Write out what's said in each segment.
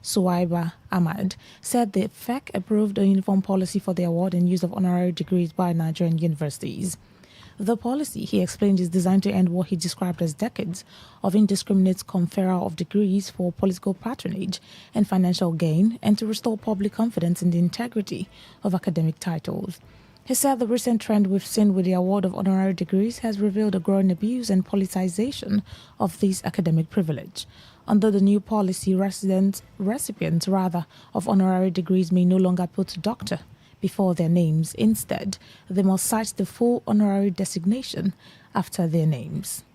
Suwaiba Ahmad, said the FEC approved a uniform policy for the award and use of honorary degrees by Nigerian universities. The policy, he explained, is designed to end what he described as decades of indiscriminate conferral of degrees for political patronage and financial gain, and to restore public confidence in the integrity of academic titles. He said the recent trend we've seen with the award of honorary degrees has revealed a growing abuse and politicization of this academic privilege. Under the new policy, recipients of honorary degrees may no longer put doctor before their names. Instead, they must cite the full honorary designation after their names.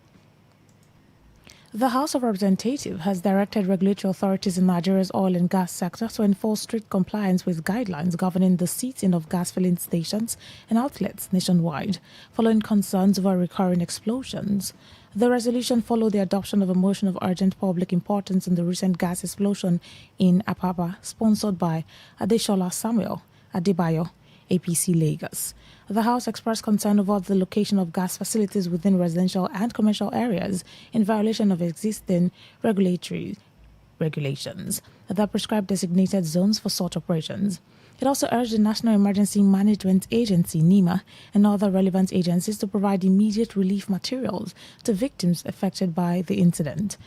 The House of Representatives has directed regulatory authorities in Nigeria's oil and gas sector to enforce strict compliance with guidelines governing the seating of gas filling stations and outlets nationwide, following concerns over recurring explosions. The resolution followed the adoption of a motion of urgent public importance in the recent gas explosion in Apapa, sponsored by Adeshola Samuel Adebayo, APC Lagos. The House expressed concern over the location of gas facilities within residential and commercial areas in violation of existing regulatory regulations that prescribe designated zones for such operations. It also urged the National Emergency Management Agency, NEMA, and other relevant agencies to provide immediate relief materials to victims affected by the incident.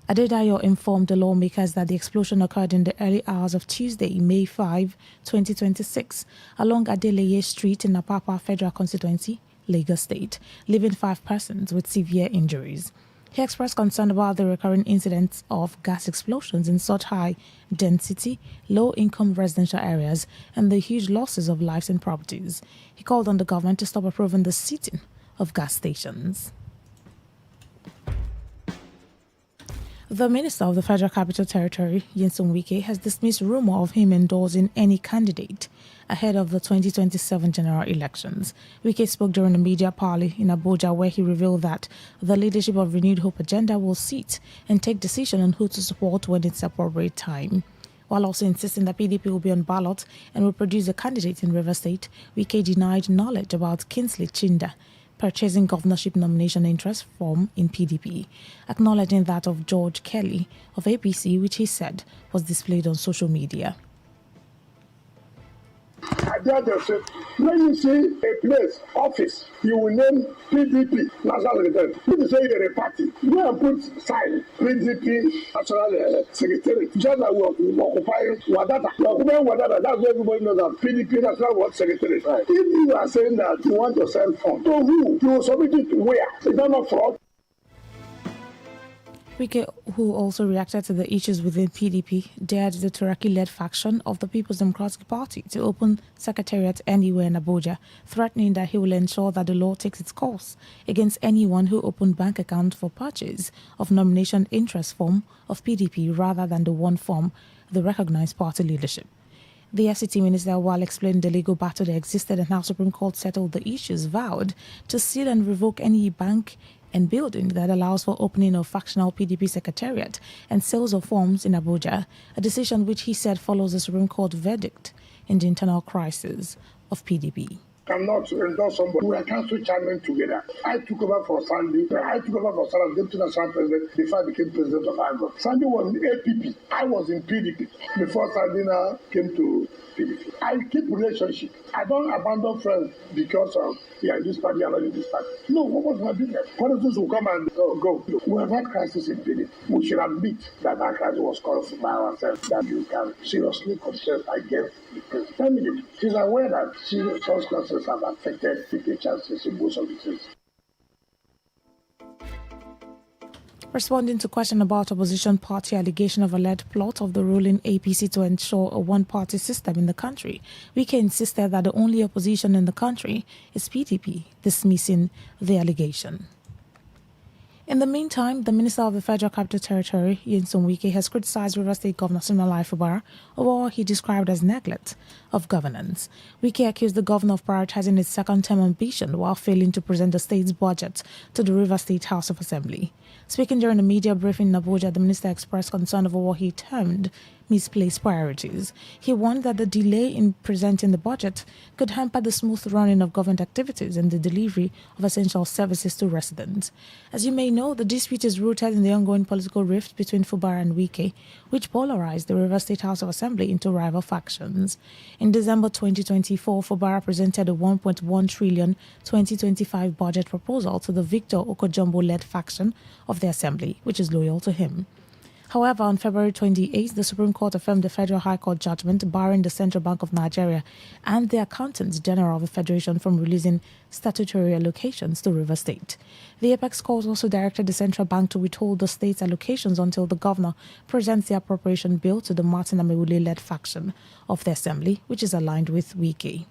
Adedayo informed the lawmakers that the explosion occurred in the early hours of Tuesday, May 5, 2026, along Adeleye Street in Apapa Federal Constituency, Lagos State, leaving 5 persons with severe injuries. He expressed concern about the recurring incidents of gas explosions in such high-density, low-income residential areas and the huge losses of lives and properties. He called on the government to stop approving the seating of gas stations. The Minister of the Federal Capital Territory, Nyesom Wike, has dismissed rumor of him endorsing any candidate ahead of the 2027 general elections. Wike spoke during a media parley in Abuja, where he revealed that the leadership of Renewed Hope Agenda will sit and take decision on who to support when it's appropriate time. While also insisting that PDP will be on ballot and will produce a candidate in Rivers State, Wike denied knowledge about Kingsley Chinda purchasing governorship nomination interest form in PDP, acknowledging that of George Kelly of APC, which he said was displayed on social media. When you see a place, office, you will name PDP, National Secretary. If you say you're a party, go and put sign, PDP, National Secretary. Just like we occupy Wadata. We occupy Wadata, that's where everybody knows that PDP, National World Secretary. Right. If you are saying that you want to send funds, to who? You will submit it to where? Is that not fraud? Wike, who also reacted to the issues within PDP, dared the Turaki-led faction of the People's Democratic Party to open secretariat anywhere in Abuja, threatening that he will ensure that the law takes its course against anyone who opened bank account for purchase of nomination interest form of PDP rather than the one form the recognized party leadership. The FCT minister, while explaining the legal battle that existed and how Supreme Court settled the issues, vowed to seal and revoke any bank and building that allows for opening of factional PDP secretariat and sales of forms in Abuja, a decision which he said follows the Supreme Court verdict in the internal crisis of PDP. Cannot endorse somebody. We are council chairmen together. I took over for Sandy. I took over for Sarah, Deputy National President, before I became President of Angola. Sandy was in APP. I was in PDP before Sandy now came to PDP. I keep relationship. I don't abandon friends because of this party and not in this party. No, what was my business? Politics will come and go. We have had crisis in PDP. We should admit that that crisis was caused by ourselves, that you can seriously contest against the president. She's aware that serious consequences have affected the chances in most of the states. Responding to question about opposition party allegation of alleged plot of the ruling APC to ensure a one-party system in the country, Wike insisted that the only opposition in the country is PDP, dismissing the allegation. In the meantime, the Minister of the Federal Capital Territory, Nyesom Wike, has criticized Rivers State Governor Siminalayi Fubara over what he described as neglect of governance. Wike accused the governor of prioritizing his second-term ambition while failing to present the state's budget to the Rivers State House of Assembly. Speaking during a media briefing in Abuja, the minister expressed concern over what he termed misplaced priorities. He warned that the delay in presenting the budget could hamper the smooth running of government activities and the delivery of essential services to residents. As you may know, the dispute is rooted in the ongoing political rift between Fubara and Wike, which polarized the Rivers State House of Assembly into rival factions. In December 2024, Fubara presented a 1.1 trillion 2025 budget proposal to the Victor Okojumbo-led faction of the Assembly, which is loyal to him. However, on February 28, the Supreme Court affirmed the Federal High Court judgment barring the Central Bank of Nigeria and the Accountants General of the Federation from releasing statutory allocations to River State. The Apex Court also directed the Central Bank to withhold the state's allocations until the governor presents the appropriation bill to the Martin Amewule-led faction of the Assembly, which is aligned with Wike.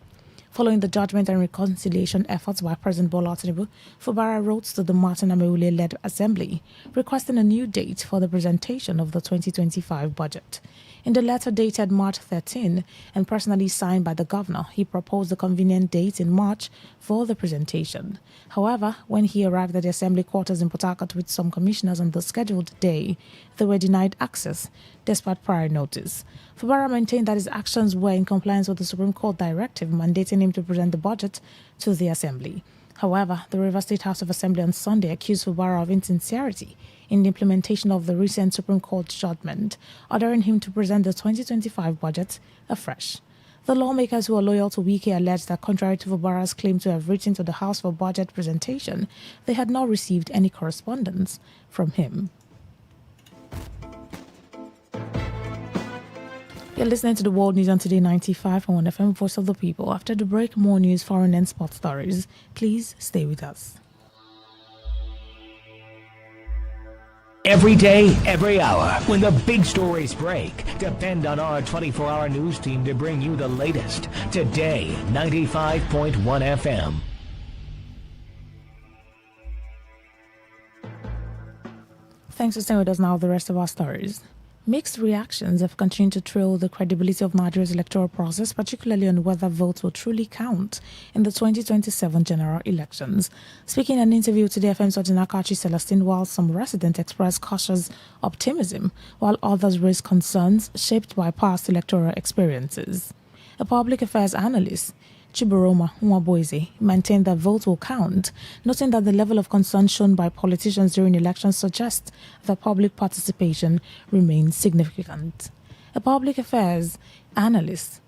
Following the judgment and reconciliation efforts by President Bola Tinubu, Fubara wrote to the Martin Amewule-led Assembly, requesting a new date for the presentation of the 2025 budget. In the letter dated March 13 and personally signed by the governor, he proposed a convenient date in March for the presentation. However, when he arrived at the Assembly quarters in Port Harcourt with some commissioners on the scheduled day, they were denied access, despite prior notice. Fubara maintained that his actions were in compliance with the Supreme Court directive mandating him to present the budget to the Assembly. However, the Rivers State House of Assembly on Sunday accused Fubara of insincerity in the implementation of the recent Supreme Court judgment, ordering him to present the 2025 budget afresh. The lawmakers who are loyal to Wike alleged that contrary to Fubara's claim to have written to the House for budget presentation, they had not received any correspondence from him. You're listening to the World News on Today 95.1 FM, Voice of the People. After the break, more news, foreign and sports stories. Please stay with us. Every day, every hour, when the big stories break, depend on our 24-hour news team to bring you the latest. Today, 95.1 FM. Thanks for staying with us now, the rest of our stories. Mixed reactions have continued to trail the credibility of Nigeria's electoral process, particularly on whether votes will truly count in the 2027 general elections. Speaking in an interview with Today FM's Odinakachi Celestine, while some residents expressed cautious optimism, while others raised concerns shaped by past electoral experiences. A public affairs analyst, Chiburoma Nwaboeze, maintained that votes will count, noting that the level of concern shown by politicians during elections suggests that public participation remains significant. A public affairs analyst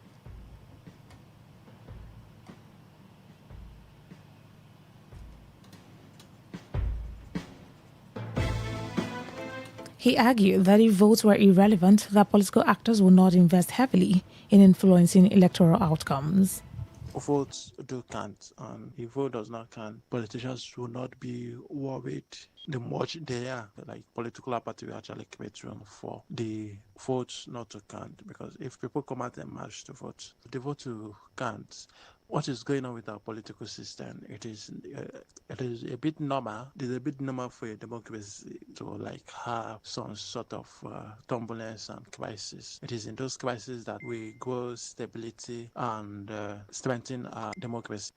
He argued that if votes were irrelevant, that political actors would not invest heavily in influencing electoral outcomes. Votes do count, and if vote does not count, politicians will not be worried the much they are. Like political party will actually commit for the votes not to count, because if people come out and march to vote, the vote to count. What is going on with our political system? It is a bit normal. It is a bit normal for a democracy to have some sort of turbulence and crisis. It is in those crises that we grow stability and strengthen our democracy.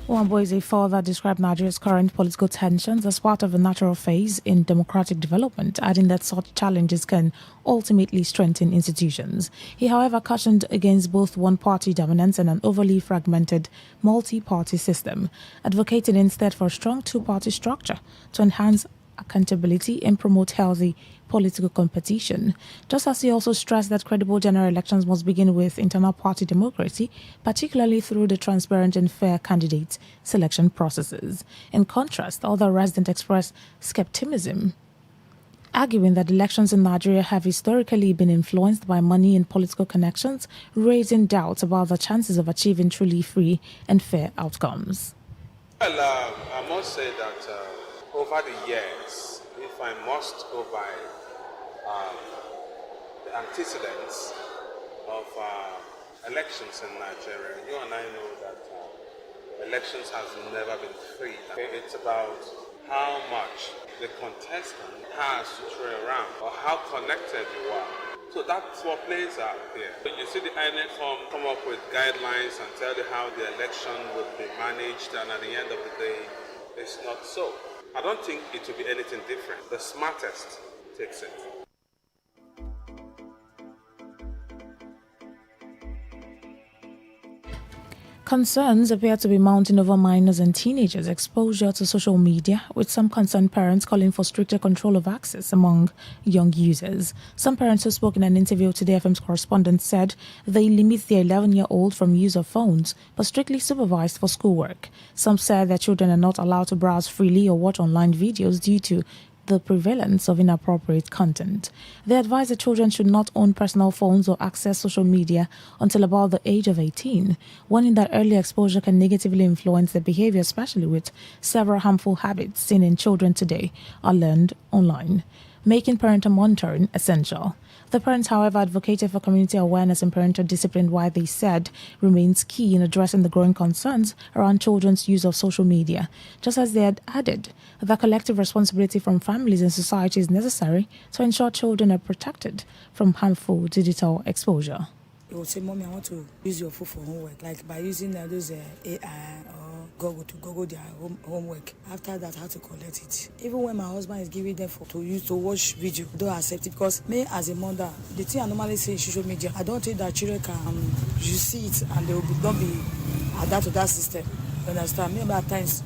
Nwaboeze further described Nigeria's current political tensions as part of a natural phase in democratic development, adding that such challenges can ultimately strengthen institutions. He, however, cautioned against both one-party dominance and an overly fragmented multi-party system, advocating instead for a strong two-party structure to enhance accountability and promote healthy political competition, just as he also stressed that credible general elections must begin with internal party democracy, particularly through the transparent and fair candidate selection processes. In contrast, other residents expressed skepticism, arguing that elections in Nigeria have historically been influenced by money and political connections, raising doubts about the chances of achieving truly free and fair outcomes. Well, I must say that over the years, if I must go by the antecedents of elections in Nigeria, you and I know that elections has never been free. It's about how much the contestant has to throw around or how connected you are. So that's what plays out here. You see the INEC form come up with guidelines and tell you how the election will be managed, and at the end of the day, it's not so. I don't think it will be anything different. The smartest takes it. Concerns appear to be mounting over minors and teenagers' exposure to social media, with some concerned parents calling for stricter control of access among young users. Some parents who spoke in an interview with Today FM's correspondent said they limit their 11-year-old from use of phones, but strictly supervised for schoolwork. Some said their children are not allowed to browse freely or watch online videos due to the prevalence of inappropriate content. They advise that children should not own personal phones or access social media until about the age of 18, warning that early exposure can negatively influence their behavior, especially with several harmful habits seen in children today are learned online, making parental monitoring essential. The parents, however, advocated for community awareness and parental discipline, while they said remains key in addressing the growing concerns around children's use of social media, just as they had added that collective responsibility from families and society is necessary to ensure children are protected from harmful digital exposure. They will say, Mommy, I want to use your phone for homework, like by using those AI or Google their homework. After that, how to collect it. Even when my husband is giving them to use to watch video, don't accept it, because me as a mother, the thing I normally say in social media, I don't think that children can you see it and they will not be adapt to that system. You understand? Maybe at times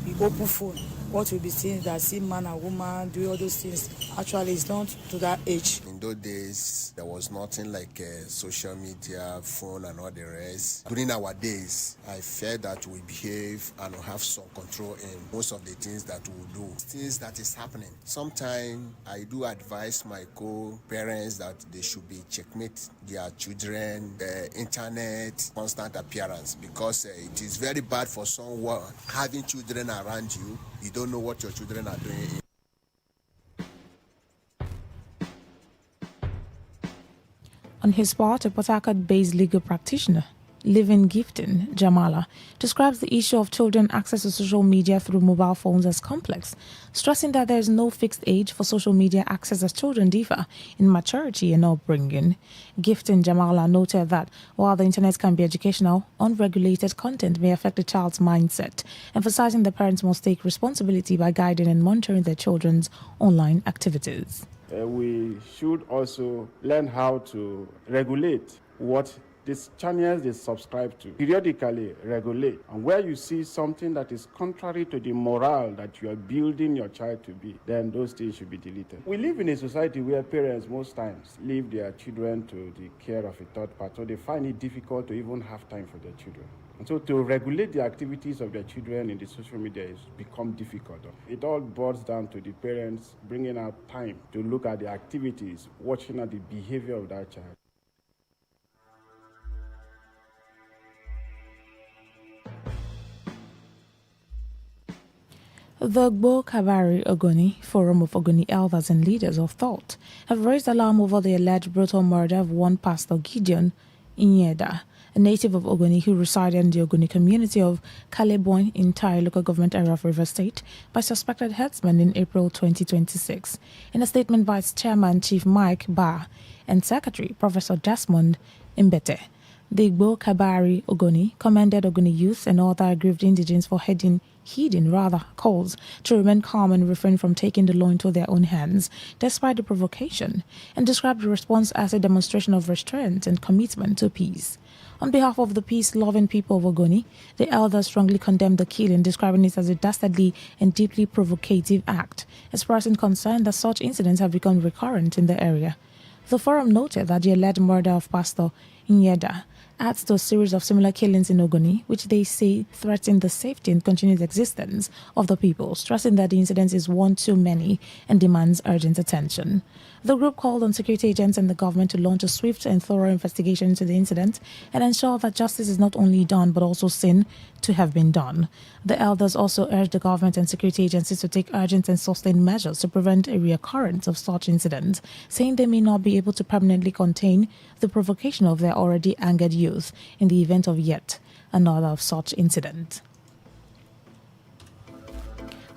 we open phone. What will be seen that see man and woman do all those things. Actually, it's not to that age. In those days, there was nothing like social media, phone, and all the rest. During our days, I felt that we behave and we have some control in most of the things that we do. Things that is happening. Sometimes I do advise my co-parents that they should be checkmate their children, the internet, constant appearance, because it is very bad for someone having children around you. You don't know what your children are doing. On his part, a Port Harcourt-based legal practitioner, Living Gifting Jamala, describes the issue of children access to social media through mobile phones as complex, stressing that there is no fixed age for social media access as children differ in maturity and upbringing. Gifting Jamala noted that while the internet can be educational, unregulated content may affect a child's mindset, emphasizing that parents must take responsibility by guiding and monitoring their children's online activities. We should also learn how to regulate what these channels they subscribe to. Periodically regulate. And where you see something that is contrary to the morale that you are building your child to be, then those things should be deleted. We live in a society where parents most times leave their children to the care of a third party, so they find it difficult to even have time for their children. And so to regulate the activities of their children in the social media has become difficult. It all boils down to the parents bringing out time to look at the activities, watching at the behavior of that child. The Gbo Kabari Ogoni Forum of Ogoni Elders and Leaders of Thought have raised alarm over the alleged brutal murder of one Pastor Gideon Inyeda, a native of Ogoni who resided in the Ogoni community of Kaleboin in Tai local government area of River State, by suspected herdsmen in April 2026. In a statement, Vice Chairman Chief Mike Ba and Secretary Professor Desmond Mbete, the Igbo Kabari Ogoni commended Ogoni youth and other aggrieved indigents for heeding calls to remain calm and refrain from taking the law into their own hands despite the provocation, and described the response as a demonstration of restraint and commitment to peace. On behalf of the peace-loving people of Ogoni, the elders strongly condemned the killing, describing it as a dastardly and deeply provocative act, expressing concern that such incidents have become recurrent in the area. The forum noted that the alleged murder of Pastor Inyeda adds to a series of similar killings in Ogoni, which they say threaten the safety and continued existence of the people, stressing that the incident is one too many and demands urgent attention. The group called on security agents and the government to launch a swift and thorough investigation into the incident and ensure that justice is not only done but also seen to have been done. The elders also urged the government and security agencies to take urgent and sustained measures to prevent a reoccurrence of such incidents, saying they may not be able to permanently contain the provocation of their already angered youth in the event of yet another of such incident.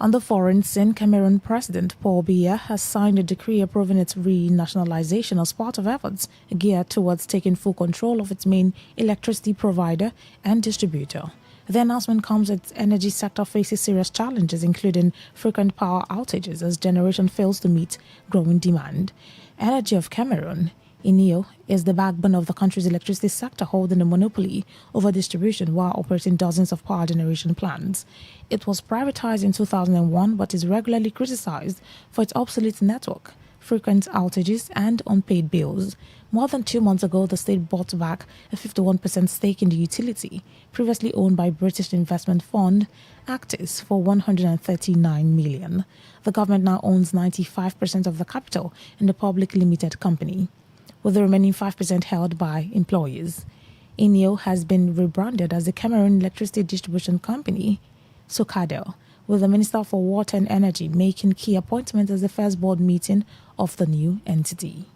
On the foreign scene, Cameroon President Paul Biya has signed a decree approving its renationalization as part of efforts geared towards taking full control of its main electricity provider and distributor. The announcement comes as the energy sector faces serious challenges, including frequent power outages as generation fails to meet growing demand. Energy of Cameroon, INEO, is the backbone of the country's electricity sector, holding a monopoly over distribution while operating dozens of power generation plants. It was privatized in 2001 but is regularly criticized for its obsolete network, frequent outages, and unpaid bills. More than 2 months ago, the state bought back a 51% stake in the utility, previously owned by British investment fund Actis, for 139 million. The government now owns 95% of the capital in the public limited company, with the remaining 5% held by employees. INEO has been rebranded as the Cameroon Electricity Distribution Company, SOCADEL, with the Minister for Water and Energy making key appointments as the first board meeting of the new entity.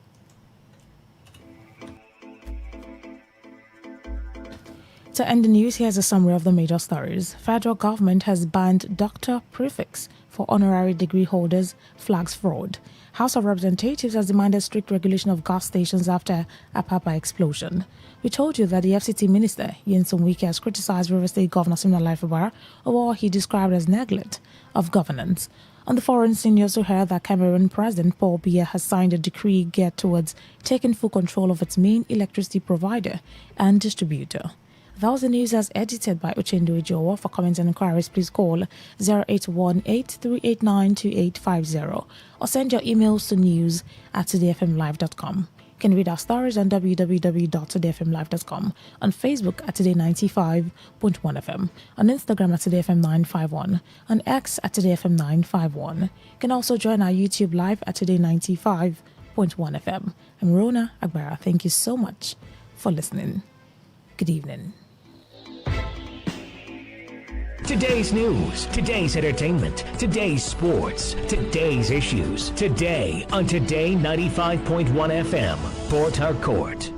To end the news, here's a summary of the major stories. Federal government has banned doctor prefix for honorary degree holders, flags fraud. House of Representatives has demanded strict regulation of gas stations after Apapa explosion. We told you that the FCT Minister, Nyesom Wike, has criticized River State Governor Siminalayi Fubara over what he described as neglect of governance. On the foreign scene, you also heard that Cameroon President Paul Biya has signed a decree geared towards taking full control of its main electricity provider and distributor. That was the news as edited by Uchendu Ijowo. For comments and inquiries, please call 0818-389-2850 or send your emails to news@todayfmlive.com. You can read our stories on www.todayfmlive.com, on Facebook at Today95.1fm, on Instagram at TodayFM951, on X at TodayFM951. You can also join our YouTube live at Today95.1fm. I'm Rona Agbara. Thank you so much for listening. Good evening. Today's news, today's entertainment, today's sports, today's issues. Today on Today 95.1 FM, Port Harcourt.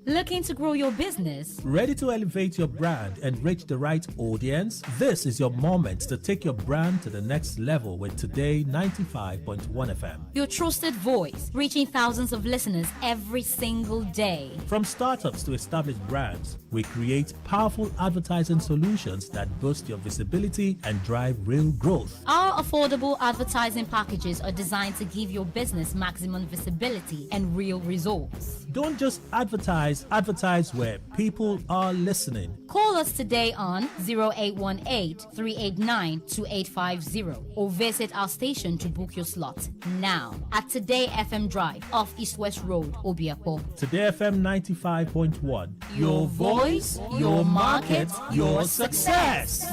Looking to grow your business? Ready to elevate your brand and reach the right audience? This is your moment to take your brand to the next level with Today 95.1 FM. Your trusted voice, reaching thousands of listeners every single day. From startups to established brands, we create powerful advertising solutions that boost your visibility and drive real growth. Our affordable advertising packages are designed to give your business maximum visibility and real results. Don't just advertise where people are listening. Call us today on 0818-389-2850 or visit our station to book your slot now at Today FM Drive off East West Road, Obiapo. Today FM 95.1. Your voice, your market, your success.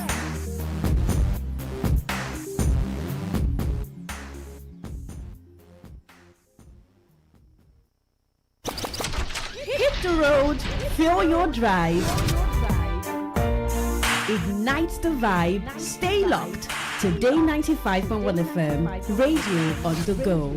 Hit the road, fill your drive. Ignite the vibe, stay locked. Today 95.1 FM, radio on the go.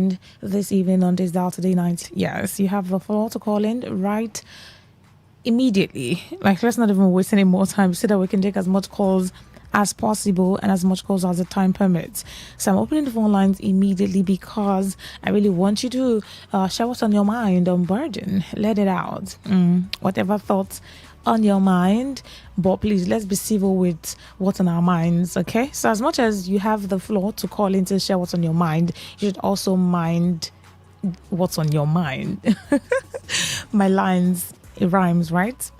mind this evening on this dial today night. Yes, you have the floor to call in right immediately. Like, let's not even waste any more time so that we can take as much calls as possible and as much calls as the time permits. So I'm opening the phone lines immediately because I really want you to share what's on your mind, on burden. Let it out. Whatever thoughts on your mind, but please, let's be civil with what's on our minds, okay? So as much as you have the floor to call in to share what's on your mind, you should also mind what's on your mind. My lines, it rhymes, right?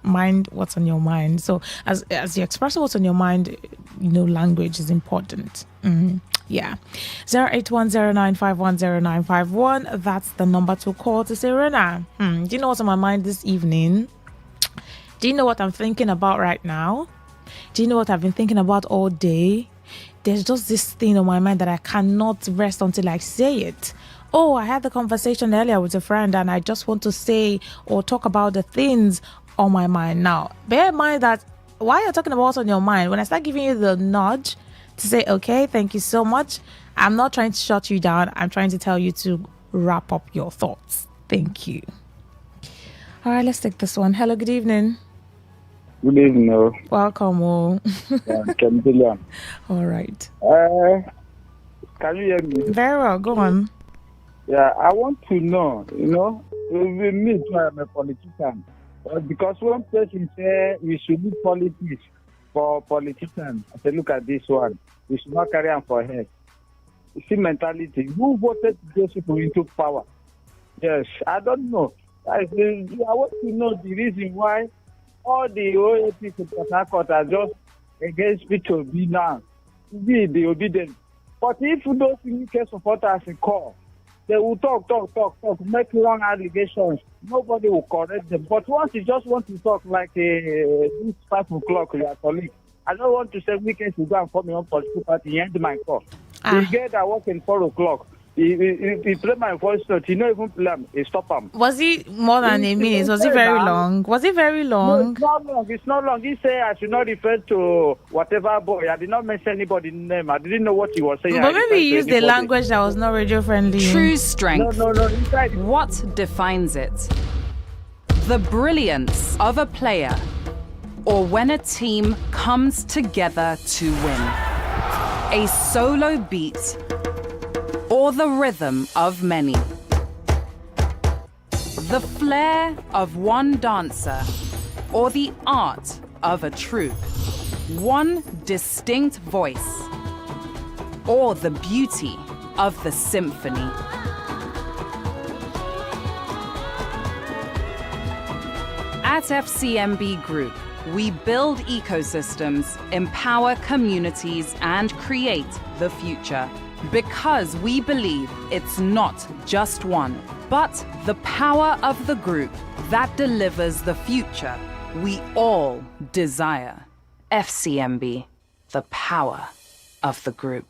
Mind what's on your mind. So as you express what's on your mind, language is important. Yeah. 08109510951. That's the number to call to say, Rena, do you know what's on my mind this evening? Do you know what I'm thinking about right now? Do you know what I've been thinking about all day? There's just this thing on my mind that I cannot rest until I say it. Oh, I had the conversation earlier with a friend and I just want to say or talk about the things on my mind. Now, bear in mind that while you're talking about what's on your mind, when I start giving you the nudge to say, okay, thank you so much, I'm not trying to shut you down. I'm trying to tell you to wrap up your thoughts. Thank you. All right, let's take this one. Hello, good evening. Good evening. Welcome. All right. Can you hear me? Very well. Go on. Yeah, I want to know, with me too, I'm a politician. Because one person said we should do politics for politicians. I said, look at this one. We should not carry on for head. You see mentality. Who voted those people into power? Yes, I don't know. I want to know the reason why all the OAP in Port Harcourt are just against P2B now. Be obedient. But if those UK supporters call, they will talk, make long allegations. Nobody will correct them. But once you just want to talk like this 5 o'clock, your colleague, I don't want to say weekends to go and form your own political party. End my call. The guy that work in 4 o'clock, he play my voice note. He not even play him. He stop him. Was he more than a minute? Was it very long? Was it very long? No, it's not long. It's not long. He said I should not refer to whatever boy. I did not mention anybody's name. I didn't know what he was saying. But maybe he used the language that was not radio friendly. True strength. No. What defines it? The brilliance of a player, or when a team comes together to win. A solo beat, or the rhythm of many. The flair of one dancer, or the art of a troupe. One distinct voice, or the beauty of the symphony. At FCMB Group, we build ecosystems, empower communities, and create the future. Because we believe it's not just one, but the power of the group that delivers the future we all desire. FCMB, the power of the group.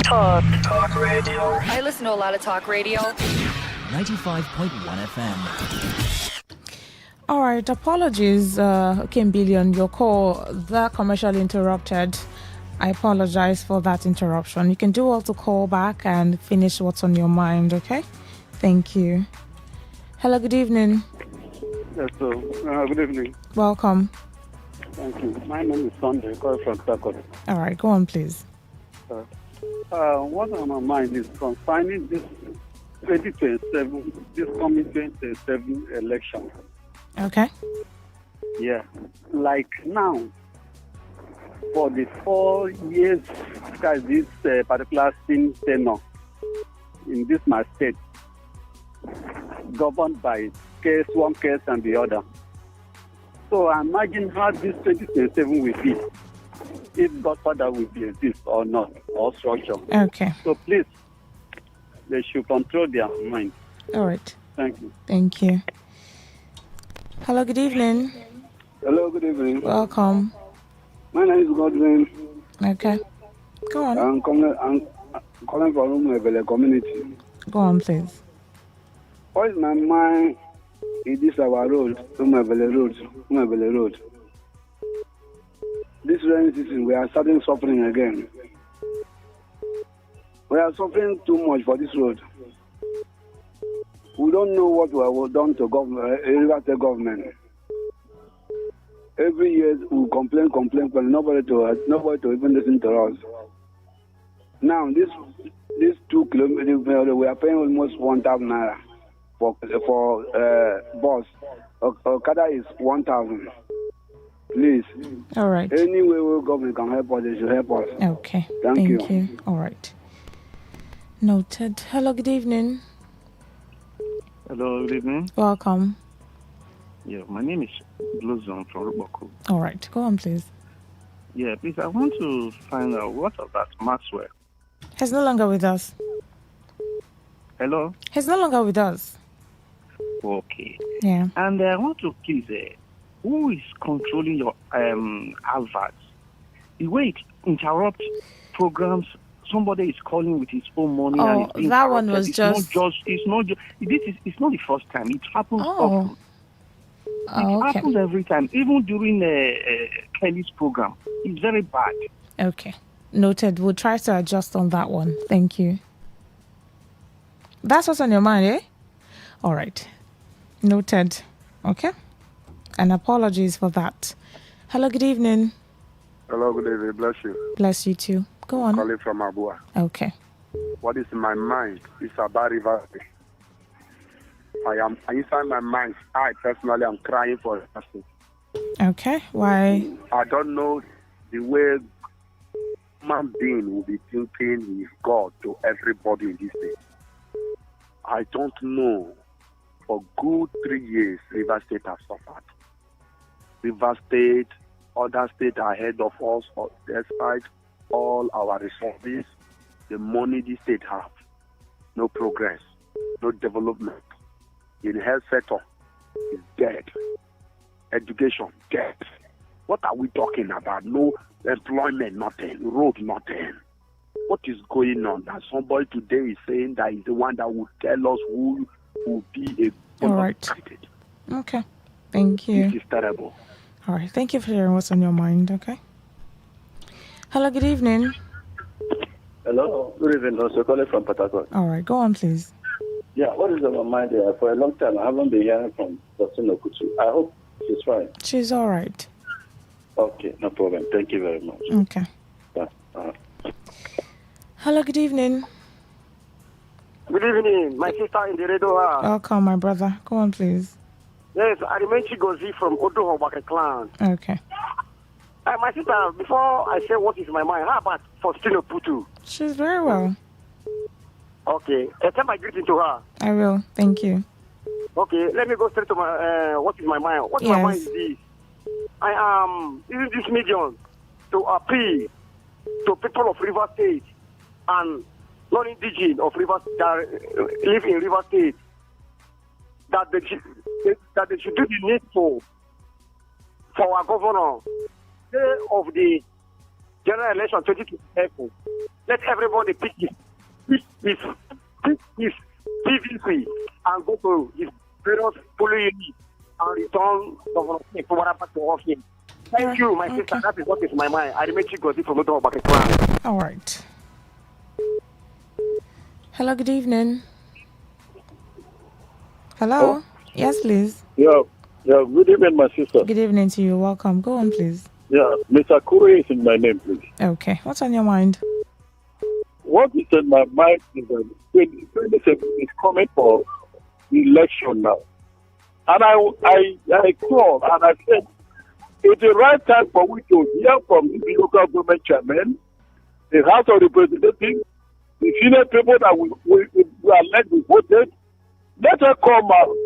Talk radio. I listen to a lot of talk radio. 95.1 FM. All right, apologies, Kim Billion, your call, the commercial interrupted. I apologize for that interruption. You can do well to call back and finish what's on your mind, okay? Thank you. Hello, good evening. Yes, good evening. Welcome. Thank you. My name is Sunday, calling from Sakot. All right, go on, please. What's on my mind is concerning this 2027, this coming 2027 election. Okay. Yeah. Like now, for the 4 years, guys, this particular thing tenor in this my state, governed by one case and the other. So I imagine how this 2027 will be, if Godfather will be exist or not, or structure. Okay. So please, they should control their mind. All right. Thank you. Thank you. Hello, good evening. Hello, good evening. Welcome. My name is Godwin. Okay. Go on. I'm calling from Umebele community. Go on, please. What is my mind? It is our road, Umebele Road. This rainy season, we are starting suffering again. We are suffering too much for this road. We don't know what we have done to government, River State government. Every year we complain, but nobody to even listen to us. Now this 2 kilometers, we are paying almost 1,000 naira for bus. Okada is 1,000. Please. All right. Any way government can help us, they should help us. Okay. Thank you. All right. Noted. Hello, good evening. Hello, good evening. Welcome. Yeah, my name is Blossom from Ruboko. All right. Go on, please. Yeah, please, I want to find out what about Maxwell. He's no longer with us. Hello? He's no longer with us. Okay. Yeah. And I want to please, who is controlling your adverts? The way it interrupts programs, somebody is calling with his own money. Oh, and it's that one was it's not the first time. It happens often. It happens every time, even during Kelly's program. It's very bad. Okay. Noted. We'll try to adjust on that one. Thank you. That's what's on your mind, eh? All right. Noted. Okay. And apologies for that. Hello, good evening. Hello, good evening. Bless you. Bless you too. Go on. Calling from Abua. Okay. What is in my mind is about River. I am inside my mind. I personally am crying for a person. Okay. Why? I don't know the way human being will be thinking with God to everybody in this day. I don't know. For good 3 years, River State has suffered. River State, other states are ahead of us, despite all our resources, the money the state have. No progress, no development. In health sector, is dead. Education, dead. What are we talking about? No employment, nothing. Road, nothing. What is going on? That somebody today is saying that is the one that will tell us who will be a all right. Okay. Thank you. This is terrible. All right. Thank you for sharing what's on your mind. Okay. Hello. Good evening. Hello. Good evening. Also calling from Port Harcourt. All right. Go on, please. Yeah. What is on my mind? For a long time, I haven't been hearing from Dr. Okutu. I hope she's fine. She's all right. Okay. No problem. Thank you very much. Okay. Yeah. Hello. Good evening. Good evening, my sister in the radio. Welcome, my brother. Go on, please. Yes, I remember Chigozi from Odohobake clan. Okay. My sister, before I say what is my mind, how about Faustino Putu? She's very well. Okay. Tell my greeting to her. I will. Thank you. Okay, let me go straight to my what is my mind. What is my mind is this. I am using this medium to appeal to people of River State and non-indigenous of River that live in River State that they should do the needful for our governor day of the general election 2027. Let everybody pick his PVC and go to his various polling units and return Governor back to office. Thank you, my sister. That is what is my mind. I remain Chigozi from Motor Back Clan. All right. Hello, good evening. Hello? Yes, please. Yeah, good evening, my sister. Good evening to you. Welcome. Go on, please. Yeah, Mr. Kure is in my name, please. Okay. What's on your mind? What is in my mind is that 2027 is coming for election now. And I called and I said, it's the right time for we to hear from the local government chairman, the House of Representatives, the senior people that we are led we voted. Let them come out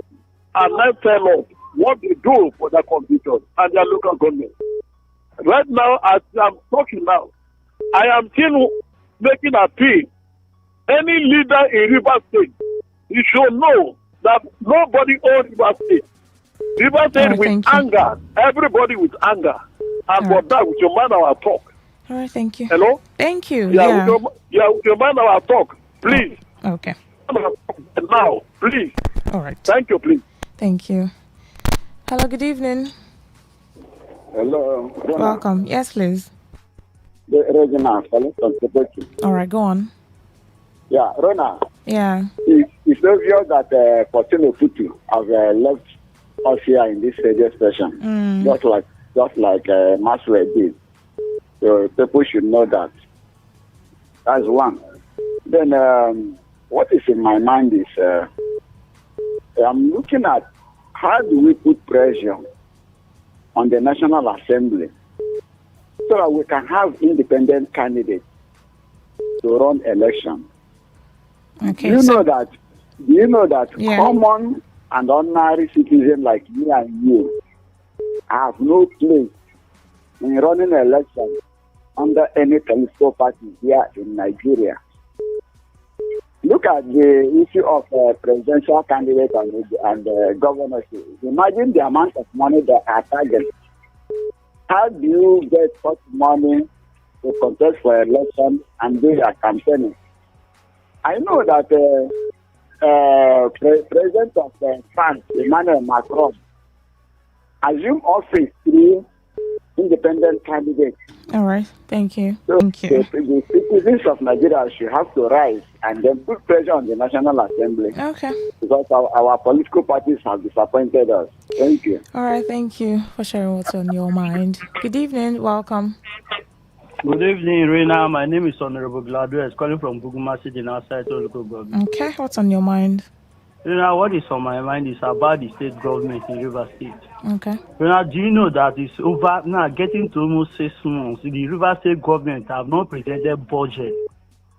and let tell us what they do for their constitution and their local government. Right now, as I'm talking now, I am still making a plea. Any leader in River State, you should know that nobody owns River State. River State with anger, everybody with anger. And for that, we should mind our talk. All right, thank you. Hello? Thank you. Yeah. We should mind our talk, please. Okay. Now, please. All right. Thank you, please. Thank you. Hello, good evening. Hello. Welcome. Yes, please. Regina, all right, go on. Yeah, Rona. Yeah. It's obvious that Fortuno Futu have left us here in this radio station, just like Maxwell did. So people should know that. That's one. Then what is in my mind is I'm looking at how do we put pressure on the National Assembly so that we can have independent candidates to run election. Okay. Do you know that common and ordinary citizens like me and you have no place in running election under any political party here in Nigeria? Look at the issue of presidential candidates and governorship. Imagine the amount of money that are targeted. How do you get such money to contest for election and do your campaigning? I know that President of France, Emmanuel Macron, assumed office through independent candidates. All right. Thank you. So Thank you. The citizens of Nigeria should have to rise and then put pressure on the National Assembly. Okay. Because our political parties have disappointed us. Thank you. All right. Thank you for sharing what's on your mind. Good evening. Welcome. Good evening, Rena. My name is Honorable Gladwell, calling from Buguma City, outside local government. Okay. What's on your mind? Rena, what is on my mind is about the state government in River State. Okay. Rena, do you know that it's over now, getting to almost 6 months? The River State government have not presented budget.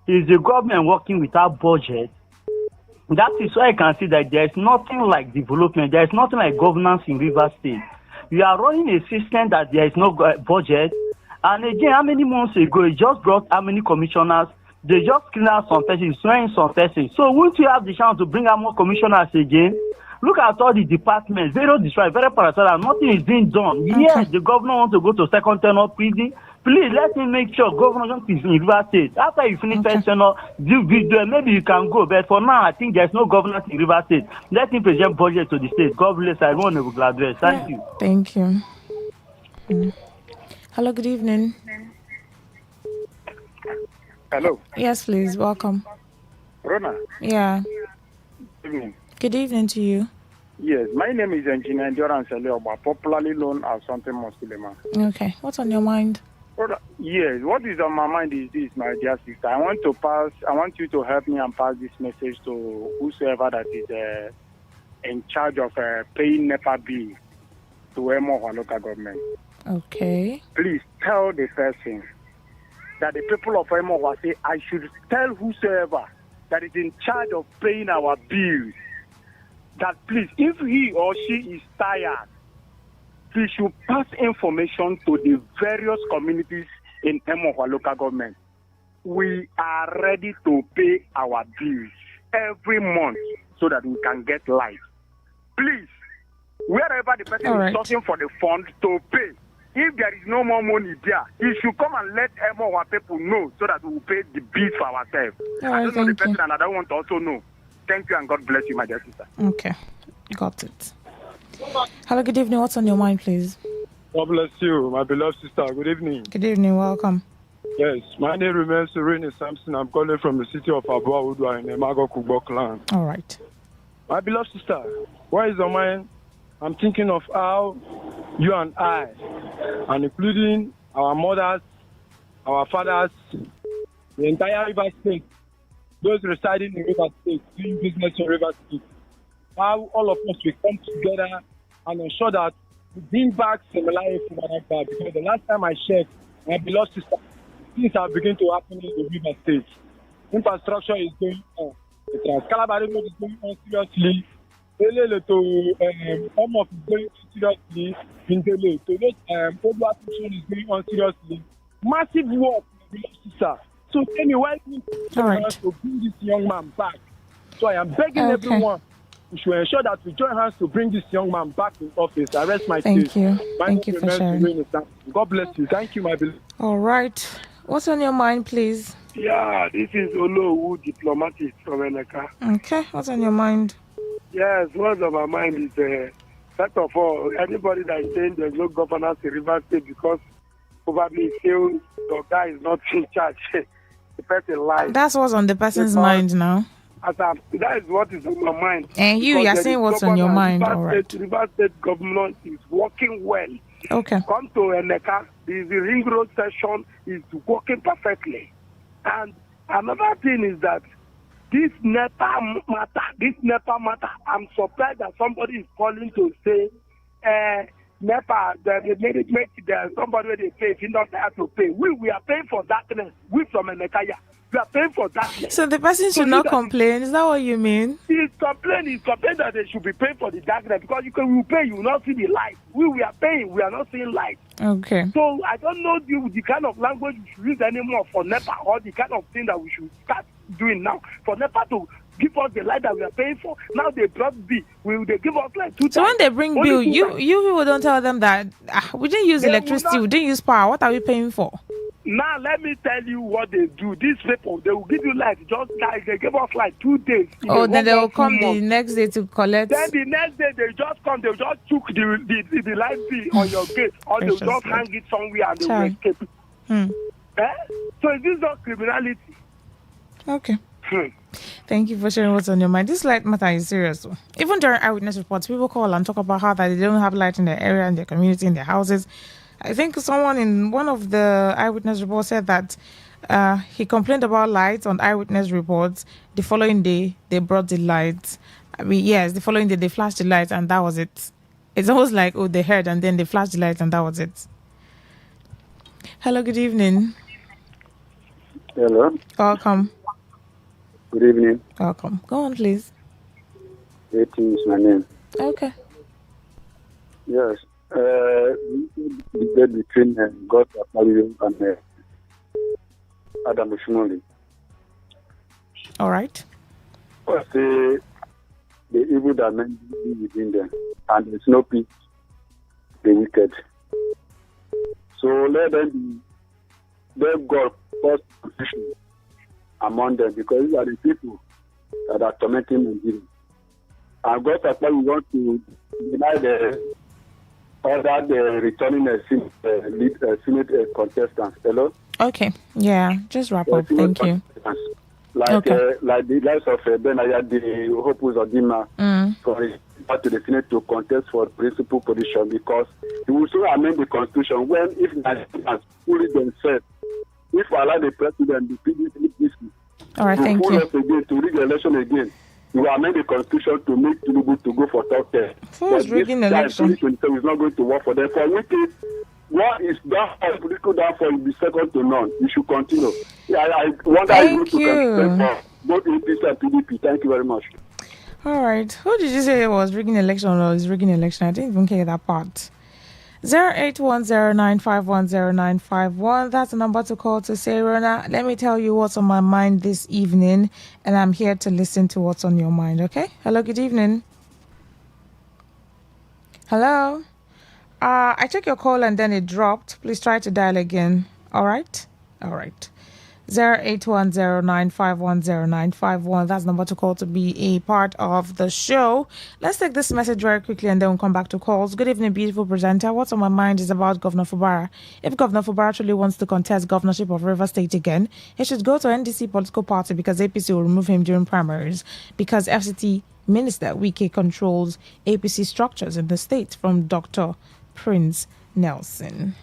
Is the government working without budget? That is why I can see that there is nothing like development. There is nothing like governance in River State. You are running a system that there is no budget. And again, how many months ago, you just brought how many commissioners? They just clean out some persons, swearing some persons. So won't you have the chance to bring out more commissioners again? Look at all the departments, very destroyed, very parasitic. Nothing is being done. Okay. Yes, the governor wants to go to second tenure prison. Please let him make sure governor is in River State. After you finish first tenure, maybe you can go. But for now, I think there's no governor in River State. Let him present budget to the state. God bless. I want to be glad. Thank you. Thank you. Hello, good evening. Hello. Yes, please. Welcome. Rona. Yeah. Good evening. Good evening to you. Yes, my name is Engineer Endurance Eleoba, popularly known as something Moskilema. Okay. What's on your mind? Yes, what is on my mind is this, my dear sister. I want you to help me and pass this message to whosoever that is in charge of paying NEPA bill to Emo local government. Okay. Please tell the person that the people of Emo say, I should tell whosoever that is in charge of paying our bills that please, if he or she is tired, he should pass information to the various communities in Emohua local government. We are ready to pay our bills every month so that we can get light. Please, wherever the person is searching for the fund to pay, if there is no more money there, he should come and let Emohua people know so that we will pay the bills for ourselves. I don't know the person and I don't want to also know. Thank you and God bless you, my dear sister. Okay, got it. Hello, good evening. What's on your mind, please? God bless you, my beloved sister. Good evening. Good evening. Welcome. Yes, my name remains Serene Sampson. I'm calling from the city of Abua Udwa in the Mago Kubo clan. All right. My beloved sister, what is on mind? I'm thinking of how you and I, and including our mothers, our fathers, the entire River State, those residing in River State, doing business in River State, how all of us will come together and ensure that we bring back similarity to Managua. Because the last time I checked, my beloved sister, things are beginning to happen in the River State. Infrastructure is going on. The Trans-Calabar Road is going on seriously. Home of is going on seriously. Indele, Odua Station is going on seriously. Massive work, my beloved sister. So tell me why we to bring this young man back. So I am begging everyone. We should ensure that we join hands to bring this young man back in office. I rest my case. Thank you. Thank you for sharing. God bless you. Thank you, my beloved. All right. What's on your mind, please? Yeah, this is Olowu, diplomatist from Eneka. Okay. What's on your mind? Yes, what's on my mind is, first of all, anybody that is saying there's no governance in River State because probably still the guy is not in charge. the person life. That's what's on the person's Because mind now. that is what is on my mind. And you're saying what's on your mind, all right. River State government is working well. Okay. Come to Eneka, the ring road section is working perfectly. And another thing is that this NEPA matter, I'm surprised that somebody is calling to say, NEPA, the management, somebody where they pay, if you not have to pay. We are paying for darkness. We from Enekaya, we are paying for darkness. So the person should not complain. Is that what you mean? He's complaining that they should be paying for the darkness because you will pay, you will not see the light. We are paying, we are not seeing light. Okay. So I don't know the kind of language we should use anymore for NEPA or the kind of thing that we should start doing now for NEPA to give us the light that we are paying for. Now they brought bill. They give us like 2 times. So when they bring bill, you people don't tell them that we didn't use electricity, we didn't use power. What are we paying for? Now let me tell you what they do. These people, they will give you light. Just like they give us like 2 days. Then they will come the next day to collect. Then the next day they just come. They will just took the light bill on your gate, or they will just hang it somewhere and they will escape. So is this not criminality? Okay. Thank you for sharing what's on your mind. This light matter is serious. Even during eyewitness reports, people call and talk about how that they don't have light in their area, in their community, in their houses. I think someone in one of the eyewitness reports said that he complained about lights on eyewitness reports. The following day, they brought the lights. The following day, they flashed the lights and that was it. It's almost like, they heard and then they flashed the lights and that was it. Hello, good evening. Hello. Welcome. Good evening. Welcome. Go on, please. 18 is my name. Okay. Yes. The debate between God and Adam Ushimoli. All right. But the evil that men be within them, and there's no peace, the wicked. So let God cause confusion among them, because these are the people that are tormenting Nigeria. And God we want to deny the returning Senate contestants. Hello? Okay. Yeah, just wrap up. Thank you. Like the likes of Benaya, the Hope Uzodima, to the Senate to contest for principal position, because he will soon amend the constitution when, if Nigerians fully themselves, if we allow the president, the PDP, all right, thank you. Again, to rig the election again, we will amend the constitution to make Tinubu to go for top 10. Who's rigging the election? 2027 is not going to work for them. For wicked, what is that political downfall will be second to none. We should continue. I wonder thank if you. For both APC and PDP. Thank you very much. All right. Who did you say was rigging election or is rigging election? I didn't even hear that part. 08109510951. That's the number to call to say, Rona, let me tell you what's on my mind this evening, and I'm here to listen to what's on your mind, okay? Hello, good evening. Hello? I took your call and then it dropped. Please try to dial again. All right? All right. 08109510951. That's the number to call to be a part of the show. Let's take this message very quickly and then we'll come back to calls. Good evening, beautiful presenter. What's on my mind is about Governor Fubara. If Governor Fubara truly wants to contest governorship of River State again, he should go to NDC political party, because APC will remove him during primaries, because FCT Minister Wike controls APC structures in the state. From Dr. Prince Nelson.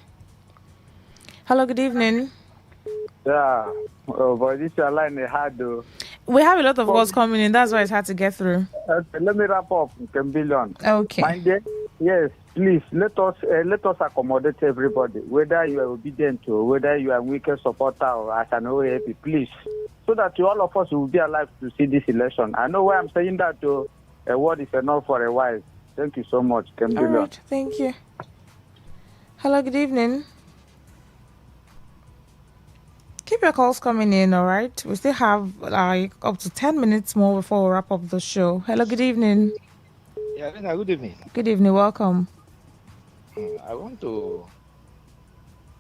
Hello, good evening. Yeah, but this line is hard though. We have a lot of calls coming in. That's why it's hard to get through. Okay, let me wrap up, Billion. Okay. Yes, please let us accommodate everybody, whether you are obedient or whether you are weaker supporter or as an OAP, please, so that all of us will be alive to see this election. I know why I'm saying that. A word is enough for a while. Thank you so much, All right, thank you. Hello, good evening. Keep your calls coming in, all right? We still have like up to 10 minutes more before we wrap up the show. Hello, good evening. Yeah, good evening. Good evening, welcome. I want to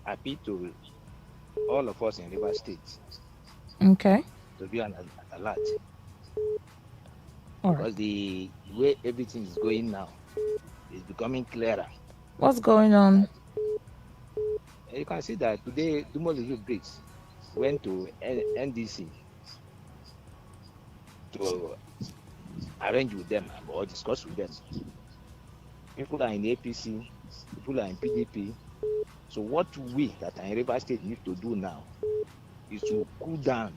appeal to all of us in River State. Okay. To be on alert. All because the way everything is going now is becoming clearer. What's going on? You can see that today, Dumolizu Bridge went to NDC to arrange with them or discuss with them. People are in APC, people are in PDP. So what we that are in River State need to do now is to cool down,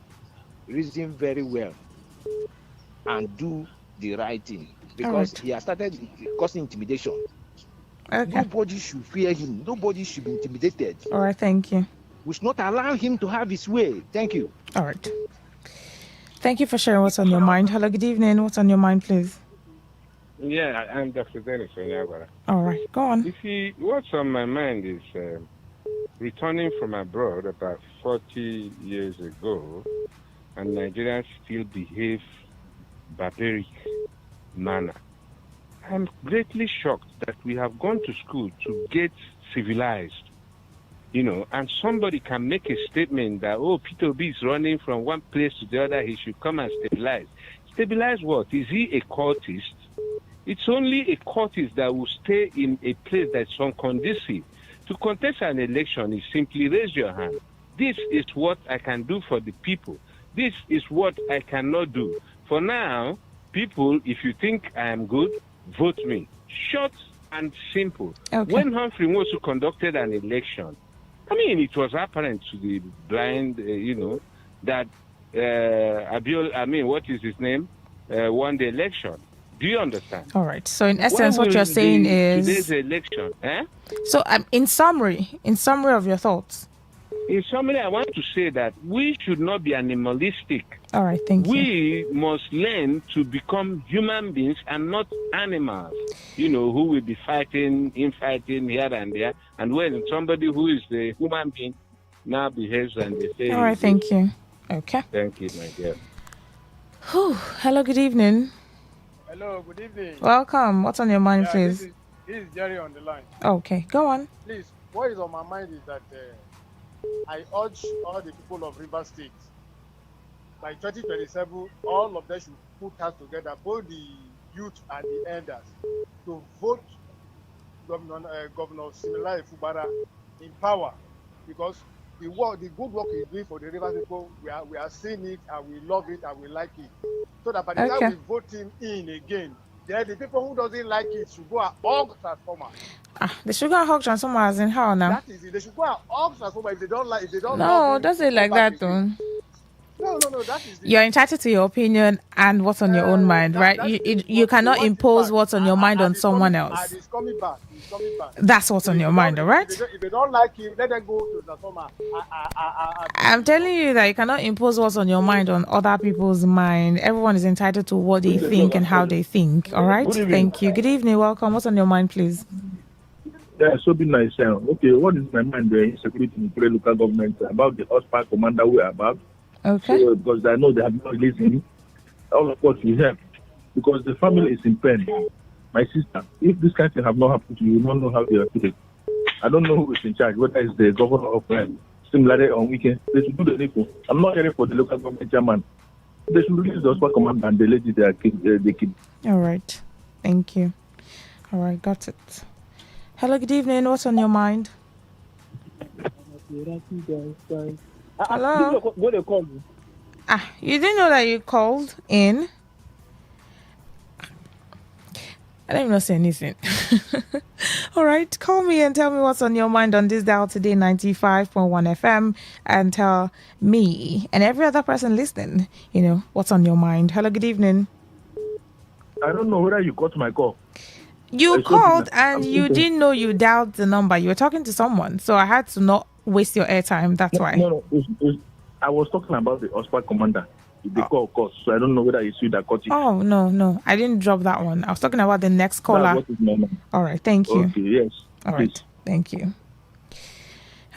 reason very well, and do the right thing. Because he has started causing intimidation. Okay. Nobody should fear him. Nobody should be intimidated. All right, thank you. We should not allow him to have his way. Thank you. All right. Thank you for sharing what's on your mind. Hello, good evening. What's on your mind, please? Yeah, I'm Dr. Dennis Onyagwara. All right, go on. You see, what's on my mind is returning from abroad about 40 years ago, and Nigerians still behave barbaric manner. I'm greatly shocked that we have gone to school to get civilized, and somebody can make a statement that, Peter Obi is running from one place to the other, he should come and stabilize. Stabilize what? Is he a cultist? It's only a cultist that will stay in a place that's unconducive. To contest an election is simply raise your hand. This is what I can do for the people. This is what I cannot do. For now, people, if you think I am good, vote me. Short and simple. Okay. When Humphrey Mosu conducted an election, it was apparent to the blind, that what is his name, won the election. Do you understand? All right. So in essence, what you're saying is today's election. So in summary of your thoughts. In summary, I want to say that we should not be animalistic. All right, thank you. We must learn to become human beings and not animals, who will be infighting here and there. And when somebody who is the human being now behaves and they say... All right, thank you. Okay. Thank you, my dear. Hello, good evening. Hello, good evening. Welcome. What's on your mind, please? This is Jerry on the line. Okay, go on. Please, what is on my mind is that I urge all the people of River State, by 2027, all of them should put hands together, both the youth and the elders, to vote Governor Similaye Fubara in power, because the good work he's doing for the River people, we are seeing it and we love it and we like it. So that by the time we vote him in again, then the people who doesn't like it should go and hug transformer. They should go and hug transformer as in how now? That is it. They should go and hug transformer if they don't like. If they don't. No, doesn't it like that though. No. That is it. You're entitled to your opinion and what's on your own mind, right? You cannot impose what's on your mind on someone else. He's coming back. That's what's on your mind, all right? If they don't like him, let them go to transformer. I'm telling you that you cannot impose what's on your mind on other people's mind. Everyone is entitled to what they think and how they think, all right? Thank you. Good evening. Welcome. What's on your mind, please? Yeah, so be nice. Okay, what is my mind there? Insecurity in the local government about the Ospa commander we are about. Okay. So, because I know they have not released him. All of us will help because the family is in pain. My sister, if this kind of thing have not happened to you, you don't know how they are doing. I don't know who is in charge, whether it's the governor of similarly on weekend. They should do the needful. I'm not hearing for the local government chairman. They should release the Ospa commander and the lady they kid. All right. Thank you. All right, got it. Hello, good evening. What's on your mind? Hello. What they call me? You didn't know that you called in? I don't even say anything. All right, call me and tell me what's on your mind on this dial today, 95.1 FM, and tell me and every other person listening, what's on your mind. Hello, good evening. I don't know whether you got my call. You called and you didn't know you dialed the number. You were talking to someone, so I had to not waste your airtime. That's why. No. I was talking about the Ospa commander. The call, of course. So I don't know whether it's you that caught it. Oh, no. I didn't drop that one. I was talking about the next caller. What is my name? All right. Thank you. Okay, yes. All right. Thank you.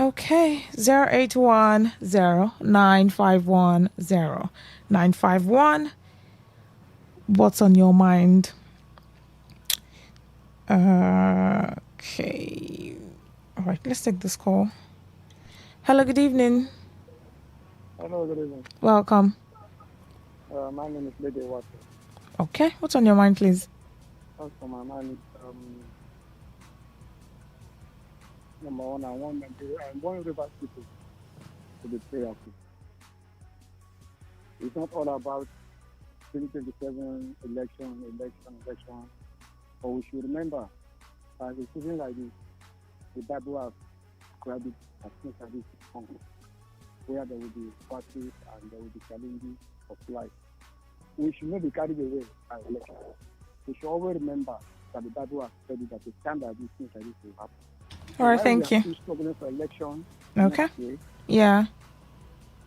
Okay. 08109510951. What's on your mind? Okay. All right. Let's take this call. Hello. Good evening. Hello. Good evening. Welcome. My name is Lady Water. Okay, what's on your mind, please? What's on my mind is, number one, I want River people to be prayerful. It's not all about 2027 election. But we should remember that a season like this, the Bible has described it as things like this come, where there will be parties and there will be challenges of life. We should not be carried away by election. We should always remember that the Bible has said it that the time that these things like this will happen. All right, While thank you. we are still struggling for election Okay. next year, Yeah.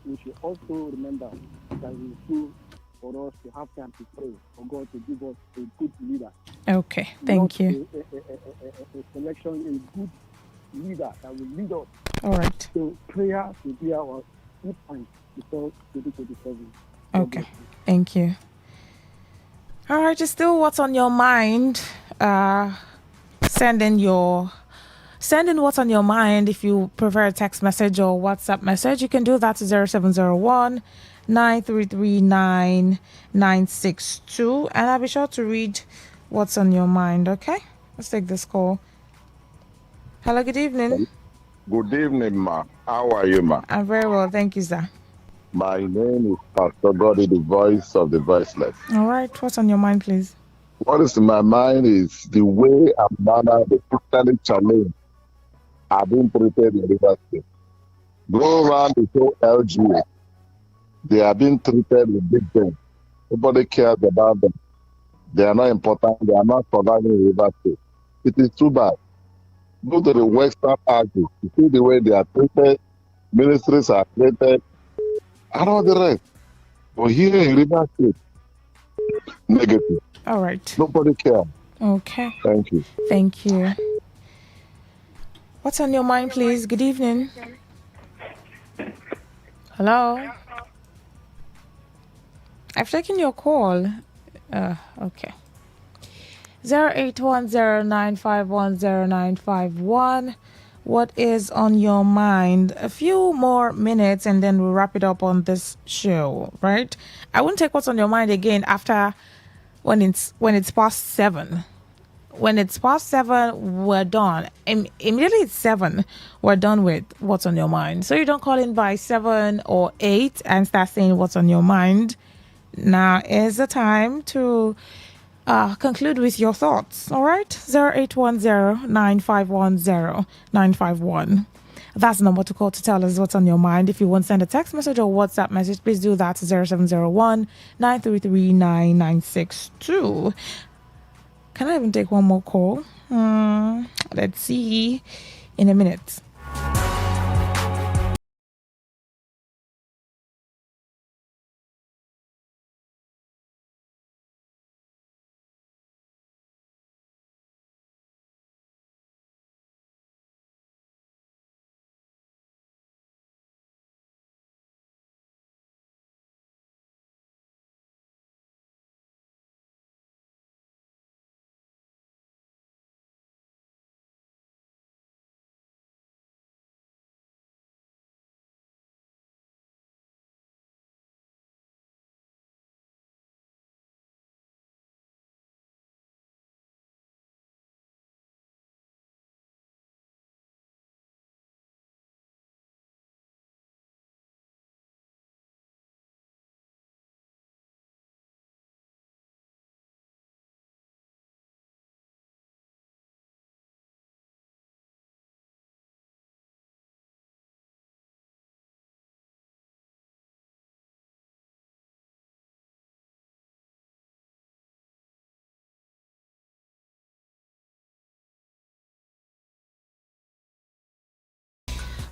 we should also remember that it is good for us to have time to pray for God to give us a good leader. Okay, thank you. A selection, a good leader that will lead us. All right. So prayer will be our key point before 2027. Okay, thank you. All right, just still what's on your mind. Send in what's on your mind. If you prefer a text message or WhatsApp message, you can do that to 0701 933 9962, and I'll be sure to read what's on your mind. Okay, let's take this call. Hello, good evening. Good evening, ma. How are you, ma? I'm very well, thank you, sir. My name is Pastor Goddy, the voice of the voiceless. All right, what's on your mind, please? What is in my mind is the way and manner the Christian challenge are being treated in River State. Go around the whole LGA. They are being treated with big things. Nobody cares about them. They are not important. They are not surviving in River State. It is too bad. Go to the Western Axis. You see the way they are treated. Ministries are treated. And all the rest. But here in River State, negative. All right. Nobody cares. Okay. Thank you. Thank you. What's on your mind, please? Good evening. Hello. I've taken your call. Okay. 0810951091. What is on your mind? A few more minutes and then we'll wrap it up on this show, right? I won't take what's on your mind again after when it's past 7. When it's past 7, we're done. Immediately it's 7, we're done with what's on your mind. So you don't call in by 7 or 8 and start saying what's on your mind. Now is the time to conclude with your thoughts. All right, 0810-951-0951. That's the number to call to tell us what's on your mind. If you want to send a text message or WhatsApp message, please do that to 0701-933-9962. Can I even take one more call? Let's see in a minute.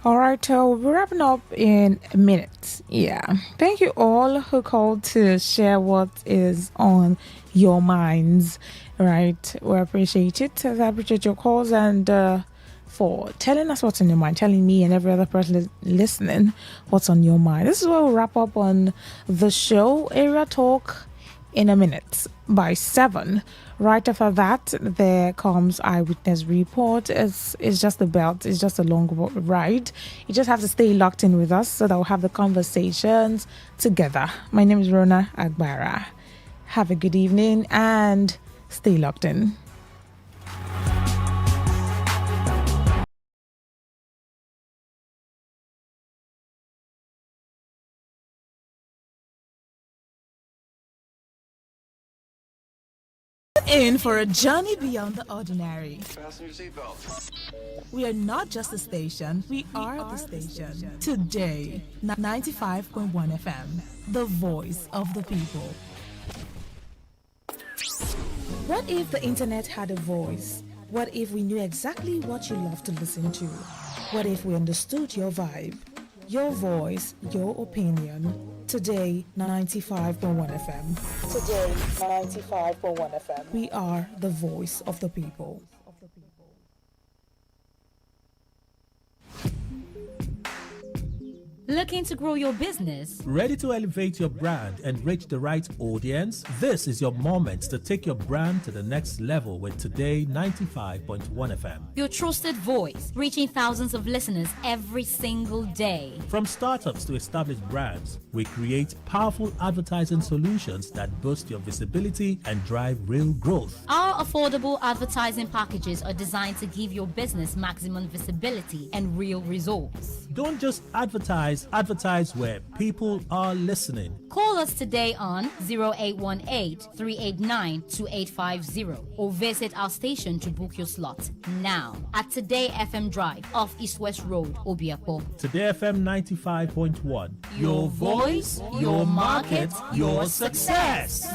All right, we'll be wrapping up in a minute. Yeah. Thank you all who called to share what is on your minds. Right. We appreciate it. I appreciate your calls and for telling us what's on your mind, telling me and every other person listening what's on your mind. This is where we'll wrap up on the show. Area Talk in a minute by 7. Right after that, there comes Eyewitness Report. It's just a belt. It's just a long ride. You just have to stay locked in with us so that we'll have the conversations together. My name is Rona Agbara. Have a good evening and stay locked in. in for a journey beyond the ordinary. Fasten your seatbelt. We are not just a station, we are the station. Today, 95.1 FM, the voice of the people. What if the internet had a voice? What if we knew exactly what you love to listen to? What if we understood your vibe, your voice, your opinion? Today, 95.1 FM. Today, 95.1 FM. We are the voice of the people. Looking to grow your business? Ready to elevate your brand and reach the right audience? This is your moment to take your brand to the next level with Today 95.1 FM. Your trusted voice, reaching thousands of listeners every single day. From startups to established brands, we create powerful advertising solutions that boost your visibility and drive real growth. Our affordable advertising packages are designed to give your business maximum visibility and real results. Don't just advertise where people are listening. Call us today on 0818-389-2850 or visit our station to book your slot now at Today FM Drive off East West Road, Obiapo. Today FM 95.1. Your voice, your market, your success.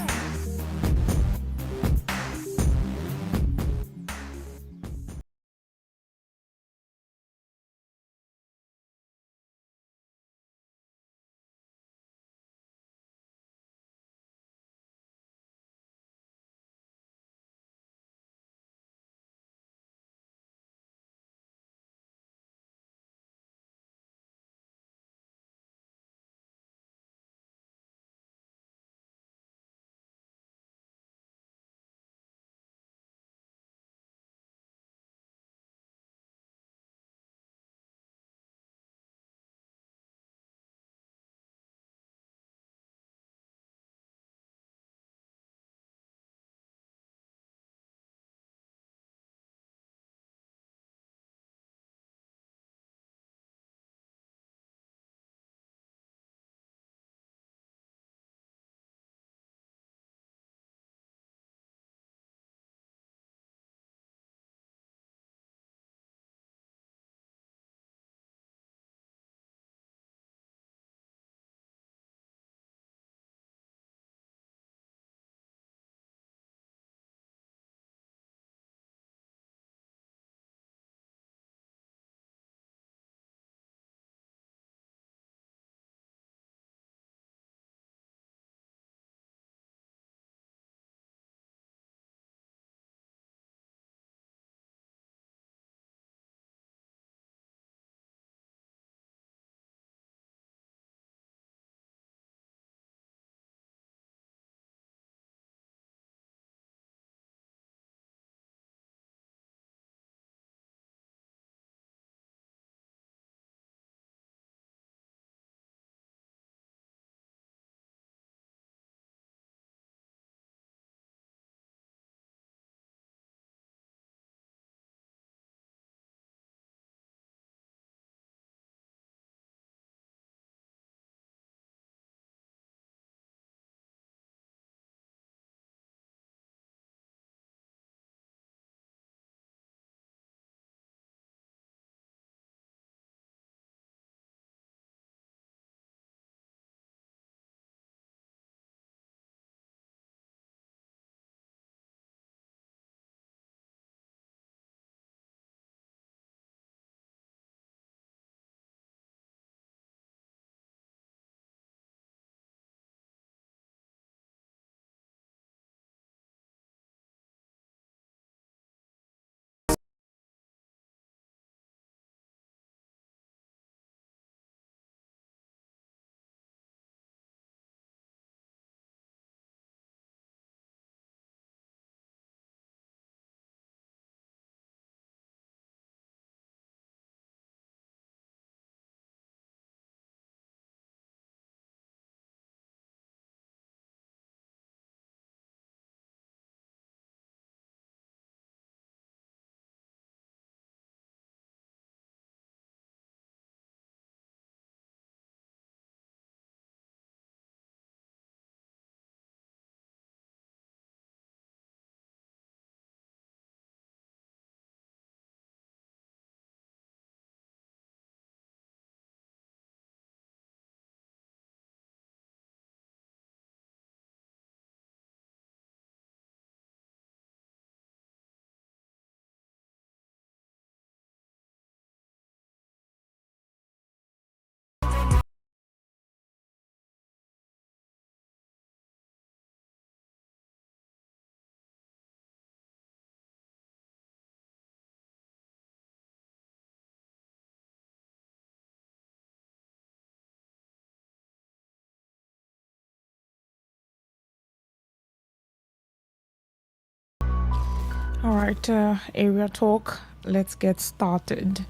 All right, area talk. Let's get started.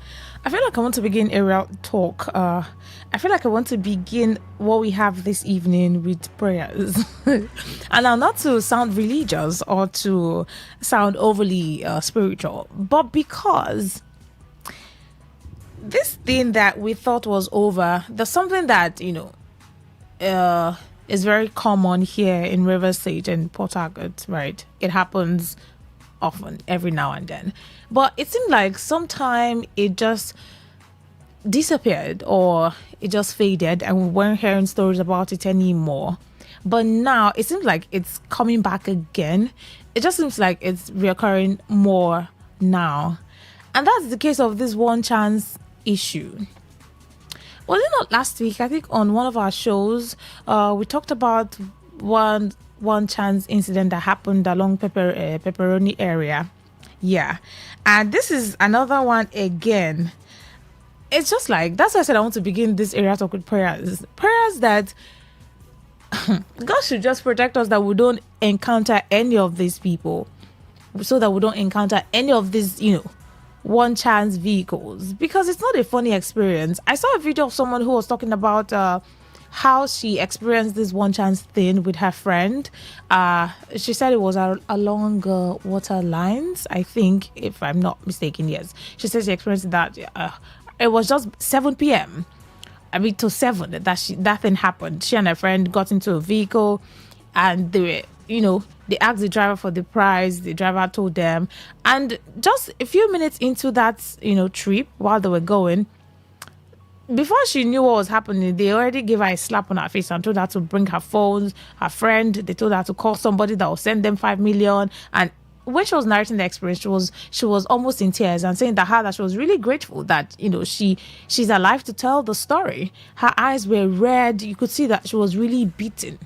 I feel like I want to begin area talk. I feel like I want to begin what we have this evening with prayers. And now, not to sound religious or to sound overly spiritual, but because this thing that we thought was over, there's something that, is very common here in River State and Port Harcourt, right? It happens often, every now and then. But it seemed like sometime it just disappeared or it just faded and we weren't hearing stories about it anymore. But now it seems like it's coming back again. It just seems like it's reoccurring more now. And that's the case of this one chance issue. Was it not last week? I think on one of our shows, we talked about one chance incident that happened along Pepperoni area. Yeah. And this is another one again. It's just like, that's why I said I want to begin this area talk with prayers. Prayers that God should just protect us, that we don't encounter any of these people, so that we don't encounter any of these, one chance vehicles, because it's not a funny experience. I saw a video of someone who was talking about how she experienced this one chance thing with her friend. She said it was along water lines, I think, if I'm not mistaken. Yes, she said she experienced that. It was just 7 p.m. I mean, to 7 that thing happened. She and her friend got into a vehicle, and they asked the driver for the price. The driver told them, and just a few minutes into that, trip, while they were going, before she knew what was happening, they already gave her a slap on her face and told her to bring her phones, her friend. They told her to call somebody that will send them 5 million. And when she was narrating the experience, she was almost in tears and saying that she was really grateful that she's alive to tell the story. Her eyes were red. You could see that she was really beaten.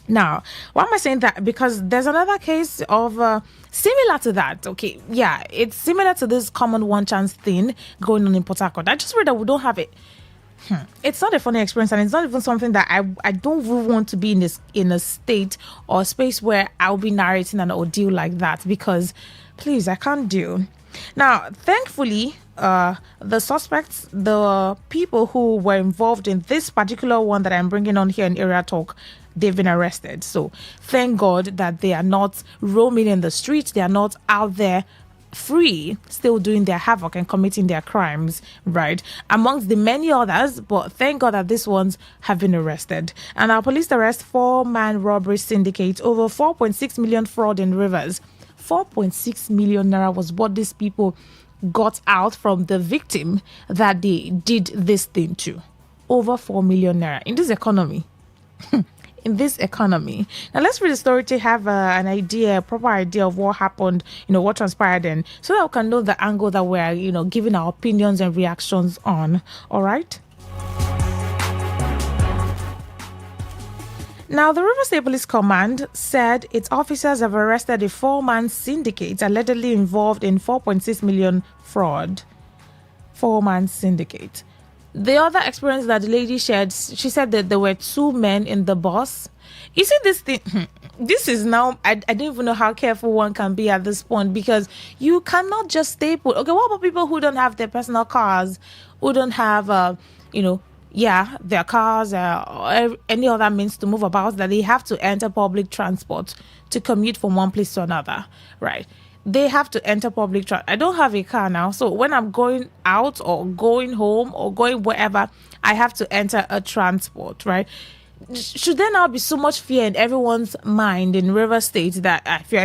Now, why am I saying that? Because there's another case of similar to that. Okay, yeah, it's similar to this common one chance thing going on in Port Harcourt. I just read that we don't have it. It's not a funny experience, and it's not even something that I don't really want to be in a state or space where I'll be narrating an ordeal like that, because please, I can't do. Now, thankfully, the suspects, the people who were involved in this particular one that I'm bringing on here in Area Talk, they've been arrested. So thank God that they are not roaming in the streets. They are not out there free, still doing their havoc and committing their crimes, right? Amongst the many others, but thank God that these ones have been arrested. And our police arrest 4-man robbery syndicate over 4.6 million fraud in Rivers. 4.6 million naira was what these people got out from the victim that they did this thing to. Over 4 million naira in this economy. Now let's read the story to have a proper idea of what happened, what transpired, and so that we can know the angle that we're, giving our opinions and reactions on. All right. Now, the River State Police Command said its officers have arrested a 4-man syndicate allegedly involved in 4.6 million fraud. 4-man syndicate. The other experience that the lady shared, she said that there were 2 men in the bus. You see, this thing, this is now, I don't even know how careful one can be at this point, because you cannot just stay put. Okay, what about people who don't have their personal cars, who don't have, their cars or any other means to move about, that they have to enter public transport to commute from one place to another, right? They have to enter public transport. I don't have a car now, so when I'm going out or going home or going wherever, I have to enter a transport, right? Should there now be so much fear in everyone's mind in River State that if you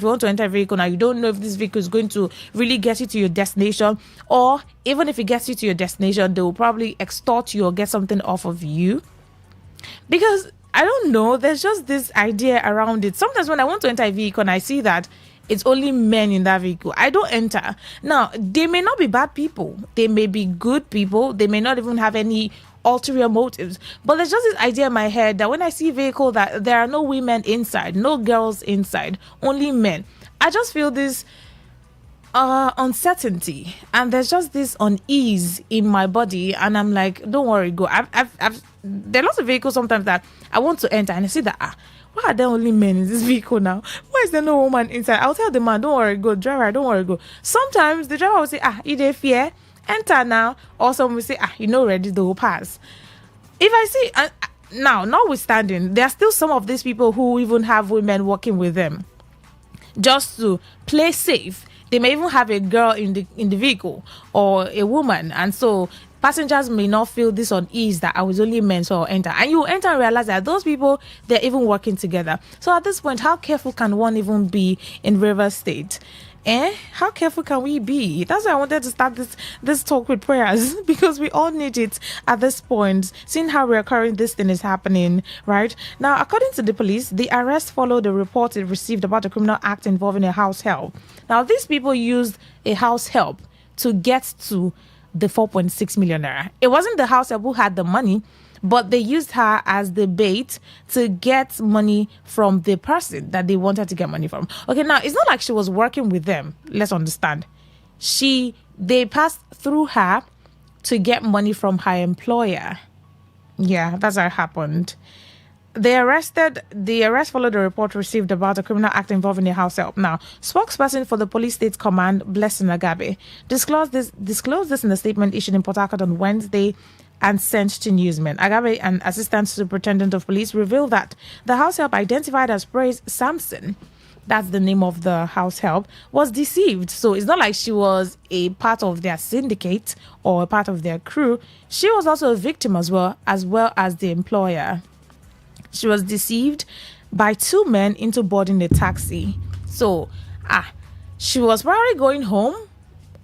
want to enter a vehicle now, you don't know if this vehicle is going to really get you to your destination, or even if it gets you to your destination, they will probably extort you or get something off of you? Because I don't know, there's just this idea around it. Sometimes when I want to enter a vehicle and I see that it's only men in that vehicle, I don't enter. Now, they may not be bad people. They may be good people. They may not even have any ulterior motives. But there's just this idea in my head that when I see a vehicle that there are no women inside, no girls inside, only men, I just feel this uncertainty, and there's just this unease in my body, and I'm like, don't worry, go. There are lots of vehicles sometimes that I want to enter, and I see that Why are there only men in this vehicle now? Why is there no woman inside? I'll tell the man, don't worry, go. Driver, don't worry, go. Sometimes the driver will say, you dey fear? Enter now. Or someone will say, you know, ready, the whole pass. If I see, now, notwithstanding, there are still some of these people who even have women working with them just to play safe. They may even have a girl in the vehicle or a woman, and so passengers may not feel this unease that I was only men, so I'll enter. And you enter and realize that those people, they're even working together. So at this point, how careful can one even be in Rivers State? How careful can we be? That's why I wanted to start this talk with prayers, because we all need it at this point, seeing how recurring this thing is happening, right? Now, according to the police, the arrest followed a report it received about a criminal act involving a house help. Now, these people used a house help to get to the 4.6 million naira. It wasn't the house help who had the money, but they used her as the bait to get money from the person that they wanted to get money from. Okay, now it's not like she was working with them. Let's understand. They passed through her to get money from her employer. Yeah, that's how it happened. The arrest followed a report received about a criminal act involving a house help. Now, spokesperson for the police state command, Blessing Agabe, disclosed this in a statement issued in Port Harcourt on Wednesday and sent to newsmen. Agabe, an assistant superintendent of police, revealed that the house help, identified as Praise Sampson, that's the name of the house help, was deceived. So it's not like she was a part of their syndicate or a part of their crew. She was also a victim as well as the employer. She was deceived by two men into boarding a taxi. So, she was probably going home,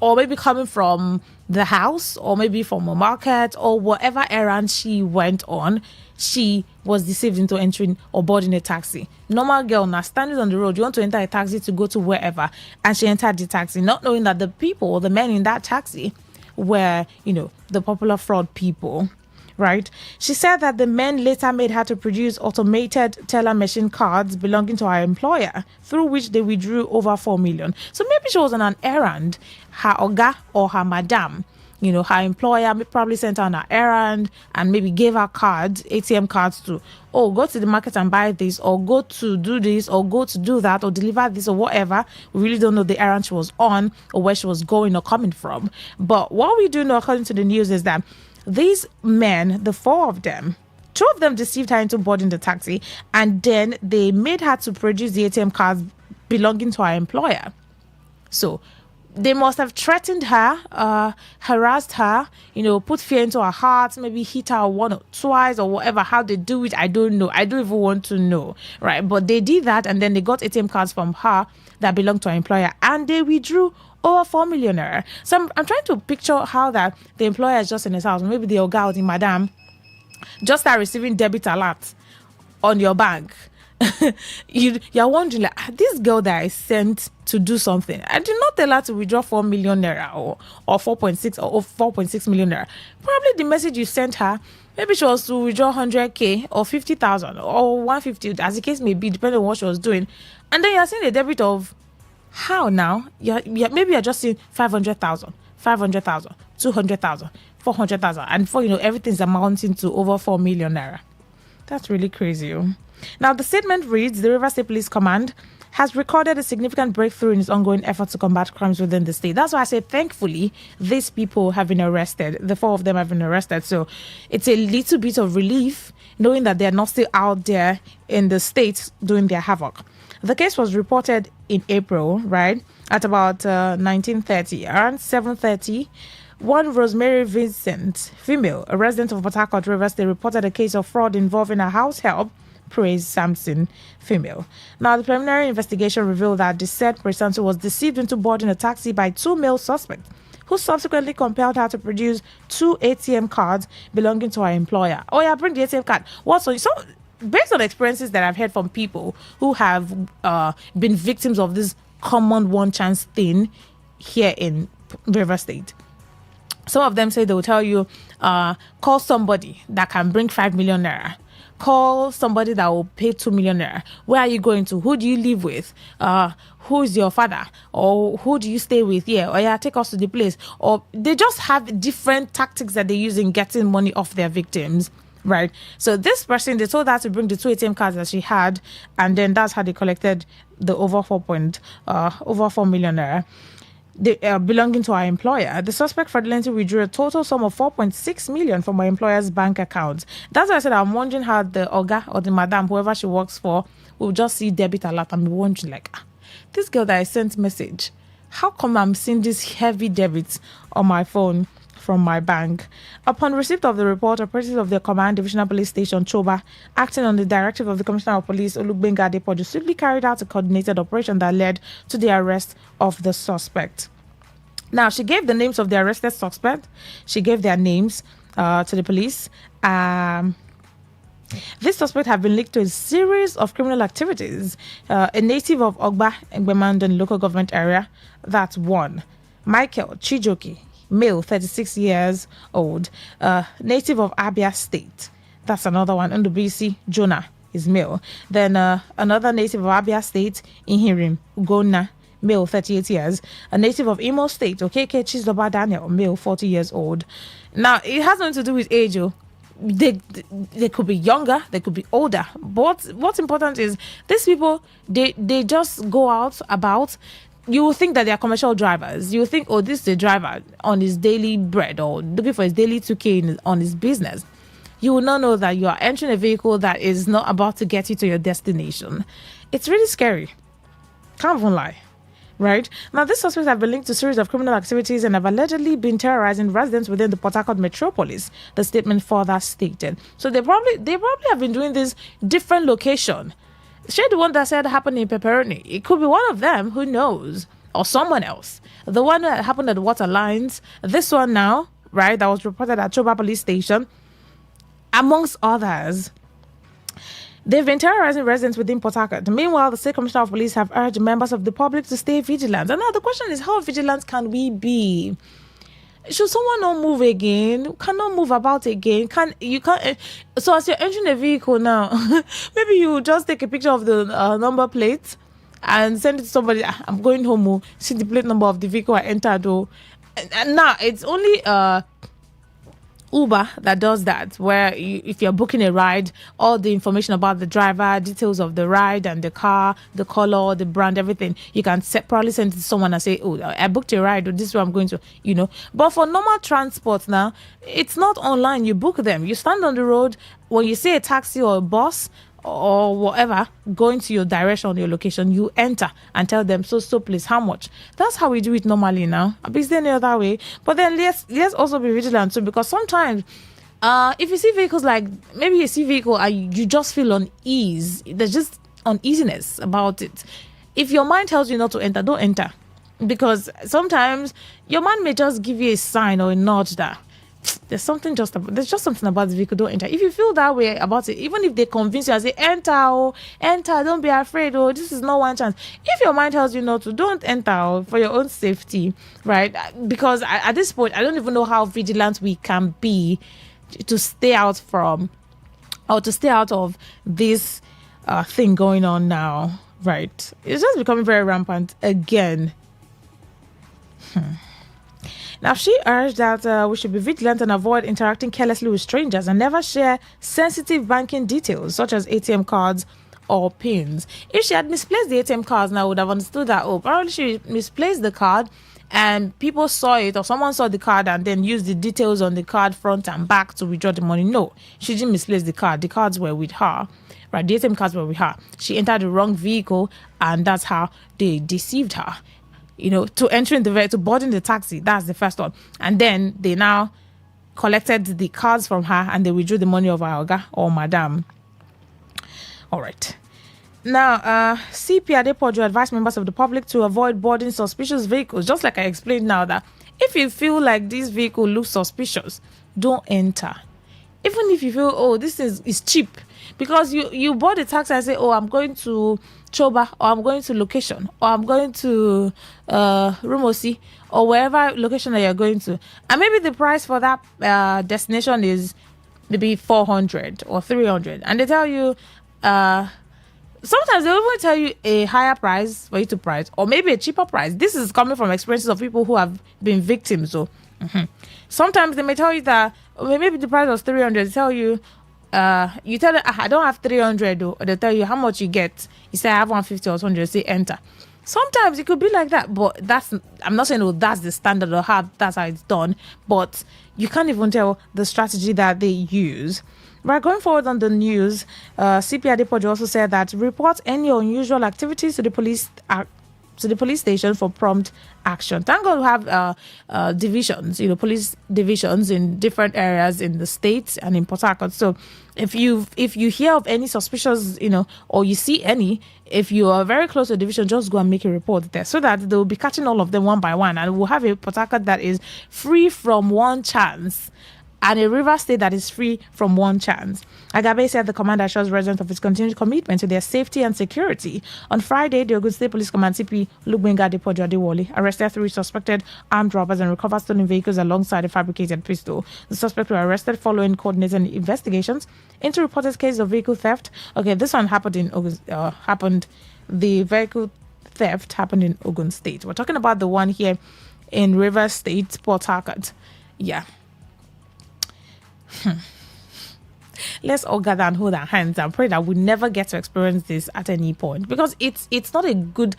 or maybe coming from the house, or maybe from a market, or whatever errand she went on. She was deceived into entering or boarding a taxi. Normal girl now standing on the road, you want to enter a taxi to go to wherever, and she entered the taxi, not knowing that the people, the men in that taxi, were, the popular fraud people. Right? She said that the men later made her to produce automated teller machine cards belonging to her employer, through which they withdrew over 4 million. So maybe she was on an errand. Her oga or her madam, her employer probably sent her on an errand and maybe gave her cards, ATM cards to, go to the market and buy this, or go to do this, or go to do that, or deliver this, or whatever. We really don't know the errand she was on or where she was going or coming from. But what we do know, according to the news, is that these men, the four of them, two of them deceived her into boarding the taxi, and then they made her to produce the ATM cards belonging to her employer. So they must have threatened her, harassed her, put fear into her heart, maybe hit her one or twice or whatever. How they do it, I don't know. I don't even want to know, right? But they did that, and then they got ATM cards from her that belonged to her employer, and they withdrew over 4 million naira. So I'm trying to picture how that the employer is just in his house, maybe the oga or the madam just start receiving debit alerts on your bank. You're wondering, like, this girl that I sent to do something, I did not tell her to withdraw 4 million naira or 4.6 or 4.6 million naira. Probably the message you sent her, maybe she was to withdraw 100k or 50,000 or 150, as the case may be, depending on what she was doing. And then you're seeing a debit of, how now? Maybe you're just seeing 500,000, 500,000, 200,000, 400,000, and everything's amounting to over 4 million naira. That's really crazy. Now, the statement reads, the Rivers State Police Command has recorded a significant breakthrough in its ongoing effort to combat crimes within the state. That's why I say, thankfully, these people have been arrested. The four of them have been arrested. So it's a little bit of relief knowing that they're not still out there in the states doing their havoc. The case was reported in April, right, at about 19:30. Around 7:30, one Rosemary Vincent, female, a resident of Port Harcourt, Rivers State, reported a case of fraud involving a house help, Praise Sampson, female. Now, the preliminary investigation revealed that the said Praise Sampson was deceived into boarding a taxi by two male suspects, who subsequently compelled her to produce two ATM cards belonging to her employer. Oh yeah, bring the ATM card. What's on? So, based on experiences that I've heard from people who have been victims of this common one chance thing here in River State, some of them say they will tell you, call somebody that can bring 5 million naira. Call somebody that will pay 2 million naira. Where are you going to? Who do you live with? Who is your father? Or who do you stay with? Yeah, or yeah, take us to the place. Or they just have different tactics that they use in getting money off their victims. Right. So this person, they told her to bring the 2 ATM cards that she had, and then that's how they collected the over 4 million naira. They, belonging to our employer. The suspect fraudulently withdrew a total sum of 4.6 million from our employer's bank account. That's why I said I'm wondering how the Oga or the madam, whoever she works for, will just see debit alert and be wondering like, this girl that I sent message, how come I'm seeing this heavy debits on my phone from my bank? Upon receipt of the report, operatives of the Command Divisional Police Station, Choba, acting on the directive of the Commissioner of Police, Olugbenga Adepoju, swiftly carried out a coordinated operation that led to the arrest of the suspect. Now, she gave the names of the arrested suspect. She gave their names to the police. This suspect have been linked to a series of criminal activities. A native of Ogba, Egbemandan local government area. That's one. Michael Chijoki, male, 36 years old, native of Abia State. That's another one. Ndubisi Jonah is male. Then another native of Abia State, Inhirim Ugonna, male, 38 years. A native of Imo State, Okeke Chizoba Daniel, male, 40 years old. Now, it has nothing to do with age. They could be younger, they could be older. But what's important is these people, they just go out about. You will think that they are commercial drivers. You will think, oh, this is a driver on his daily bread or looking for his daily 2K on his business. You will not know that you are entering a vehicle that is not about to get you to your destination. It's really scary. Can't even lie. Right? Now, these suspects have been linked to a series of criminal activities and have allegedly been terrorizing residents within the Port Harcourt metropolis, the statement further stated. So they probably have been doing this different location. She the one that said happened in Pepperoni. It could be one of them, who knows? Or someone else. The one that happened at the water lines. This one now, right, that was reported at Choba Police Station, amongst others. They've been terrorizing residents within Port Harcourt. Meanwhile, the State Commissioner of Police have urged members of the public to stay vigilant. And now the question is, how vigilant can we be? Should someone not move again? Cannot move about again? So as you're entering a vehicle now, maybe you just take a picture of the number plate and send it to somebody. I'm going home. See the plate number of the vehicle I entered. And now it's only Uber that does that, where if you're booking a ride, all the information about the driver, details of the ride and the car, the color, the brand, everything, you can separately send it to someone and say, oh, I booked a ride, or this is where I'm going to, But for normal transport now, it's not online. You book them. You stand on the road. When you see a taxi or a bus or whatever going to your direction, your location, you enter and tell them, so please, how much? That's how we do it normally now. Is there any other way? But then let's also be vigilant too, because sometimes if you see vehicles, like maybe you see vehicle and you just feel unease, there's just uneasiness about it. If your mind tells you not to enter, don't enter, because sometimes your mind may just give you a sign or a nudge that there's something there's just something about the vehicle. Don't enter. If you feel that way about it, even if they convince you and say enter, don't be afraid, this is not one chance. If your mind tells you not to, don't enter for your own safety, right? Because at this point, I don't even know how vigilant we can be to stay out from, or to stay out of this thing going on now, right? It's just becoming very rampant again. Now, she urged that we should be vigilant and avoid interacting carelessly with strangers and never share sensitive banking details such as ATM cards or PINs. If she had misplaced the ATM cards, now I would have understood that, probably she misplaced the card and people saw it, or someone saw the card and then used the details on the card front and back to withdraw the money. No, she didn't misplace the card. The cards were with her. Right, the ATM cards were with her. She entered the wrong vehicle and that's how they deceived her. To entering to boarding the taxi, that's the first one. And then they now collected the cards from her and they withdrew the money of our Oga or Madam. All right. Now, CP Adepoju advised members of the public to avoid boarding suspicious vehicles. Just like I explained now, that if you feel like this vehicle looks suspicious, don't enter. Even if you feel, this is cheap, because you bought a taxi and say, I'm going to Choba, or I'm going to location, or I'm going to Rumosi, or wherever location that you're going to, and maybe the price for that destination is maybe 400 or 300, and they tell you sometimes they will tell you a higher price for you to price, or maybe a cheaper price. This is coming from experiences of people who have been victims. So sometimes they may tell you that maybe the price was 300, they tell you you tell them, I don't have 300 though, or they tell you how much you get. You say I have 150 or 200, say enter. Sometimes it could be like that, but I'm not saying that's the standard or that's how it's done, but you can't even tell the strategy that they use. Right, going forward on the news, CP Adepoju also said that report any unusual activities to the police station for prompt action. Thank God we have divisions, police divisions in different areas in the states and in Port Harcourt. So if you hear of any suspicious, or you see any, if you are very close to a division, just go and make a report there so that they'll be catching all of them one by one, and we'll have a Port Harcourt that is free from one chance and a river state that is free from one chance. Agabe said the commander assures residents of his continued commitment to their safety and security. On Friday, the Ogun State Police Command CP Lugbenga Adepoju Adewale arrested 3 suspected armed robbers and recovered stolen vehicles alongside a fabricated pistol. The suspects were arrested following coordinated investigations into reported cases of vehicle theft. Okay, this one happened in the vehicle theft happened in Ogun State. We're talking about the one here in Rivers State, Port Harcourt. Yeah. Let's all gather and hold our hands and pray that we never get to experience this at any point, because it's not a good.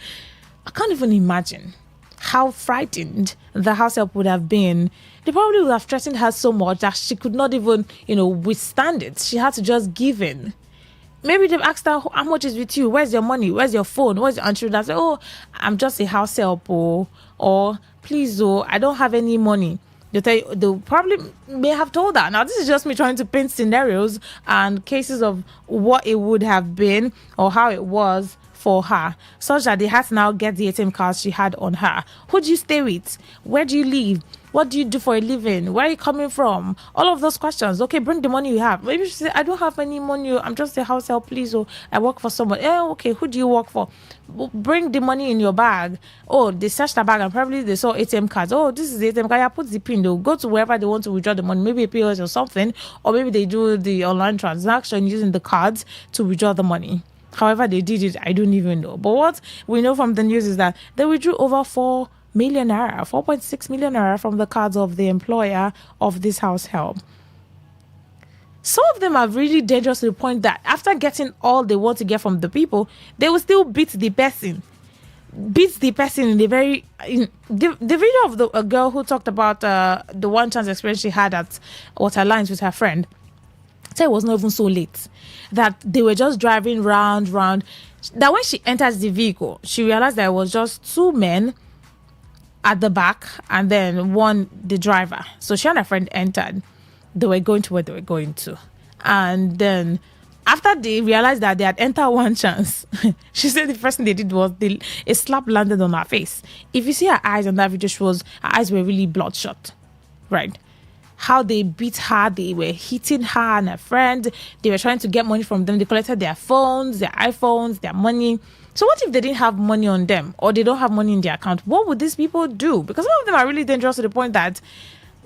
I can't even imagine how frightened the house help would have been. They probably would have threatened her so much that she could not even withstand it. She had to just give in. Maybe they've asked her, how much is with you? Where's your money? Where's your phone? Where's your answer? That say, oh, I'm just a house help, or please, I don't have any money. They probably may have told her. Now, this is just me trying to paint scenarios and cases of what it would have been or how it was for her, such that they had to now get the ATM cards she had on her. Who do you stay with? Where do you live? What do you do for a living? Where are you coming from? All of those questions. Okay, bring the money you have. Maybe she say, I don't have any money. I'm just a house help, please. I work for someone. Okay, who do you work for? Bring the money in your bag. Oh, they searched the bag and probably they saw ATM cards. Oh, this is the ATM card. Yeah, put the pin. They'll go to wherever they want to withdraw the money. Maybe a POS or something. Or maybe they do the online transaction using the cards to withdraw the money. However they did it, I don't even know. But what we know from the news is that they withdrew over 4 million naira, 4.6 million naira from the cards of the employer of this house help. Some of them are really dangerous to the point that after getting all they want to get from the people, they will still beat the person. In the very the video of a girl who talked about the one chance experience she had at Waterlines with her friend. It was not even so late that they were just driving round. That when she enters the vehicle, she realized that it was just 2 men at the back and then the driver. So she and her friend entered. They were going to where they were going to, and then after they realized that they had entered one chance, she said the first thing they did was a slap landed on her face. If you see her eyes on that video, her eyes were really bloodshot, right? How they beat her, they were hitting her and her friend. They were trying to get money from them. They collected their phones, their iPhones, their money. So what if they didn't have money on them or they don't have money in their account? What would these people do? Because some of them are really dangerous to the point that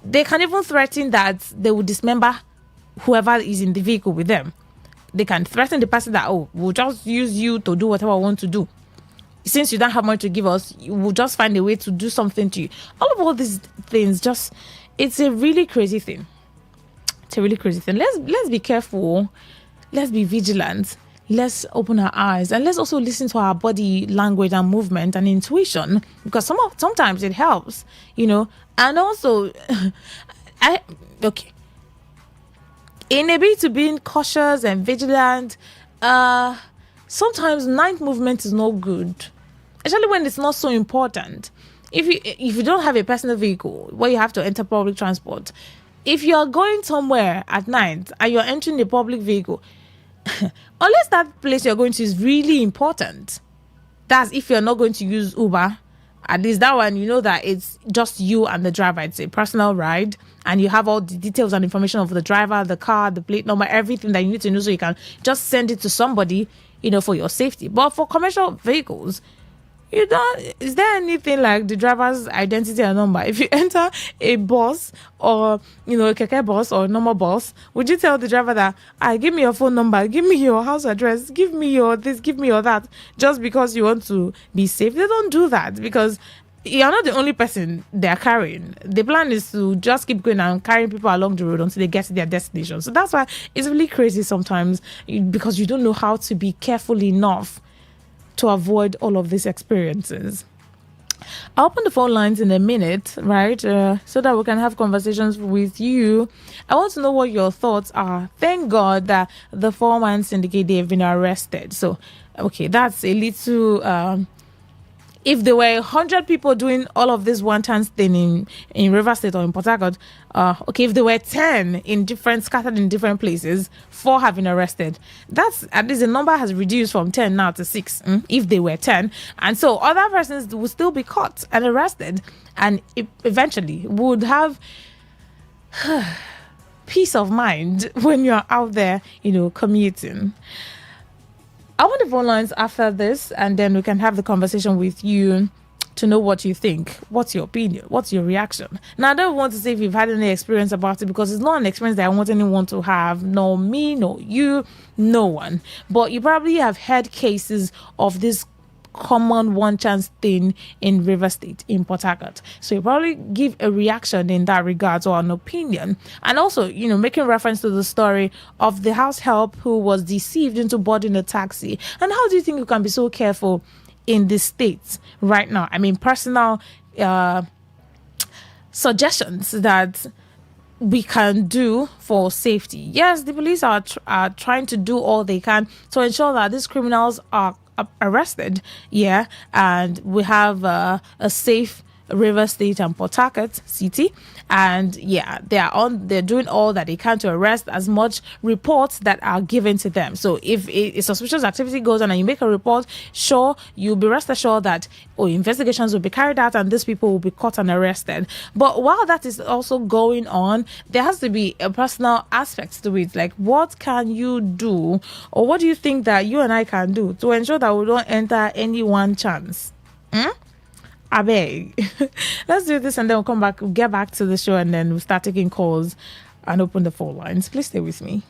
they can even threaten that they will dismember whoever is in the vehicle with them. They can threaten the person that, we'll just use you to do whatever I want to do. Since you don't have money to give us, we'll just find a way to do something to you. All these things it's a really crazy thing. Let's be careful. Let's be vigilant. Let's open our eyes and let's also listen to our body language and movement and intuition, because sometimes it helps, And also, in a bit to being cautious and vigilant, sometimes night movement is no good, especially when it's not so important. If you don't have a personal vehicle where you have to enter public transport, if you're going somewhere at night and you're entering a public vehicle, unless that place you're going to is really important, that's if you're not going to use Uber. At least that one, that it's just you and the driver. It's a personal ride and you have all the details and information of the driver, the car, the plate number, everything that you need to know, so you can just send it to somebody, for your safety. But for commercial vehicles, is there anything like the driver's identity and number? If you enter a bus or a keke bus or a normal bus, would you tell the driver that, give me your phone number, give me your house address, give me your this, give me your that, just because you want to be safe? They don't do that, because you're not the only person they're carrying. The plan is to just keep going and carrying people along the road until they get to their destination. So that's why it's really crazy sometimes, because you don't know how to be careful enough to avoid all of these experiences. I'll open the phone lines in a minute, right? So that we can have conversations with you. I want to know what your thoughts are. Thank God that the four-man syndicate, they've been arrested. So, okay, that's a little... if there were 100 people doing all of this one-time thing in River State or in Port Harcourt, okay, if there were 10 scattered in different places, 4 have been arrested. That's, at least the number has reduced from 10 now to 6, if they were 10. And so other persons will still be caught and arrested, and eventually would have peace of mind when you're out there, commuting. I want the phone lines after this, and then we can have the conversation with you to know what you think. What's your opinion? What's your reaction? Now, I don't want to say if you've had any experience about it, because it's not an experience that I want anyone to have. No me, no you, no one. But you probably have heard cases of this common one chance thing in River State, in Port Harcourt. So you probably give a reaction in that regard, or an opinion. And also, making reference to the story of the house help who was deceived into boarding a taxi. And how do you think you can be so careful in the States right now? I mean, personal suggestions that we can do for safety. Yes, the police are trying to do all they can to ensure that these criminals are arrested, and we have a safe River State and Port Harcourt City, and they're doing all that they can to arrest as much reports that are given to them. So if a suspicious activity goes on and you make a report, sure, you'll be rest assured that investigations will be carried out and these people will be caught and arrested. But while that is also going on, there has to be a personal aspect to it. Like, what can you do, or what do you think that you and I can do to ensure that we don't enter any one chance? I beg. Let's do this and then we'll come back, we'll get back to the show, and then we'll start taking calls and open the phone lines. Please stay with me.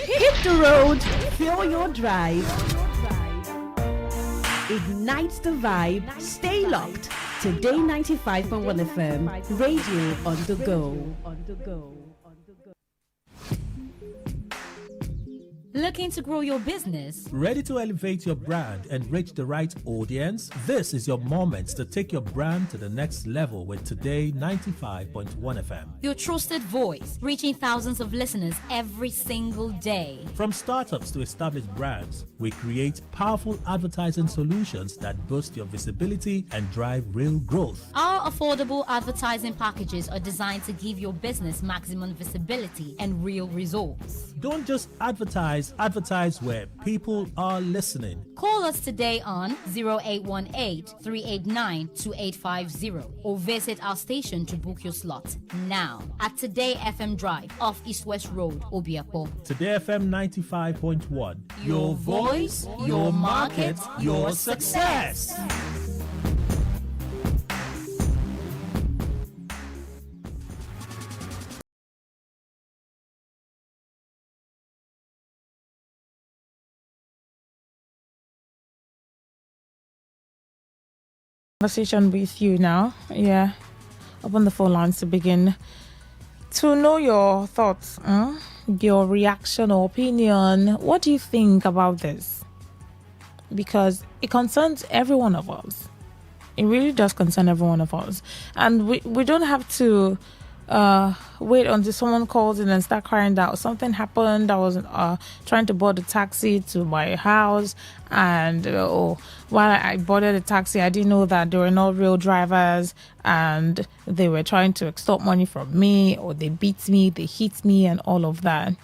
Hit the road, fill your drive. Ignite the vibe, stay locked. Today 95.1 FM, radio on the go. Looking to grow your business? Ready to elevate your brand and reach the right audience? This is your moment to take your brand to the next level with Today 95.1 FM. Your trusted voice, reaching thousands of listeners every single day. From startups to established brands, we create powerful advertising solutions that boost your visibility and drive real growth. Our affordable advertising packages are designed to give your business maximum visibility and real results. Don't just advertise where people are listening. Call us today on 0818-389-2850 or visit our station to book your slot now at Today FM Drive off East West Road, Obiapo. Today FM 95.1. Your voice, your market, your success. Conversation with you now. Open the phone lines to begin to know your thoughts, your reaction or opinion. What do you think about this? Because it concerns every one of us. It really does concern every one of us, and we don't have to wait until someone calls in and start crying that something happened. I was trying to board a taxi to my house, and while I boarded the taxi, I didn't know that they were not real drivers, and they were trying to extort money from me, or they beat me, they hit me, and all of that.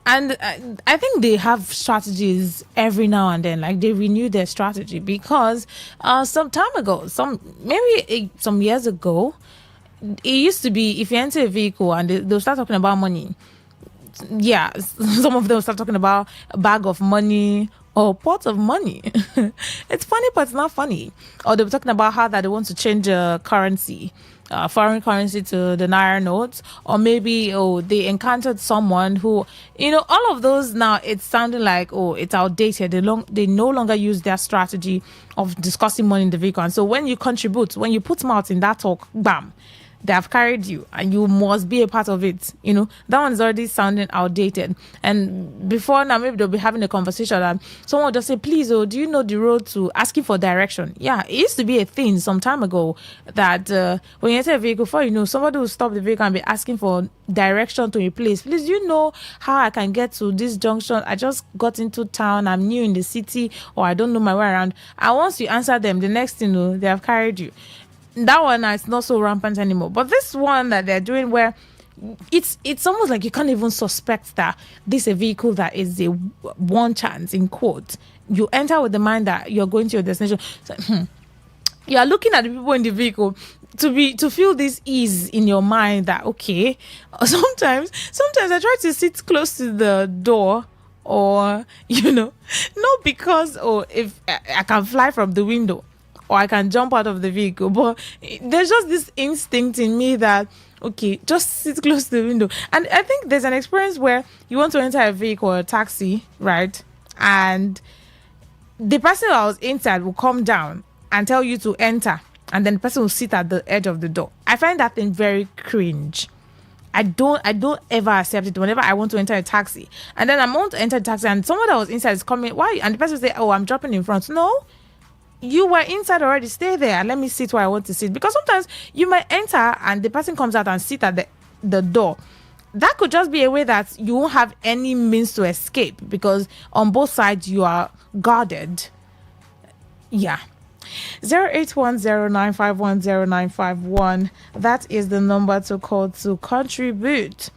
And I think they have strategies every now and then, like they renew their strategy, because some time ago, some years ago, it used to be if you enter a vehicle and they'll start talking about money. Yeah, some of them start talking about a bag of money or pot of money. It's funny, but it's not funny. Or they're talking about how that they want to change currency. foreign currency to the naira notes, or maybe they encountered someone who, all of those now it's sounding like it's outdated. They no longer use their strategy of discussing money in the vehicle. And so when you contribute, when you put mouth in that talk, bam, they have carried you and you must be a part of it. That one is already sounding outdated. And before now, maybe they'll be having a conversation and someone will just say, please, do you know the road to asking for direction? Yeah, it used to be a thing some time ago that when you enter a vehicle, before somebody will stop the vehicle and be asking for direction to a place. Please, do you know how I can get to this junction? I just got into town, I'm new in the city, or I don't know my way around. And once you answer them, the next thing they have carried you. That one is not so rampant anymore. But this one that they're doing, where it's almost like you can't even suspect that this is a vehicle that is a one chance, in quote. You enter with the mind that you're going to your destination. So, you are looking at the people in the vehicle to feel this ease in your mind that okay. Sometimes I try to sit close to the door, or not because if I can fly from the window, or I can jump out of the vehicle. But there's just this instinct in me that, okay, just sit close to the window. And I think there's an experience where you want to enter a vehicle or a taxi, right? And the person that was inside will come down and tell you to enter. And then the person will sit at the edge of the door. I find that thing very cringe. I don't ever accept it whenever I want to enter a taxi. And then I want to enter a taxi and someone that was inside is coming. Why? And the person will say, I'm dropping in front. No. You were inside already. Stay there and let me sit where I want to sit. Because sometimes you might enter and the person comes out and sit at the door. That could just be a way that you won't have any means to escape, because on both sides you are guarded. Yeah. 0810951091. That is the number to call to contribute,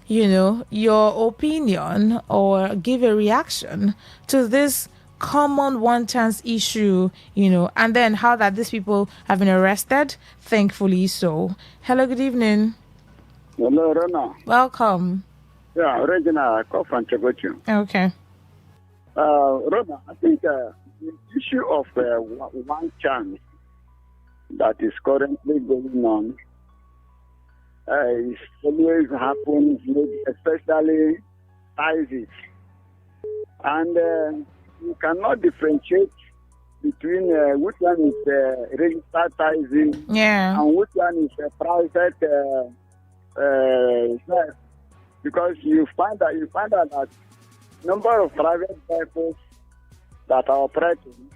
your opinion or give a reaction to this common one chance issue, and then how that these people have been arrested, thankfully so. Hello, good evening. Hello, Rona. Welcome. Yeah, Regina, I call from Chegochu. Okay. Rona, I think the issue of one chance that is currently going on is always happens, especially sizes. And you cannot differentiate between which one is registered taxi and which one is private because you find out that number of private vehicles that are operating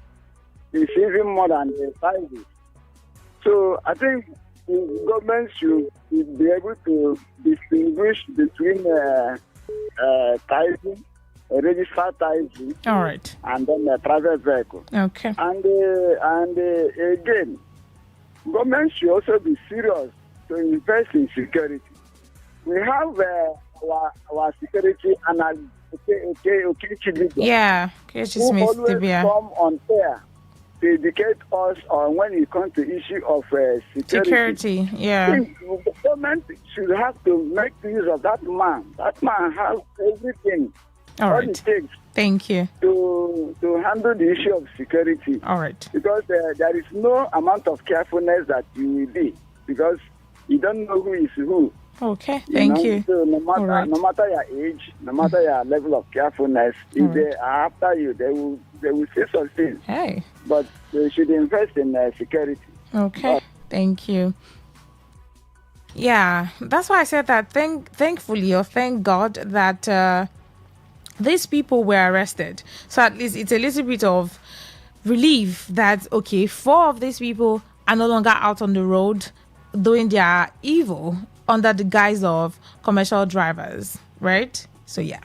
is even more than the taxis. So I think the government should be able to distinguish between taxi, registered taxi, all right, and then a private vehicle. Okay. And again, government should also be serious to invest in security. We have our security analyst, yeah, who always come on air to educate us on when it comes to issue of security. Yeah. I think the government should have to make use of that man. That man has everything. All right. It takes. Thank you. To handle the issue of security. All right. Because there is no amount of carefulness that you will be, because you don't know who is who. Okay, thank you. So no matter your age, no matter your level of carefulness, if they are after you, they will say something. Hey. But they should invest in security. Okay, thank you. Yeah, that's why I said that thankfully or thank God that these people were arrested. So at least it's a little bit of relief that, okay, 4 of these people are no longer out on the road doing their evil under the guise of commercial drivers, right? So yeah.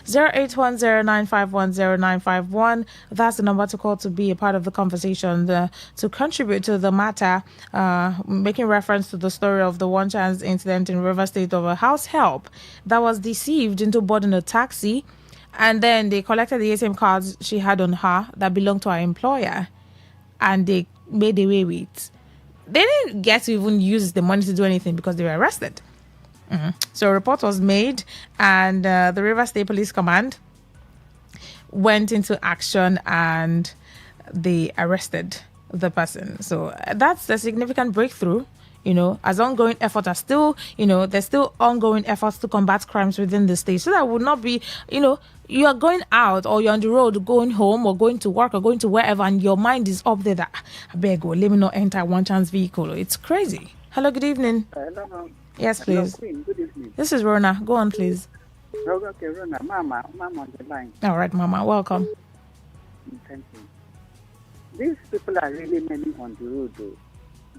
0810951091. That's the number to call to be a part of the conversation, to contribute to the matter, making reference to the story of the one chance incident in River State of a house help that was deceived into boarding a taxi, and then they collected the ATM cards she had on her that belonged to her employer, and they made away with. They didn't get to even use the money to do anything because they were arrested. So a report was made, and the River State Police Command went into action and they arrested the person. So that's a significant breakthrough as ongoing efforts are still, there's still ongoing efforts to combat crimes within the state. So that would not be, you are going out or you're on the road, going home or going to work or going to wherever, and your mind is up there that, I beg, let me not enter one chance vehicle. It's crazy. Hello, good evening. Hello. Yes, please. Hello, Queen. Good evening. This is Rona. Go on, please. Okay, Rona. Mama on the line. All right, Mama. Welcome. Thank you. These people are really many on the road, though.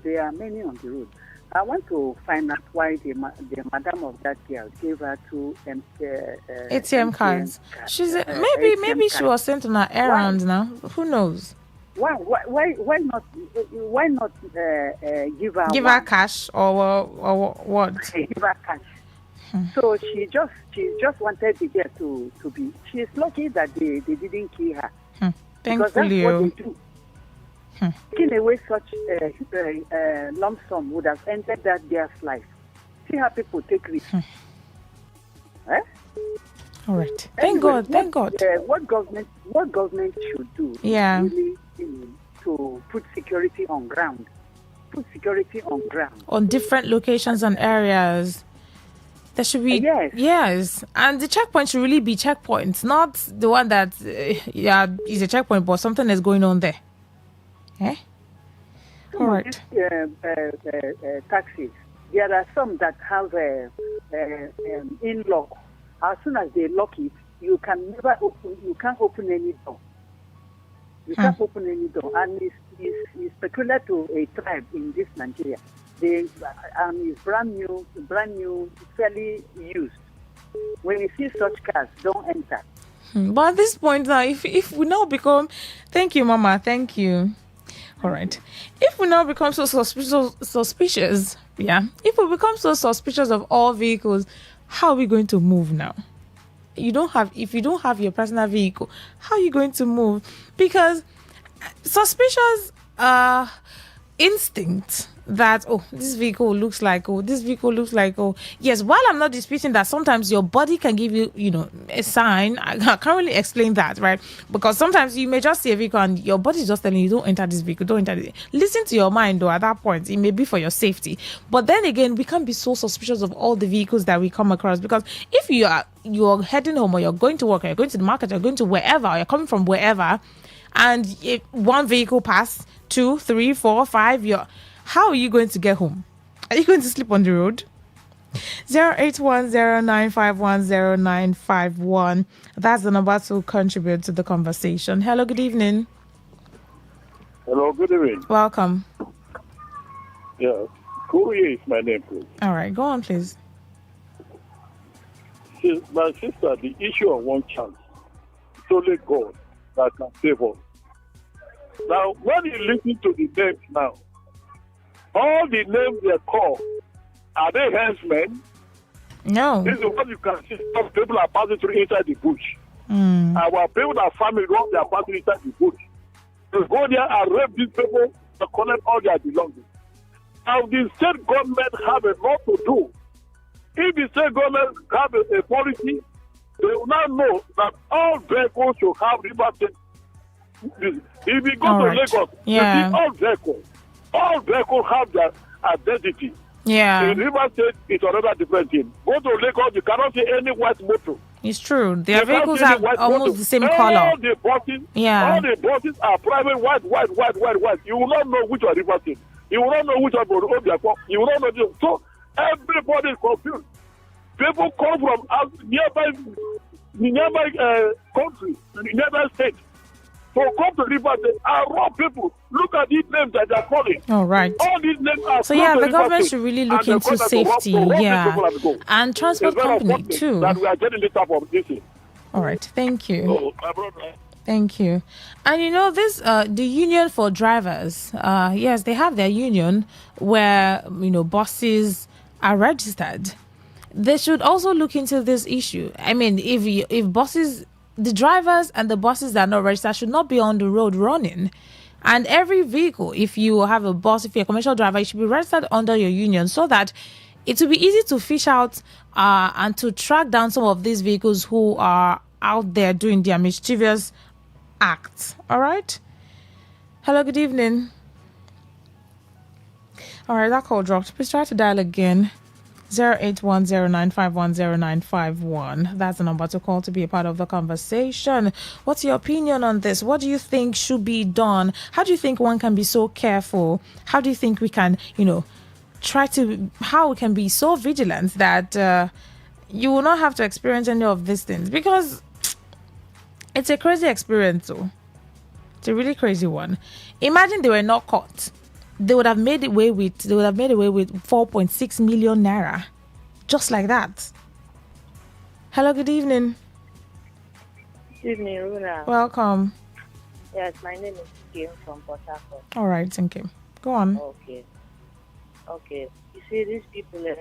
There are many on the road. I want to find out why the madam of that girl gave her two ATM cards. She's maybe she was sent on her errand now. Who knows? Why not give her cash or what? Give her cash. So she just wanted the girl to be. She's lucky that they didn't kill her. Because that's what they do. Taking away such a lump sum would have ended that girl's life. See how people take risks. All right. Thank God. What government should do is really to put security on ground. On different locations and areas. There should be yes, and the checkpoint should really be checkpoints, not the one that is a checkpoint, but something is going on there. All right. Taxis. There are some that have in lock. As soon as they lock it, you can't open any door. You can't open any door, and it's peculiar to a tribe in this Nigeria. It's brand new, fairly used. When you see such cars, don't enter. But at this point now, if we now become, thank you, Mama, thank you. All right. If we now become so suspicious, if we become so suspicious of all vehicles, how are we going to move now? If you don't have your personal vehicle, how are you going to move? Because suspicious instinct that this vehicle looks like yes, while I'm not disputing that sometimes your body can give you a sign. I can't really explain that, right? Because sometimes you may just see a vehicle and your body is just telling you don't enter this vehicle, don't enter it. Listen to your mind though. At that point it may be for your safety, but then again we can't be so suspicious of all the vehicles that we come across, because if you're heading home or you're going to work or you're going to the market or you're going to wherever or you're coming from wherever, and if one vehicle pass, 2, 3, 4, 5, how are you going to get home? Are you going to sleep on the road? 08109510951. That's the number to contribute to the conversation. Hello, good evening. Hello, good evening. Welcome. Yeah, Korea is my name, please. All right, go on, please. My sister, the issue of one chance, it's only God that can save us. Now, when you listen to the names now, all the names they call, are they henchmen? No. This is what you can see. Some people are passing through inside the bush. Our people are family, they are passing inside the bush. They go there and rape these people and collect all their belongings. Now, the state government have a lot to do. If the state government have a policy, they will now know that all vehicles should have river state. If you go to Lagos, you see all vehicles have their identity. In River State, it's another different thing. Go to Lagos, you cannot see any white motor. It's true. Their vehicles have almost the same color. All the buses are private white. You will not know which one River State. You will not know which one Obiako. You will not know this. So everybody is confused. People come from nearby countries, nearby states. So come to River State and rob people. Look at these names that they are calling. All right. All these names are so the government should really look into safety, and transport company too. That we are getting this type of thing. All right, thank you. Thank you. And this the union for drivers. Yes, they have their union where buses are registered. They should also look into this issue. I mean, if buses. The drivers and the buses that are not registered should not be on the road running. And every vehicle, if you have a bus, if you're a commercial driver, it should be registered under your union so that it will be easy to fish out and to track down some of these vehicles who are out there doing their mischievous acts. All right? Hello, good evening. All right, that call dropped. Please try to dial again. 081095109151. That's the number to call to be a part of the conversation. What's your opinion on this? What do you think should be done? How do you think one can be so careful? How do you think we can, how we can be so vigilant that you will not have to experience any of these things? Because it's a crazy experience, though. It's a really crazy one. Imagine they were not caught. They would have made away with 4.6 million naira. Just like that. Hello, good evening. Good evening, Runa. Welcome. Yes, my name is Kim from Port Harcourt. All right, thank you. Go on. Okay. You see, these people, I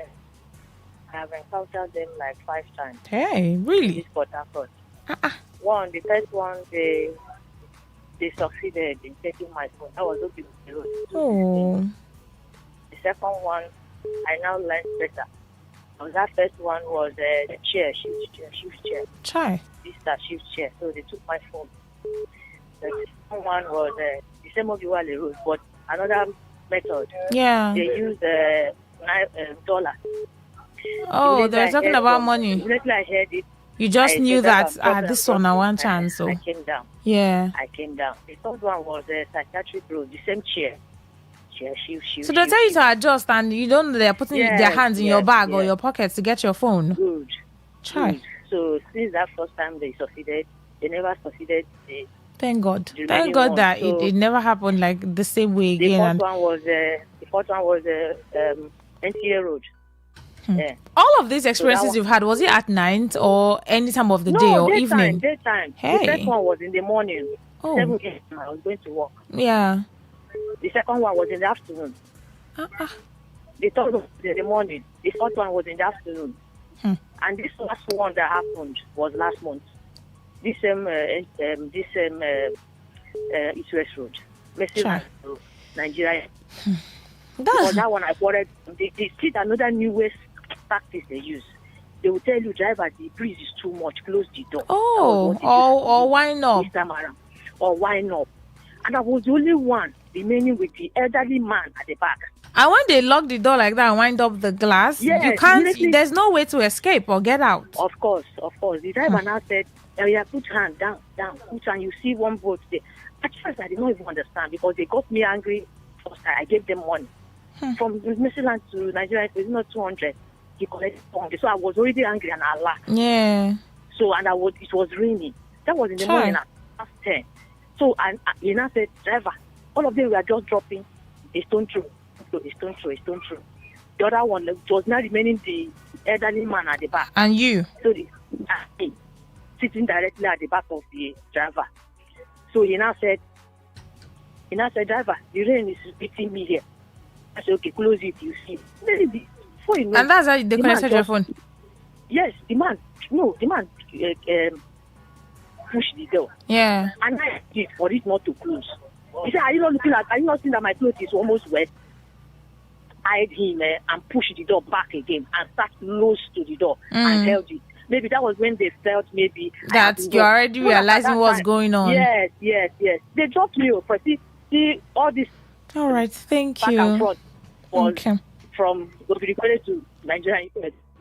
have encountered them like 5 times. Hey, really? In this Port Harcourt. One, the first one, they succeeded in taking my phone. I was looking at the road. Oh. The second one, I now learned better. And that first one was the chair, shift chair. Chai. This that shift chair. So they took my phone. The second one was the same of the road, but another method. Yeah. They used $9. Oh, they're talking about money. Immediately I heard it. You just knew that this one I one chance. So I came down. Yeah. I came down. The third one was a psychiatric road, the same chair. So they tell you to adjust, and you don't know they're putting their hands in your bag or your pockets to get your phone. Good. Try. Good. So since that first time they succeeded, they never succeeded. Thank God. Thank God that it never happened like the same way again. The fourth one was NTA road. Yeah. All of these experiences you've had, was it at night or any time of the day or evening? Daytime. Hey. The first one was in the morning. 7 a.m. I was going to work. Yeah. The second one was in the afternoon. The third one was in the morning. The fourth one was in the afternoon. And this last one that happened was last month. This East West Road. Nigeria. Because that one I worried. They see another new West practice they use. They will tell you, driver, the breeze is too much, close the door. Or wind up. This time around. Or wind up. And I was the only one remaining with the elderly man at the back. And when they lock the door like that and wind up the glass, you can't, there's no way to escape or get out. Of course. The driver now said, put hand down, put hand, you see one boat there. At first, I did not even understand because they got me angry. First, I gave them money. From Mississippi to Nigeria, it was not 200. He collected 400. So I was already angry and I laughed. Yeah. So, it was raining. That was in the morning at 10. So, and he now said, driver, all of them were just dropping a stone throw. The other one was now remaining the elderly man at the back. And you? So, sitting directly at the back of the driver. So he now said, driver, the rain is beating me here. I said, okay, close it, you see. And that's how they connected your phone? Yes, the man pushed the door. Yeah. And I did for it not to close. He said, are you not seeing that my clothes is almost wet? I hid him and pushed the door back again and sat close to the door and held it. Maybe that was when they felt maybe that you're already realizing what's going on. Yes. They dropped me over. See all this. All right, thank back you. And front was from Gobirikore to Nigeria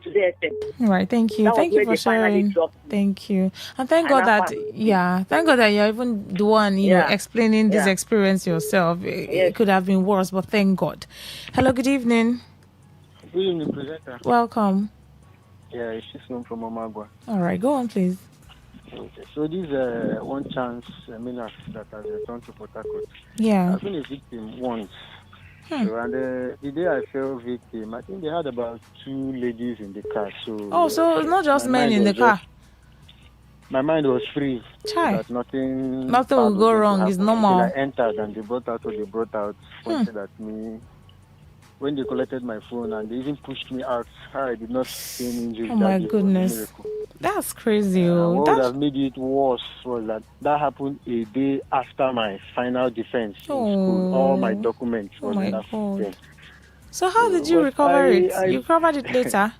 Today FM. All right, thank you. Thank you for sharing. Thank you. And thank God that you're even the one, explaining this experience yourself. It could have been worse, but thank God. Hello, good evening. Good evening, presenter. Welcome. Yeah, it's Shisnum from Omagua. All right, go on, please. Okay. So this one chance menace that has returned to Port Harcourt. Yeah. I've been a victim once. So, and the day I fell victim, I think they had about 2 ladies in the car. So it's not just men in the car. My mind was free. That nothing will go wrong. It's normal. I entered and they brought out pointed at me. When they collected my phone and they even pushed me out, I did not see any injury. Oh my goodness. That's crazy. What would have made it worse was that happened a day after my final defense in school. All my documents was in that thing. So how did you recover it? You recovered it later?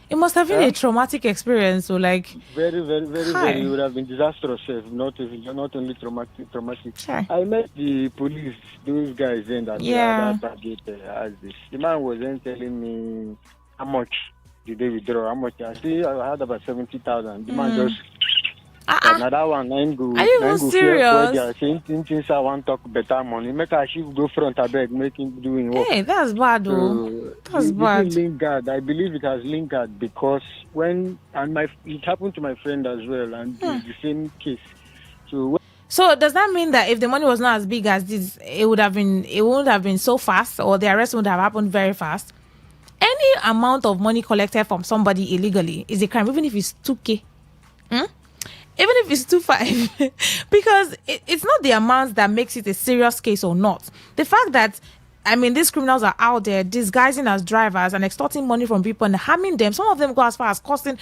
It must have been a traumatic experience. So, like, very, very. It would have been disastrous. Not only traumatic. Sure. I met the police, those guys then that that target as this. The man was then telling me how much did they withdraw, how much. I had about 70,000. The man just. Another one, are you even serious? Since I want to talk better money, make a shift go front a beg, make him doing work. Hey, that's bad though. That's bad. Lingered. I believe it has lingered because it happened to my friend as well, and it's the same case. So does that mean that if the money was not as big as this, it wouldn't have been so fast, or the arrest would have happened very fast? Any amount of money collected from somebody illegally is a crime, even if it's 2K. Even if it's 2.5, because it's not the amount that makes it a serious case or not. The fact that, these criminals are out there disguising as drivers and extorting money from people and harming them. Some of them go as far as causing,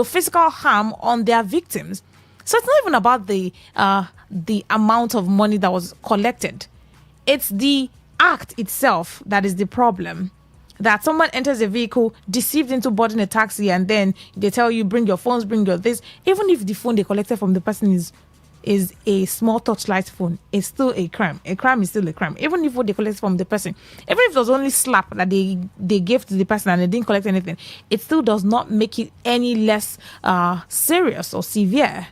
physical harm on their victims. So it's not even about the amount of money that was collected. It's the act itself that is the problem. That someone enters a vehicle, deceived into boarding a taxi, and then they tell you, bring your phones, bring your this. Even if the phone they collected from the person is a small touchlight phone, it's still a crime. A crime is still a crime. Even if what they collected from the person, even if it was only slap that they gave to the person and they didn't collect anything, it still does not make it any less serious or severe.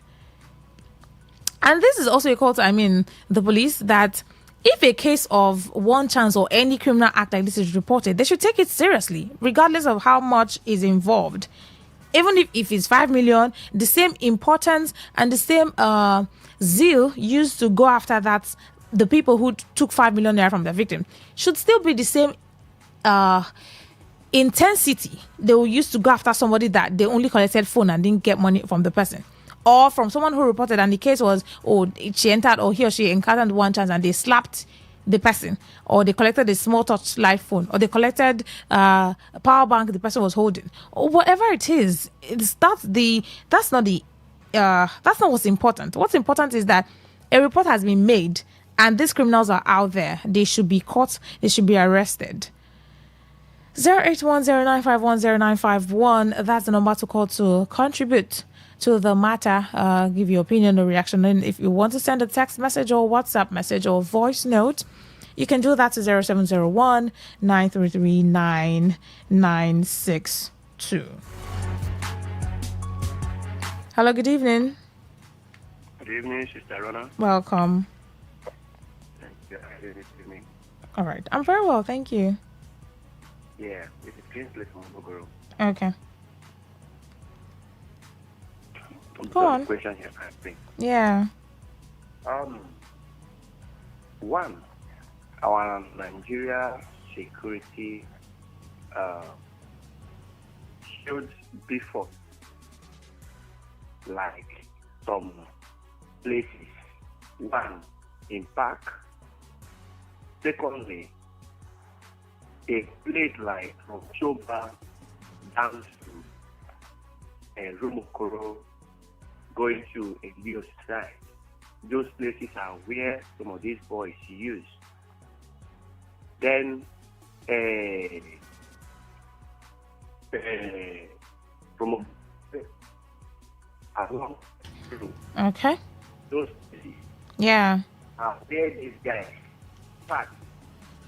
And this is also a call to, the police that if a case of one chance or any criminal act like this is reported, they should take it seriously, regardless of how much is involved. Even if it's 5 million, the same importance and the same zeal used to go after that, the people who took 5 million naira from their victim, should still be the same intensity they will use to go after somebody that they only collected phone and didn't get money from the person. Or from someone who reported and the case was, she entered or he or she encountered one chance and they slapped the person, or they collected a small touch light phone, or they collected a power bank the person was holding, or whatever it is. That's not what's important. What's important is that a report has been made and these criminals are out there. They should be caught. They should be arrested. 08109510951. That's the number to call to contribute to the matter, give your opinion or reaction. And if you want to send a text message or WhatsApp message or voice note, you can do that to 0701 933 9962. Hello, good evening. Good evening, Sister Rona. Welcome. Thank you. Good evening. All right. I'm very well, thank you. Yeah, this is Kingsley from Bogoro. Okay. Go on. Question here, I think. Yeah. One, our Nigeria security should be for like some places. One, in park. Secondly, a place like from Choba down to Rumokoro, going to a new side. Those places are where some of these boys use. Then, from along through okay. those places Yeah. are where these guys pack.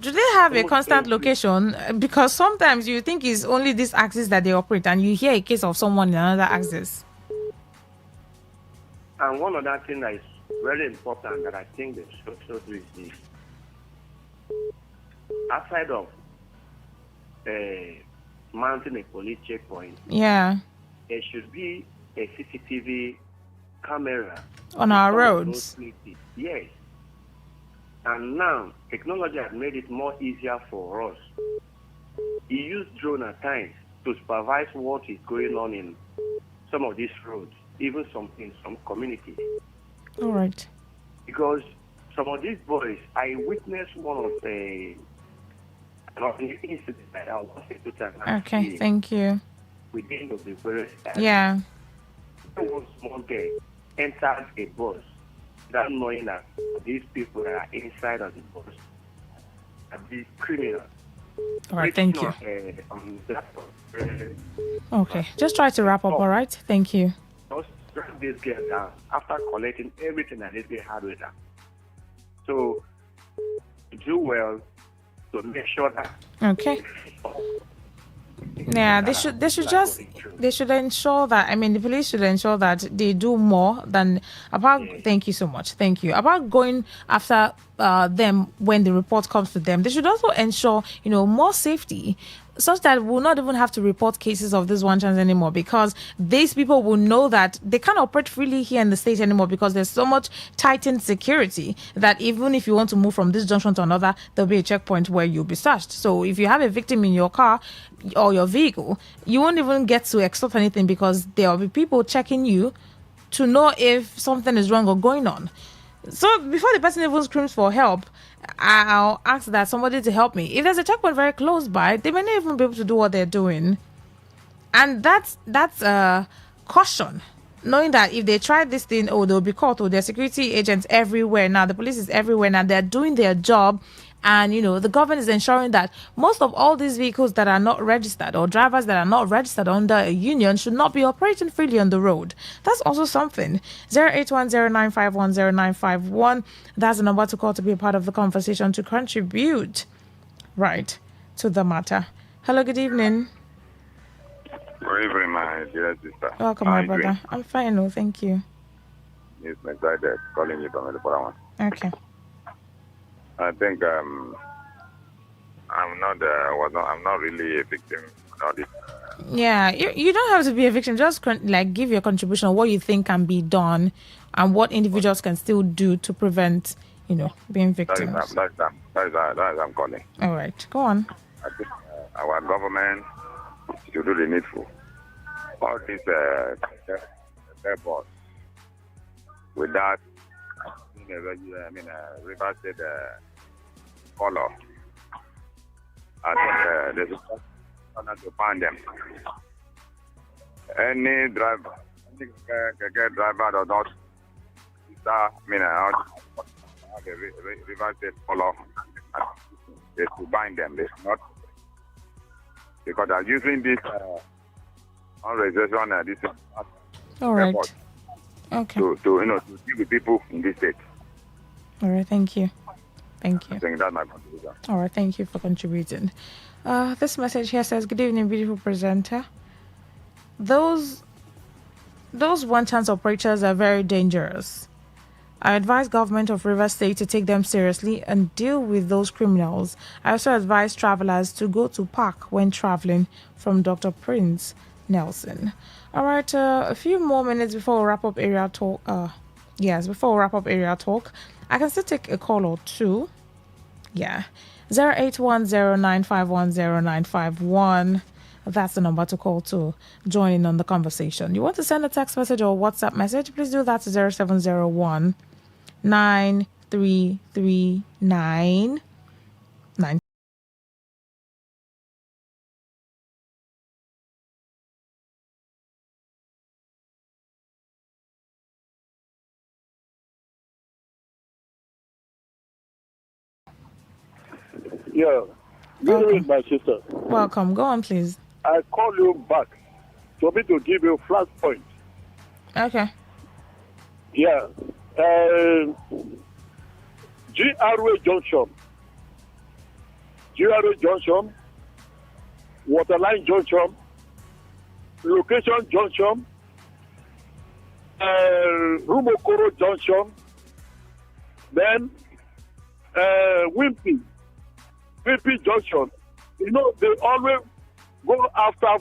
Do they have a constant location? Because sometimes you think it's only this axis that they operate, and you hear a case of someone in another axis. And one other thing that is very important that I think they should do is this. Outside of mounting a police checkpoint, Yeah. there should be a CCTV camera On our roads. Yes. And now, technology has made it more easier for us. We use drone at times to supervise what is going on in some of these roads, even in some communities. All right. Because some of these boys, I witnessed one of the incidents that I was able to Okay, thank you. within the various Yeah. one small girl entered a bus without knowing that these people that are inside of the bus are these criminals. All right, thank you. On that, Okay, just try to wrap up, all right? Thank you. just drag this girl down after collecting everything that this girl had with her. So, do well to make sure that. Okay. Yeah, they should ensure that, I mean, the police should ensure that they do more than about. Thank you so much. Thank you. About going after them when the report comes to them. They should also ensure, more safety, such that we'll not even have to report cases of this one chance anymore, because these people will know that they can't operate freely here in the state anymore, because there's so much tightened security that even if you want to move from this junction to another, there'll be a checkpoint where you'll be searched. So if you have a victim in your car or your vehicle, you won't even get to extort anything, because there will be people checking you to know if something is wrong or going on. So before the person even screams for help, I'll ask that somebody to help me. If there's a checkpoint very close by, they may not even be able to do what they're doing. And that's caution. Knowing that if they try this thing, they'll be caught. There are security agents everywhere now. The police is everywhere now. They're doing their job. And, the government is ensuring that most of all these vehicles that are not registered, or drivers that are not registered under a union, should not be operating freely on the road. That's also something. 08109510951. That's the number to call to be a part of the conversation, to contribute right to the matter. Hello, good evening. Good evening, my dear sister. Welcome, my brother. I'm fine, no, thank you. It's my side calling you from the one. Okay. I think I'm not really a victim. Yeah, you don't have to be a victim. Just give your contribution, what you think can be done, and what individuals can still do to prevent, being victims. That's I'm calling. All right, go on. I think our government should do the needful. All these airports without River State color. I think there's a to find them. Any driver, does not the River State color. They to bind them. They should not, because they're using this on this. All right. Airport. Okay. To deal with people in this state. All right, thank you. Thank you. I think that's my contribution. All right, thank you for contributing. This message here says, "Good evening, beautiful presenter. Those one-chance operators are very dangerous. I advise government of Rivers State to take them seriously and deal with those criminals. I also advise travelers to go to park when traveling." From Dr. Prince Nelson. All right, a few more minutes before we wrap up area talk. Before we wrap up area talk, I can still take a call or two. Yeah, 08109510951. That's the number to call to join in on the conversation. You want to send a text message or WhatsApp message? Please do that to 0701 9339 Yeah. Good evening, my sister. Welcome. Go on, please. I call you back for me to give you flash point. Okay. Yeah. GRA Junction, Waterline Junction, Location Junction, Rumokoro Junction, then Wimpy Junction. They always go after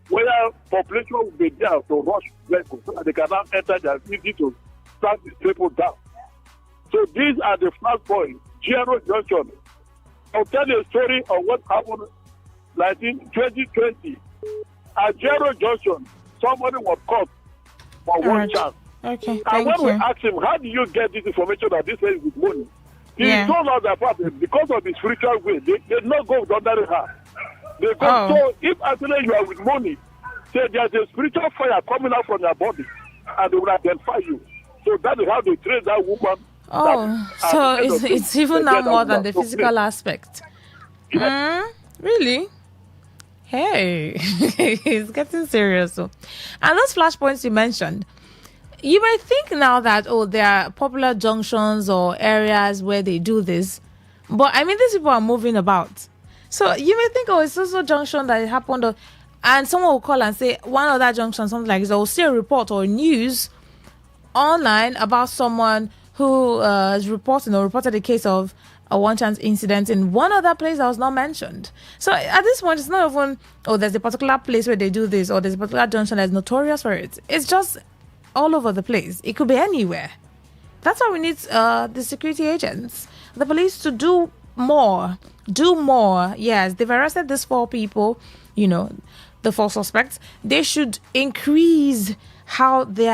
where population will be there to rush vehicles so that they cannot enter. They are easy to start these people down. So these are the flash points. GRO Junction. I'll tell you a story of what happened like in 2020. At GRO Junction, somebody was caught for one chance. Okay, and when we asked him, how do you get this information that this is with money? He told us that because of the spiritual way, they did not go with ordinary heart. They go, so if actually you are with money, say there's a spiritual fire coming out from your body, and they will identify you. So that is how they train that woman. So it's even now more than the physical aspect. Really? Hey, it's getting serious. So. And those flashpoints you mentioned, you may think now that, oh, there are popular junctions or areas where they do this. But I mean, these people are moving about. So you may think, oh, it's also junction that it happened. And someone will call and say, one other junction, something like this. Or see a report or news online about someone who is reported a case of a one chance incident in one other place that was not mentioned. So at this point, it's not even, oh, there's a particular place where they do this, or there's a particular junction that's notorious for it. It's just all over the place. It could be anywhere. That's why we need the security agents, the police, to do more. Do more. Yes, they've arrested these 4 people, the 4 suspects. They should increase how they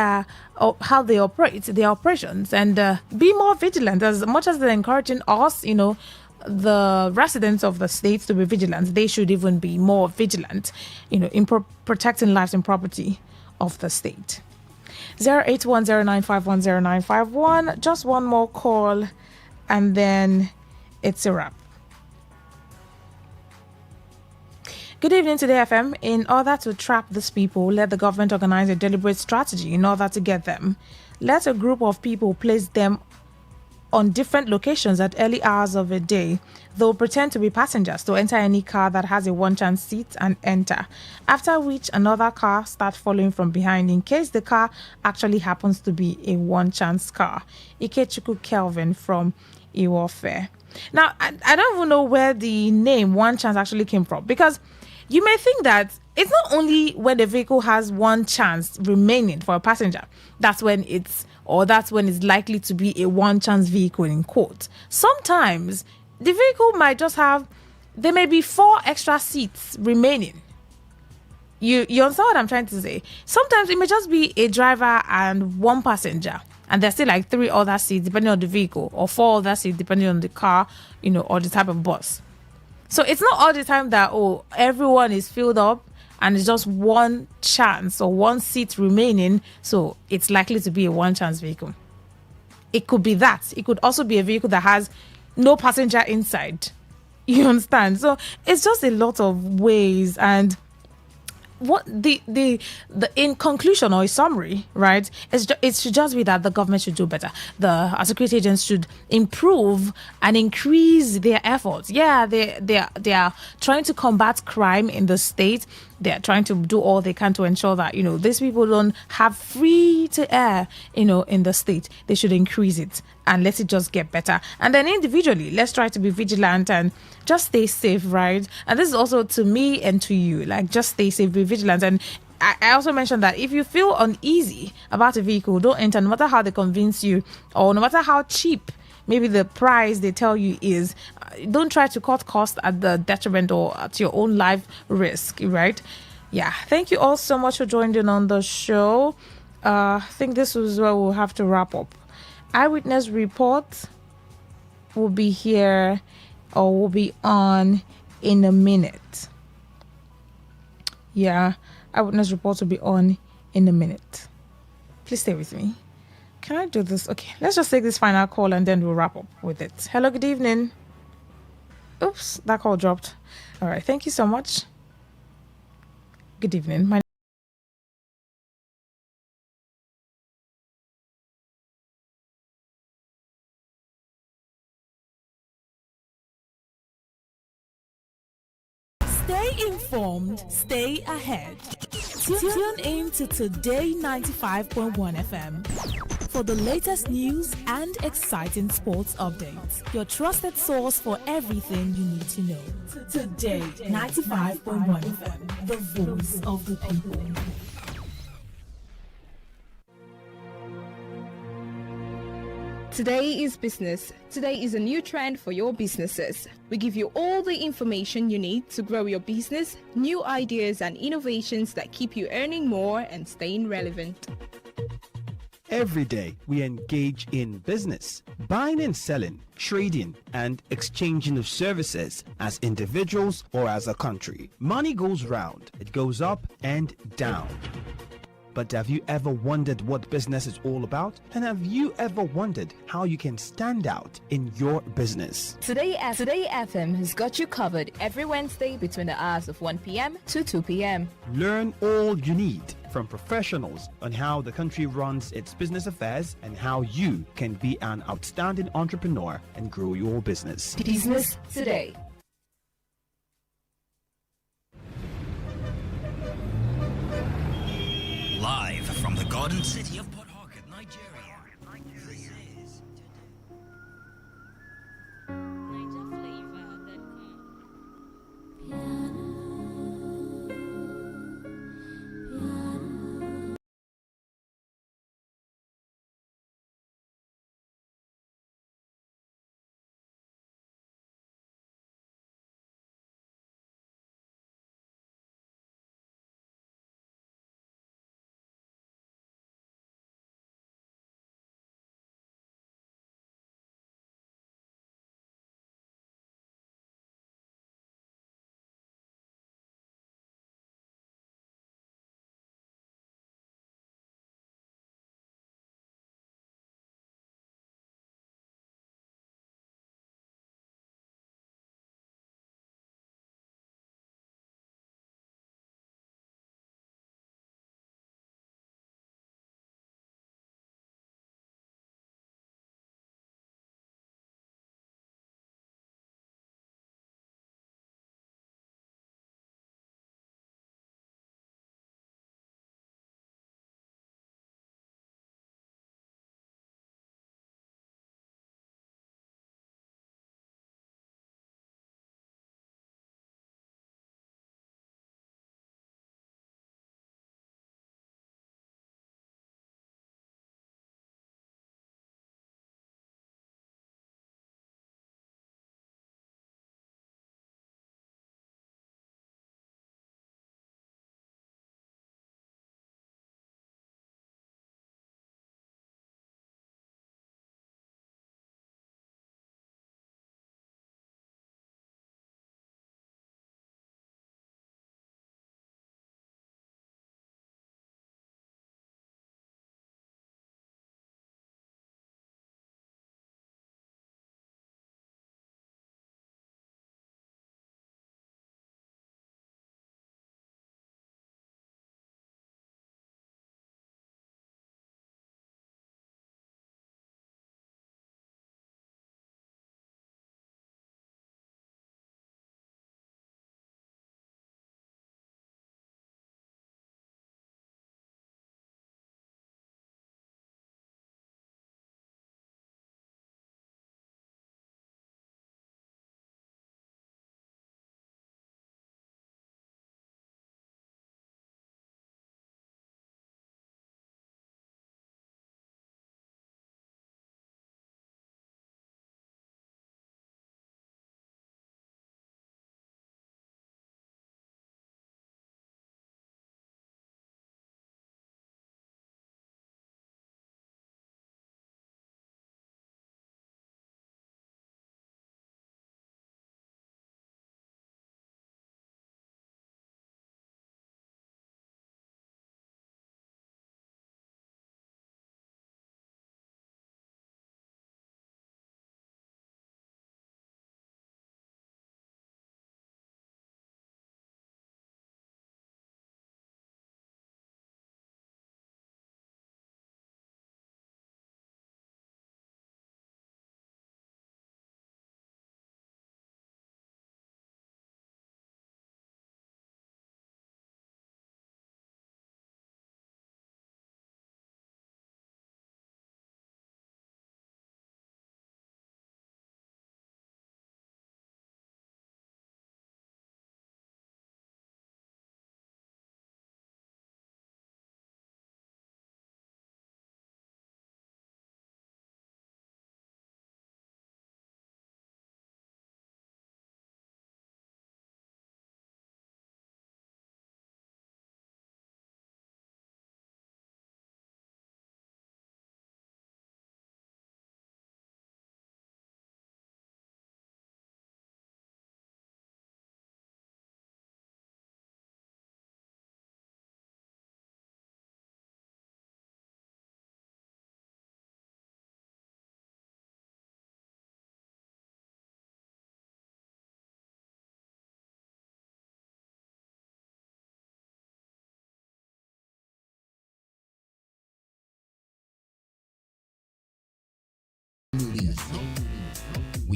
operate their operations and be more vigilant. As much as they're encouraging us, the residents of the states to be vigilant, they should even be more vigilant, in protecting lives and property of the state. 08109510951. Just one more call, and then it's a wrap. Good evening, Today FM. In order to trap these people, let the government organize a deliberate strategy in order to get them. Let a group of people place them on different locations at early hours of the day. They'll pretend to be passengers to enter any car that has a one-chance seat and enter, after which another car starts following from behind in case the car actually happens to be a one-chance car. Ikechukwu Kelvin from Iwofe. Now, I don't even know where the name one chance actually came from, because you may think that it's not only when the vehicle has one chance remaining for a passenger, that's when it's likely to be a one chance vehicle in quote. Sometimes the vehicle might just have, there may be 4 extra seats remaining. You understand what I'm trying to say? Sometimes it may just be a driver and 1 passenger, and there's still like 3 other seats depending on the vehicle, or 4 other seats depending on the car, or the type of bus. So it's not all the time that, oh, everyone is filled up and it's just 1 chance or 1 seat remaining, so it's likely to be a one chance vehicle. It could be that. It could also be a vehicle that has no passenger inside. You understand? So it's just a lot of ways. And what the in conclusion or a summary, right? It should just be that the government should do better. The security agents should improve and increase their efforts. Yeah, they are trying to combat crime in the state. They're trying to do all they can to ensure that, these people don't have free to air, in the state. They should increase it and let it just get better. And then individually, let's try to be vigilant and just stay safe, right? And this is also to me and to you, like, just stay safe, be vigilant. And I also mentioned that if you feel uneasy about a vehicle, don't enter, no matter how they convince you or no matter how cheap maybe the price they tell you is. Don't try to cut costs at the detriment or at your own life risk, right? Yeah, thank you all so much for joining on the show. I think this is where we'll have to wrap up. Eyewitness Report will be here, or will be on in a minute. Yeah, Eyewitness Report will be on in a minute. Please stay with me. Can I do this? Okay, let's just take this final call and then we'll wrap up with it. Hello, good evening. Oops, that call dropped. All right, thank you so much. Good evening. Stay informed, stay ahead. Tune in to Today 95.1 FM for the latest news and exciting sports updates. Your trusted source for everything you need to know. Today 95.1 FM, the voice of the people. Today is business. Today is a new trend for your businesses. We give you all the information you need to grow your business, new ideas and innovations that keep you earning more and staying relevant. Every day we engage in business, buying and selling, trading and exchanging of services as individuals or as a country. Money goes round, it goes up and down. But have you ever wondered what business is all about? And have you ever wondered how you can stand out in your business? Today FM has got you covered every Wednesday between the hours of 1 p.m. to 2 p.m. Learn all you need from professionals on how the country runs its business affairs and how you can be an outstanding entrepreneur and grow your business. Business Today. Live from the Garden City of Port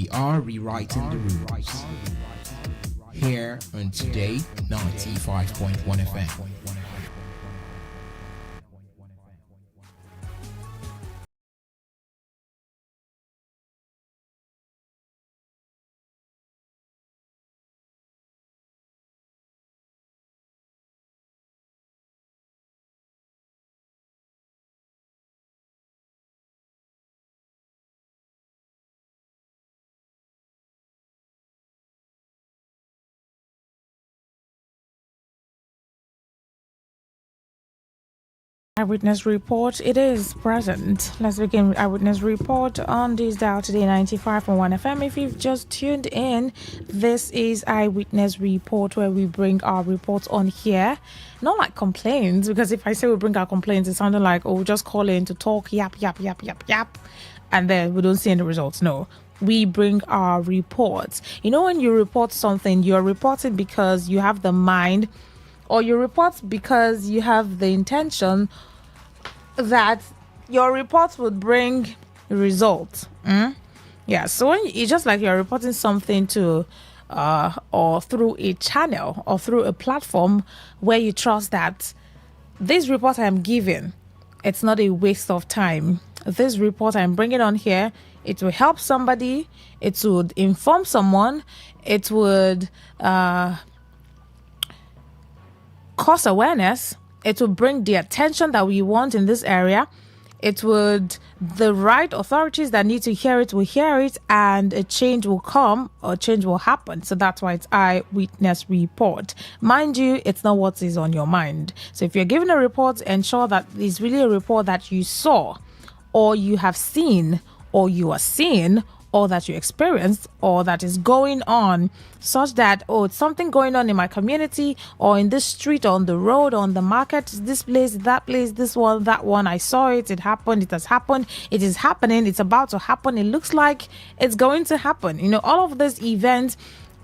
We are rewriting the rules. Here on Today 95.1 FM. Eyewitness report, it is present. Let's begin with eyewitness report on this dial today 95.1 FM. If you've just tuned in, this is eyewitness report where we bring our reports on here. Not like complaints, because if I say we bring our complaints, it's sounding like, oh, just call in to talk, yap, and then we don't see any results. No. We bring our reports. You know, when you report something, you're reporting because you have the mind, or you report because you have the intention that your reports would bring results. Yeah, so when it's just like you're reporting something to or through a channel or through a platform where you trust that this report I'm giving, it's not a waste of time. This report I'm bringing on here, it will help somebody, it would inform someone, it would cause awareness, it will bring the attention that we want in this area, it would, the right authorities that need to hear it will hear it, and a change will come or change will happen. So that's why it's eyewitness report. Mind you, it's not what is on your mind. So if you're giving a report, ensure that it's really a report that you saw, or you have seen, or you are seeing, or that you experienced, or that is going on, such that, oh, it's something going on in my community, or in this street, or on the road, or on the market, this place, that place, this one, that one, I saw it, it happened, it has happened, it is happening, it's about to happen, it looks like it's going to happen. You know, all of these events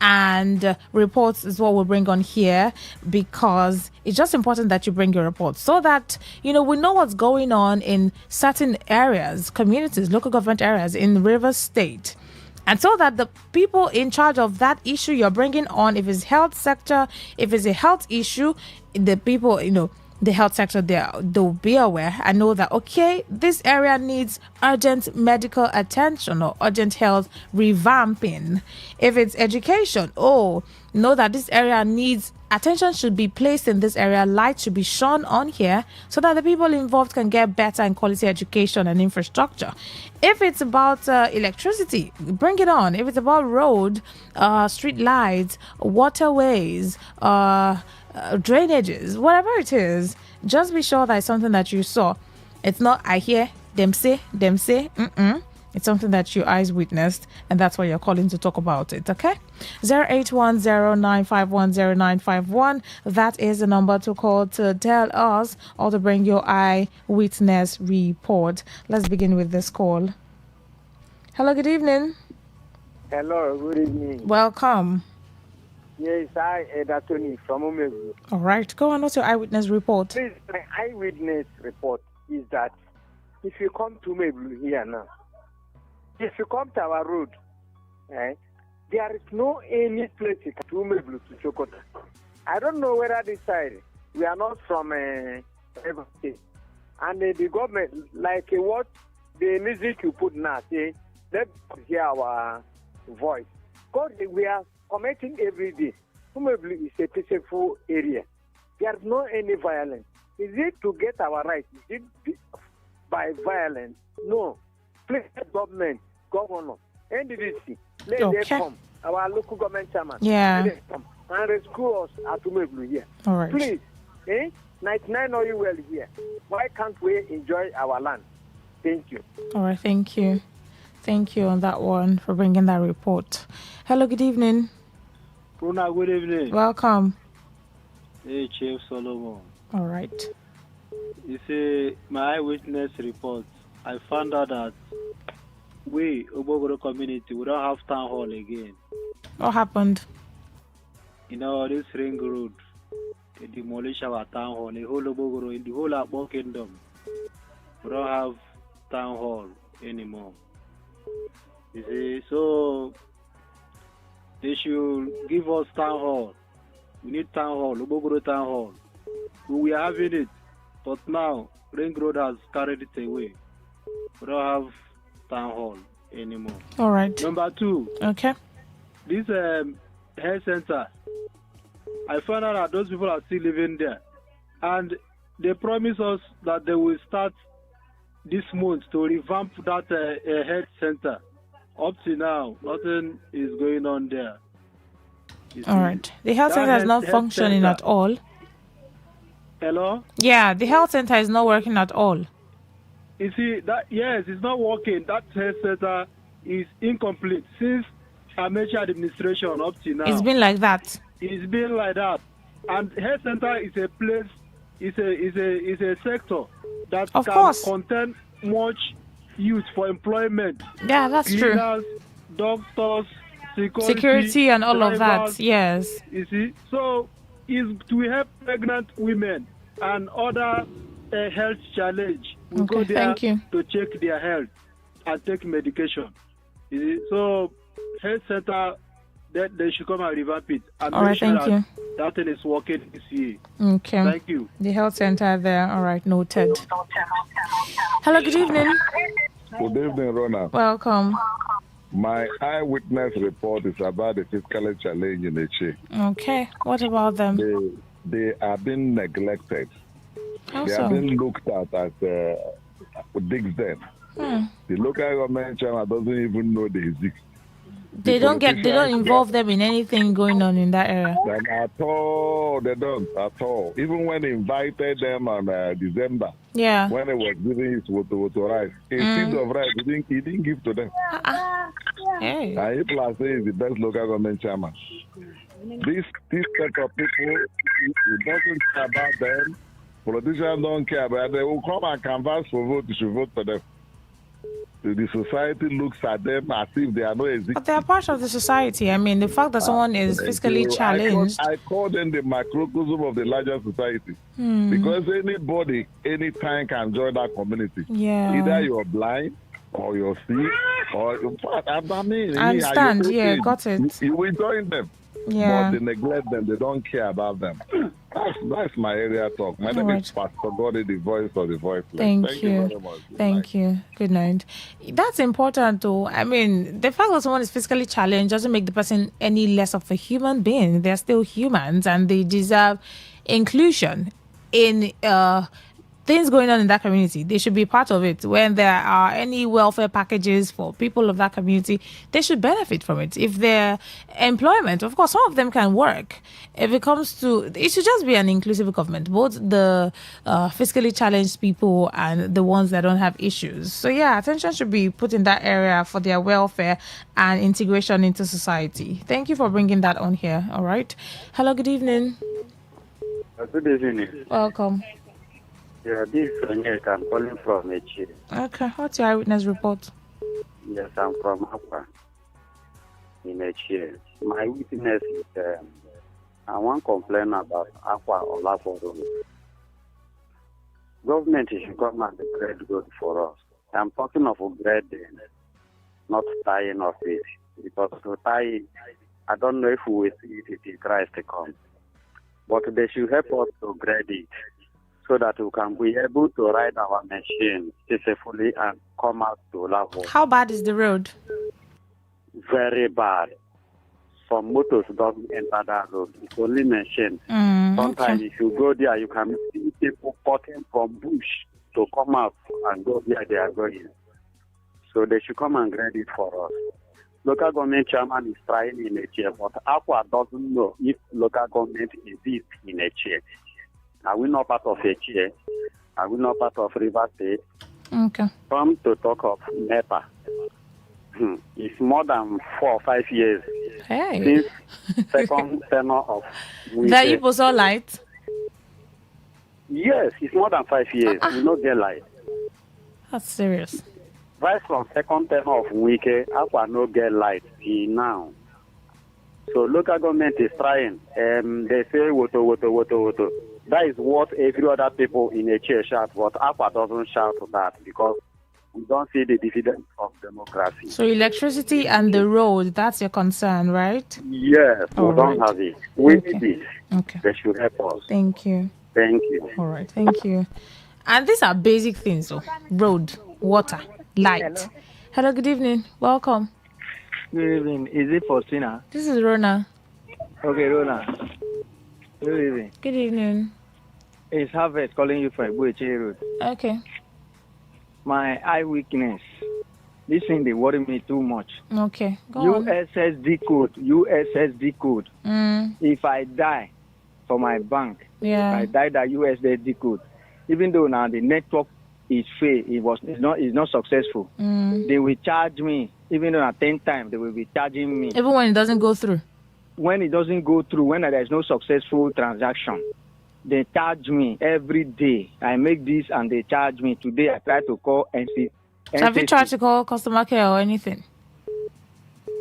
and reports is what we'll bring on here, because it's just important that you bring your reports so that, you know, we know what's going on in certain areas, communities, local government areas in Rivers State. And so that the people in charge of that issue you're bringing on, if it's health sector, if it's a health issue, the people, you know, the health sector, they'll be aware and know that, okay, this area needs urgent medical attention or urgent health revamping. If it's education, know that this area needs attention, should be placed in this area, light should be shone on here so that the people involved can get better and quality education and infrastructure. If it's about electricity, bring it on. If it's about road, street lights, waterways, drainages, whatever it is, just be sure that it's something that you saw. It's not I hear them say. It's something that your eyes witnessed, and that's why you're calling to talk about it, okay? 08109510951. That is the number to call to tell us or to bring your eyewitness report. Let's begin with this call. Hello, good evening. Hello, good evening. Welcome. Yes, I, Tony from Umebu. All right, go on. What's your eyewitness report? Please, my eyewitness report is that if you come to Umebu here now, if you come to our road, there is no any place you can to Umebu to Chokota. I don't know whether this side, we are not from Rivers State. And the government, like what the music you put now, say, let's hear our voice. God, we are commenting every day. Umebu is a peaceful area. There is no any violence. Is it to get our rights? Is it by violence? No. Please, government, governor, NDDC, let them come. Our local government chairman, let them come and rescue us at Umebu here. All right. Please, 99 oil well here. Why can't we enjoy our land? Thank you. All right, thank you. Thank you on that one for bringing that report. Hello, good evening. Bruna, good evening. Welcome. Hey, Chief Solomon. All right. You see, my eyewitness report, I found out that we, Obogoro community, we don't have town hall again. What happened? You know, this ring road, they demolish our town hall, the whole Obogoro, in the whole Akbo kingdom. We don't have town hall anymore. You see, so they should give us town hall. We need town hall, Obogoro town hall. We are having it, but now Ring Road has carried it away. We don't have town hall anymore. All right. Number 2. Okay. This health center. I found out that those people are still living there, and they promise us that they will start this month to revamp that health center. Up to now, nothing is going on there. All right. The health center is not functioning at all. Hello? Yeah, the health center is not working at all. You see, that yes, it's not working. That health center is incomplete since Amechi administration up to now. It's been like that. It's been like that. And health center is a place, is a sector that Of can course. contain much youth for employment. Yeah, that's true. Cleaners, doctors, Security and all of drivers, that. Yes. You see, so is to help pregnant women and other health challenge. We go Okay, there thank you. to check their health and take medication. You see, so health center, that they should come and revamp it and All make right, sure thank that you. that thing is working this year. Okay. Thank you. The health center there. All right, noted. Hello, good evening. Good evening, Rona. Welcome. My eyewitness report is about the fiscal challenge in Eche. Okay. What about them? They are being neglected. How They so? are being looked at as digs them. The local government chairman doesn't even know they exist. They don't involve them in anything going on in that area. Then at all, they don't at all. Even when he invited them on December, Yeah. when he was giving his woto rice, a seed of rice he didn't give to them. Hey. And people are saying he's the best local government chairman. This set of people, it doesn't care about them. Politicians don't care about them. They will come and canvass for vote. You should vote for them. The society looks at them as if they are not existing. But they are part of the society. I mean, the fact that someone is physically challenged. I call them the microcosm of the larger society. Hmm. Because anybody, anytime can join that community. Yeah. Either you're blind or you're sick or I mean, I understand. Yeah, got it. You will join them. Yeah. But they neglect them. They don't care about them. That's my area talk. My name is Pastor Godi, the voice of the voiceless. Thank you. very much. Thank you. Good night. That's important, though. I mean, the fact that someone is physically challenged doesn't make the person any less of a human being. They're still humans and they deserve inclusion in things going on in that community. They should be part of it. When there are any welfare packages for people of that community, they should benefit from it. If their employment, of course, some of them can work. If it comes to, it should just be an inclusive government, both the physically challenged people and the ones that don't have issues. So yeah, attention should be put in that area for their welfare and integration into society. Thank you for bringing that on here. All right. Hello, good evening. Good evening. Welcome. Yeah, this is Onyeka. I'm calling from Echi. Okay, what's your eyewitness report? Yes, I'm from Aqua in Echi. My witness is I want to complain about Aqua Olaforo. Government should come and grade good for us. I'm talking of grading, not tying of it. Because to tie, I don't know if we will see it in Christ come. But they should help us to grade it, so that we can be able to ride our machine safely and come out to level. How bad is the road? Very bad. Some motors don't enter that road. It's only machine. Sometimes if you go there, you can see people cutting from bush to come out and go where they are going. So they should come and grade it for us. Local government chairman is trying in a chair, but Aqua doesn't know if local government exists in a chair. Are we not part of HA? Are we not part of River State? Okay. Come to talk of NEPA. It's more than 4 or 5 years since second tenor of that you was all light? Yes, it's more than 5 years. We not get light. That's serious. Right from second tenor of Wike, Aqua no get light till now. So local government is trying. They say woto. That is what every other people in a chair shout, but Aqua doesn't shout that because we don't see the dividends of democracy. So electricity and the road, that's your concern, right? Yes, we All don't right. have it. We Okay. need it. Okay. They should help us. Thank you. Thank you. All right, thank you. And these are basic things, so road, water, light. Hello, good evening. Welcome. Good evening. Is it Faustina? This is Rona. Okay, Rona. Good evening. Good evening. It's Harvest calling you from Bueche Road. Okay. My eye weakness. This thing, they worry me too much. Okay, go on. USSD code. If I die for my bank, Yeah. I die that USSD code. Even though now the network is fail, it's not successful. They will charge me. Even though at 10 times they will be charging me. Even when it doesn't go through. When it doesn't go through, when there is no successful transaction, they charge me every day. I make this and they charge me. Today I try to call NC. So have you tried to call customer care or anything?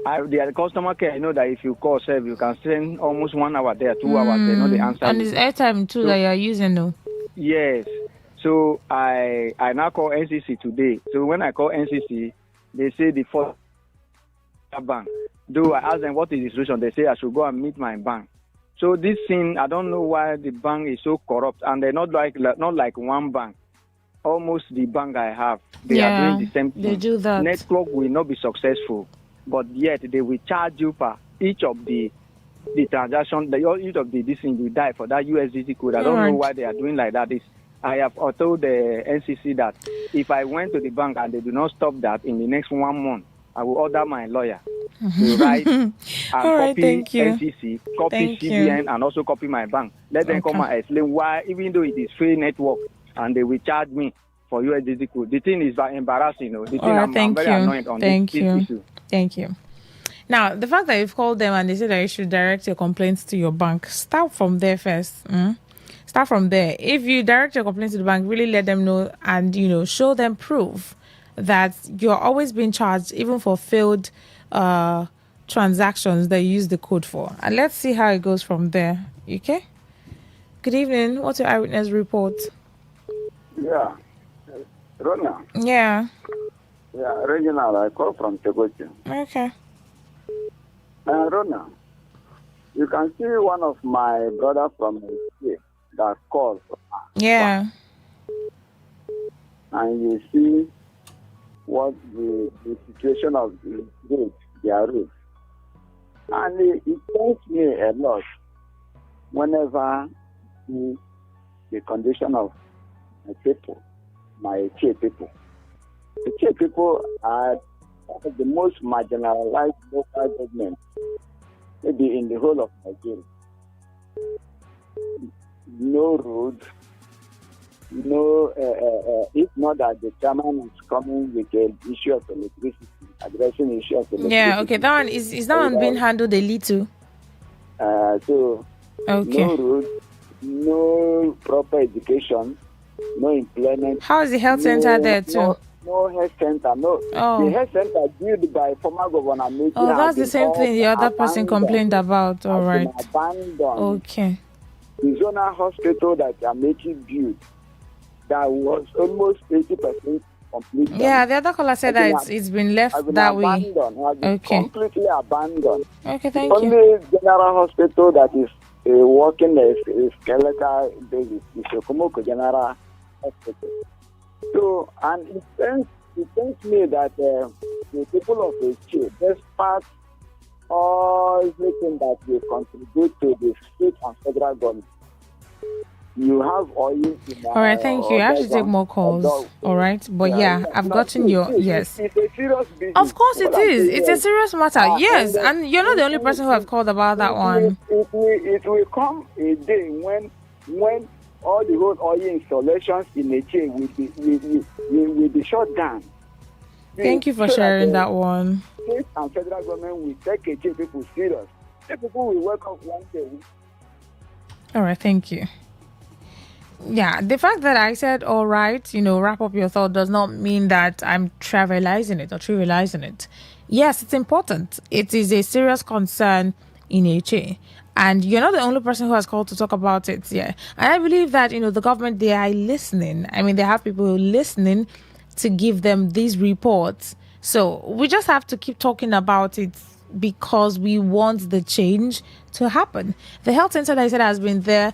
The customer care, you know that if you call, save, you can spend almost 1 hour there, 2 hours there, not the answer. And it's airtime too that you're using though. Yes. So I now call NCC today. So when I call NCC, they say the first bank. Though I ask them what is the solution, they say I should go and meet my bank. So this thing, I don't know why the bank is so corrupt, and they're not like one bank. Almost the bank I have, they are doing the same thing. They do that. Network will not be successful, but yet they will charge you for each of the transaction. Each of this thing you die for that USDT code. I don't know why they are doing like that. I have told the NCC that if I went to the bank and they do not stop that in the next 1 month, I will order my lawyer to write and copy NCC, copy CBN, and also copy my bank. Let them come and explain why, even though it is free network, and they will charge me for USDT code. The thing is embarrassing. The thing I'm very annoyed on this issue. Thank you. Now, the fact that you've called them and they say that you should direct your complaints to your bank, start from there first. Start from there. If you direct your complaints to the bank, really let them know and, show them proof that you're always being charged, even for failed transactions that you use the code for. And let's see how it goes from there. Okay? Good evening. What's your eyewitness report? Yeah. Rona. Yeah. Yeah, Regional, I call from Tegochi. Okay. Rona, you can see one of my brother from the state that called. Yeah. And you see what the situation of the road, their road. And it pains me a lot whenever the condition of my people, my Che people. The Che people are the most marginalized local government, maybe in the whole of Nigeria. No roads, no, if not that the chairman is coming with the issue of electricity, addressing issue of electricity. Yeah, okay, that one is that one being handled a little. So, okay. No roads, no proper education, no employment. How is the health center there too? No health center, no. Oh. The health center built by former governor. Oh, that's the same thing the other person complained about. All right. Abandoned. Okay. The zonal hospital that they are making build, that was almost 80% complete. Yeah, the other caller said that it's been left that way. Okay. Completely abandoned. Okay, thank you. Only general hospital that is working as a skeletal basis is the Komoko General Hospital. So, and it pains me that the people of the state, despite everything that they contribute to the state and federal government, you have oil in all right, thank you. I have to take more calls. All right, but yeah, I've gotten your yes. It's a serious business. Of course it is. It's a serious matter. Yes, and you're not the only person who have called about that one. It will come a day when all the road oil installations in the chain will be shut down. Thank you for sharing that one. State and federal government will take a chain people serious. People will wake up one day. All right, thank you. Yeah, the fact that I said all right, wrap up your thought does not mean that I'm trivializing it. Yes, it's important. It is a serious concern in HA. And you're not the only person who has called to talk about it. Yeah. And I believe that, the government, they are listening. I mean, they have people listening to give them these reports. So we just have to keep talking about it because we want the change to happen. The health center that I said has been there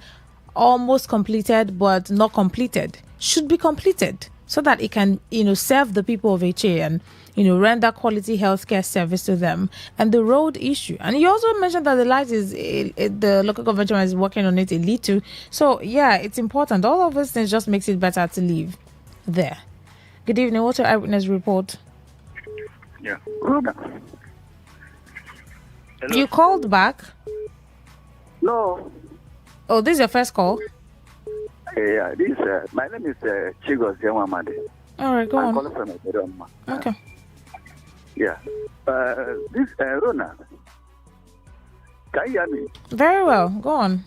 almost completed but not completed should be completed so that it can, serve the people of HA and, render quality healthcare service to them. And the road issue. And you also mentioned that the light is, the local government is working on it a little. So, yeah, it's important. All of these things just makes it better to live there. Good evening. What's your eyewitness report? Yeah. Hello. You called back? No. Oh, this is your first call? Yeah, my name is Chigos Yawamade. All right, go on. I'm calling from Ediroma. Okay. Yeah. This Rona. Can you hear me? Very well. Go on.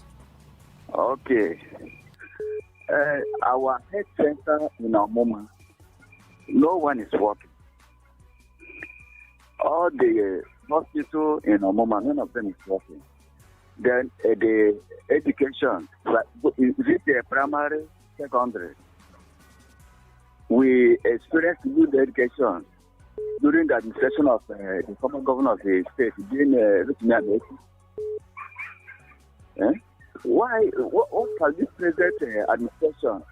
Okay. Our health center in Omoma, no one is working. All the hospital in Omoma, none of them is working. Then the education, is it primary, secondary? We experienced good education during the administration of the former governor of the state, during Why? What can this present administration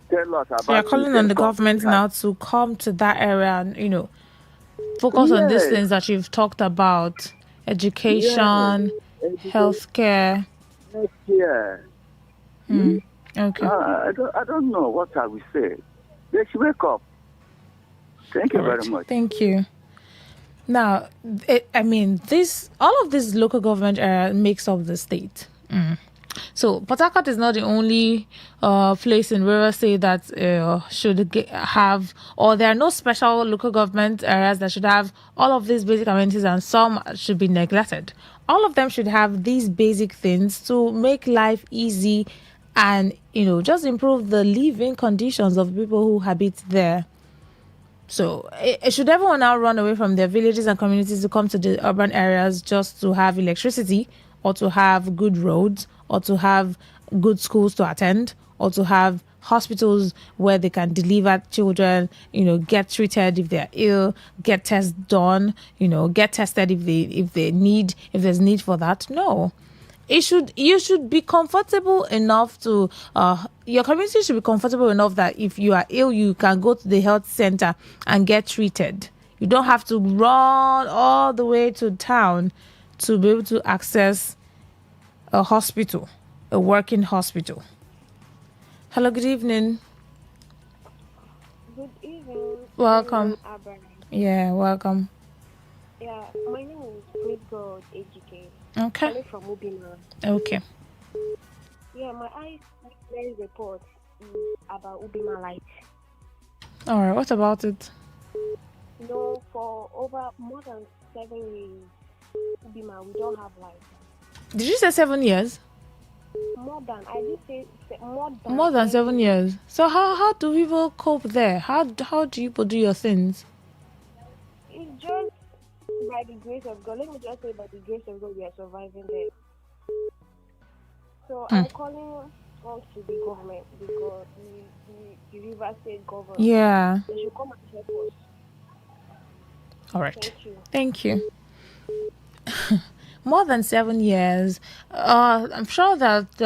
tell us about? So you're calling on the government now to come to that area and, focus on these things that you've talked about: education, healthcare. Healthcare. Okay. I don't know what I will say. They should wake up. Thank you very much. Thank you. Now, all of this local government area makes up the state. So, Port Harcourt is not the only place in River State that should have, or there are no special local government areas that should have all of these basic amenities, and some should be neglected. All of them should have these basic things to make life easy and, just improve the living conditions of people who habit there. So, should everyone now run away from their villages and communities to come to the urban areas just to have electricity, or to have good roads, or to have good schools to attend, or to have hospitals where they can deliver children, get treated if they're ill, get tests done, get tested if there's need for that? No. You should be comfortable enough to, your community should be comfortable enough that if you are ill, you can go to the health center and get treated. You don't have to run all the way to town to be able to access a hospital, a working hospital. Hello, good evening. Good evening. Welcome. Yeah, welcome. Yeah, my name is Great God Ejike. Okay. I'm from Ubima. Okay. Yeah, my eyewitness report is about Ubima Light. All right, what about it? For over more than 7 years, Ubima, we don't have light. Did you say 7 years? I did say more than. More than 7 years. So how do people cope there? How do you do your things? It's just by the grace of God. Let me just say, by the grace of God, we are surviving there. So I'm calling on to the government, because the River State government. Yeah. They should come and help us. All right. Thank you. More than 7 years. I'm sure that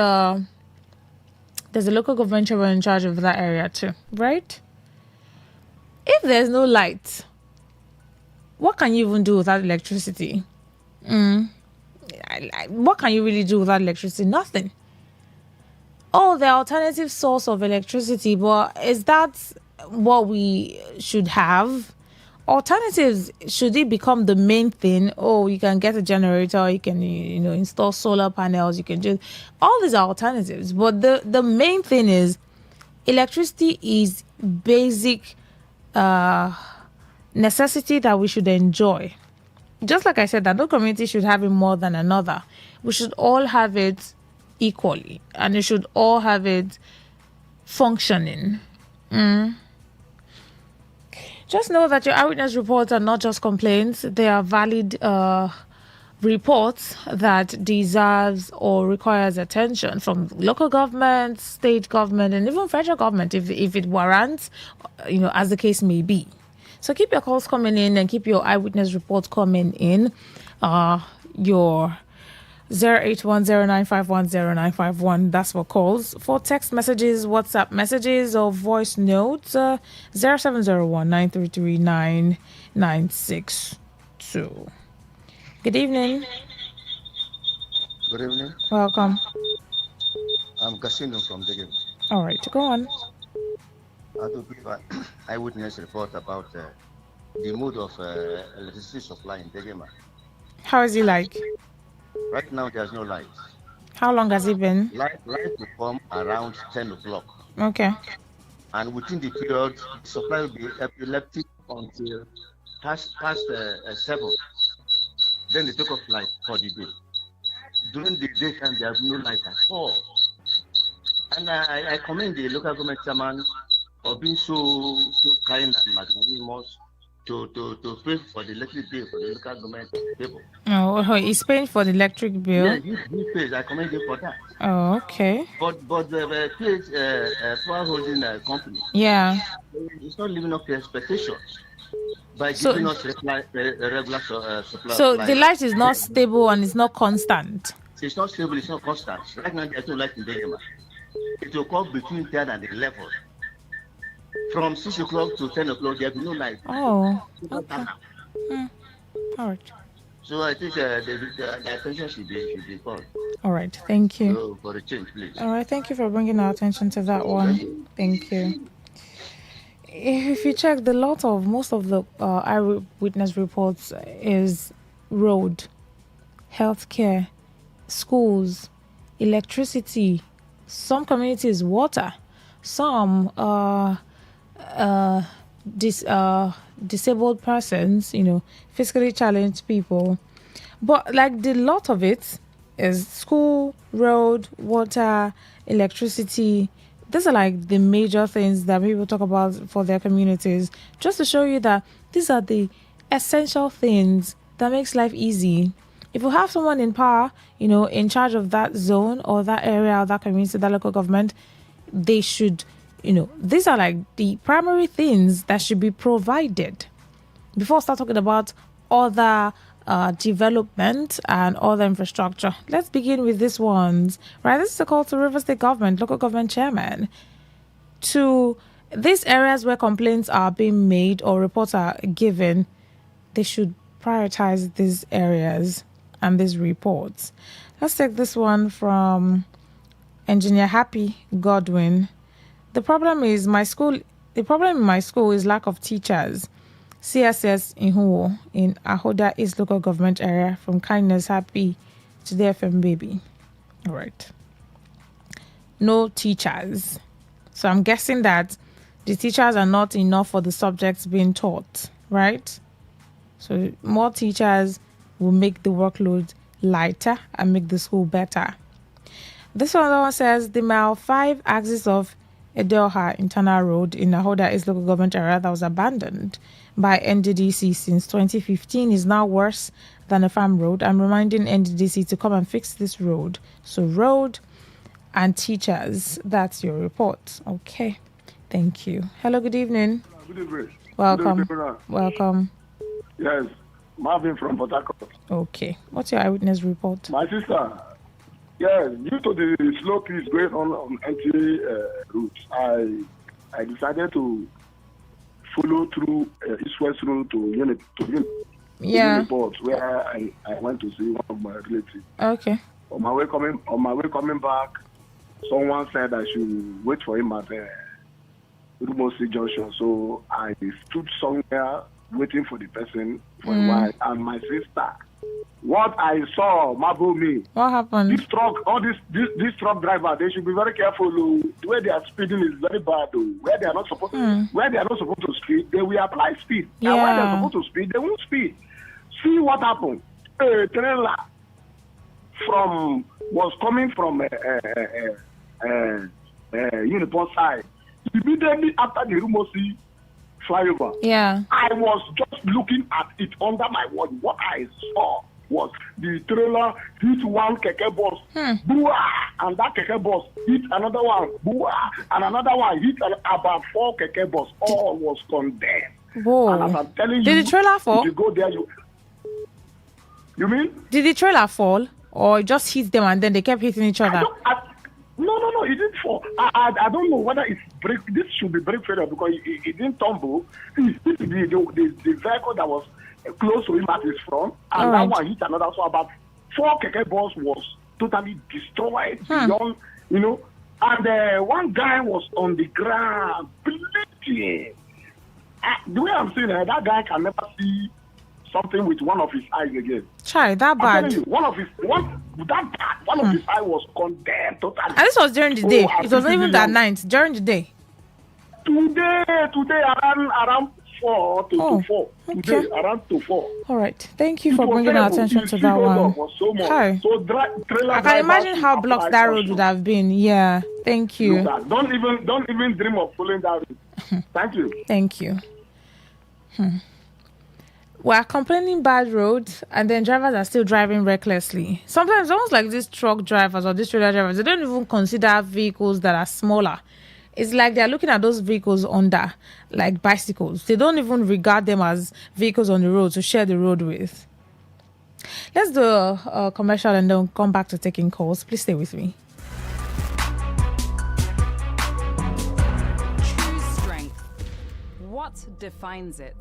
there's a local government in charge of that area too, right? If there's no light, what can you even do without electricity? What can you really do without electricity? Nothing. Oh, the alternative source of electricity, but is that what we should have? Alternatives, should it become the main thing? Oh, you can get a generator, you can install solar panels, you can just, all these are alternatives, but the main thing is electricity is basic necessity that we should enjoy. Just like I said, that no community should have it more than another. We should all have it equally, and we should all have it functioning. Just know that your eyewitness reports are not just complaints. They are valid report that deserves or requires attention from local government, state government, and even federal government if it warrants, as the case may be. So keep your calls coming in and keep your eyewitness reports coming in. Your 08109510951. That's for calls. For text messages, WhatsApp messages, or voice notes, 0701-933-9962. Good evening. Good evening. Welcome. I'm Casino from Degema. All right, go on. I to give an eyewitness report about the mode of electricity supply in Degema. How is it like? Right now, there's no light. How long has it been? Light will come around 10 o'clock. Okay. And within the period, the supply will be epileptic until past 7. Then they take off light for the day. During the daytime, there's no light at all. And I commend the local government chairman for being so kind and magnanimous to pay for the electric bill for the local government people. Oh, he's paying for the electric bill? Yeah, he pays. I commend him for that. Oh, okay. But the place, power holding company, yeah, it's not living up to expectations by giving us regular supply. So the light is not stable and it's not constant. It's not stable, it's not constant. Right now, there's no light in Degema. It will come between 10 and 11. From 6 o'clock to 10 o'clock, there will be no light. Oh, okay. All right. So I think the attention should be called. All right, thank you. So for a change, please. All right, thank you for bringing our attention to that one. Thank you. If you check most of the eyewitness reports is road, healthcare, schools, electricity, some communities water, some disabled persons, physically challenged people. But like the lot of it is school, road, water, electricity. These are like the major things that people talk about for their communities, just to show you that these are the essential things that makes life easy. If you have someone in power, in charge of that zone or that area or that community, that local government, they should, these are like the primary things that should be provided before I start talking about other development and other infrastructure. Let's begin with these ones. Right, this is a call to River State government, local government chairman, to these areas where complaints are being made or reports are given. They should prioritize these areas and these reports. Let's take this one from Engineer Happy Godwin. The problem in my school is lack of teachers. CSS in Huo in Ahoda East local government area. From Kindness Happy to the FM baby. All right. No teachers. So I'm guessing that the teachers are not enough for the subjects being taught, right? So more teachers will make the workload lighter and make the school better. This one says the mile 5 axis of Edelha Internal Road in Ahoda East local government area that was abandoned by NDDC since 2015 is now worse than a farm road. I'm reminding NDDC to come and fix this road. So road and teachers, that's your report. Okay, thank you. Hello, good evening. Good evening. Welcome. Good evening. Welcome. Yes, Marvin from Port Harcourt. Okay, what's your eyewitness report? My sister, yes, due to the slow piece going on empty routes, I decided to follow through East-West Road to Unit Uniport, where I went to see one of my relatives. Okay. On my way coming back, someone said I should wait for him at Rumosi Junction. So I stood somewhere waiting for the person for a while. And my sister, what I saw marveled me. What happened? This truck, this truck driver, they should be very careful. The way they are speeding is very bad. Where they are not supposed to speed, they will apply speed. Yeah. And where they are supposed to speed, they won't speed. See what happened. A trailer was coming from Uniport side. Immediately after the Rumosi flyover, yeah, I was just looking at it under my watch. What I saw was the trailer hit one keke bus, and that keke bus hit another one, and another one hit about 4 keke bus. All was condemned. Whoa. And as I'm telling you, did the trailer fall? If you go there, you mean? Did the trailer fall, or just hit them and then they kept hitting each other? No, it didn't fall. I don't know whether it's brake. This should be brake failure because it didn't tumble. It hit the vehicle that was close to him at his front, and that one hit another. So about 4 keke bus was totally destroyed beyond, and one guy was on the ground bleeding. The way I'm saying that guy can never see something with one of his eyes again. Try that bad. I'm telling you, one of his eye was condemned totally. And this was during the day. It wasn't even that night. During the day. Today around 4 to 4. Today around to 4. All right. Thank you for bringing our attention to that one. Hi. I can imagine how blocked that road would have been. Yeah. Thank you. Don't even dream of following that road. Thank you. Thank you. We're complaining bad roads, and then drivers are still driving recklessly. Sometimes almost like these truck drivers or these trailer drivers, they don't even consider vehicles that are smaller. It's like they're looking at those vehicles under, like bicycles. They don't even regard them as vehicles on the road to share the road with. Let's do a commercial and then come back to taking calls. Please stay with me. True strength. What defines it?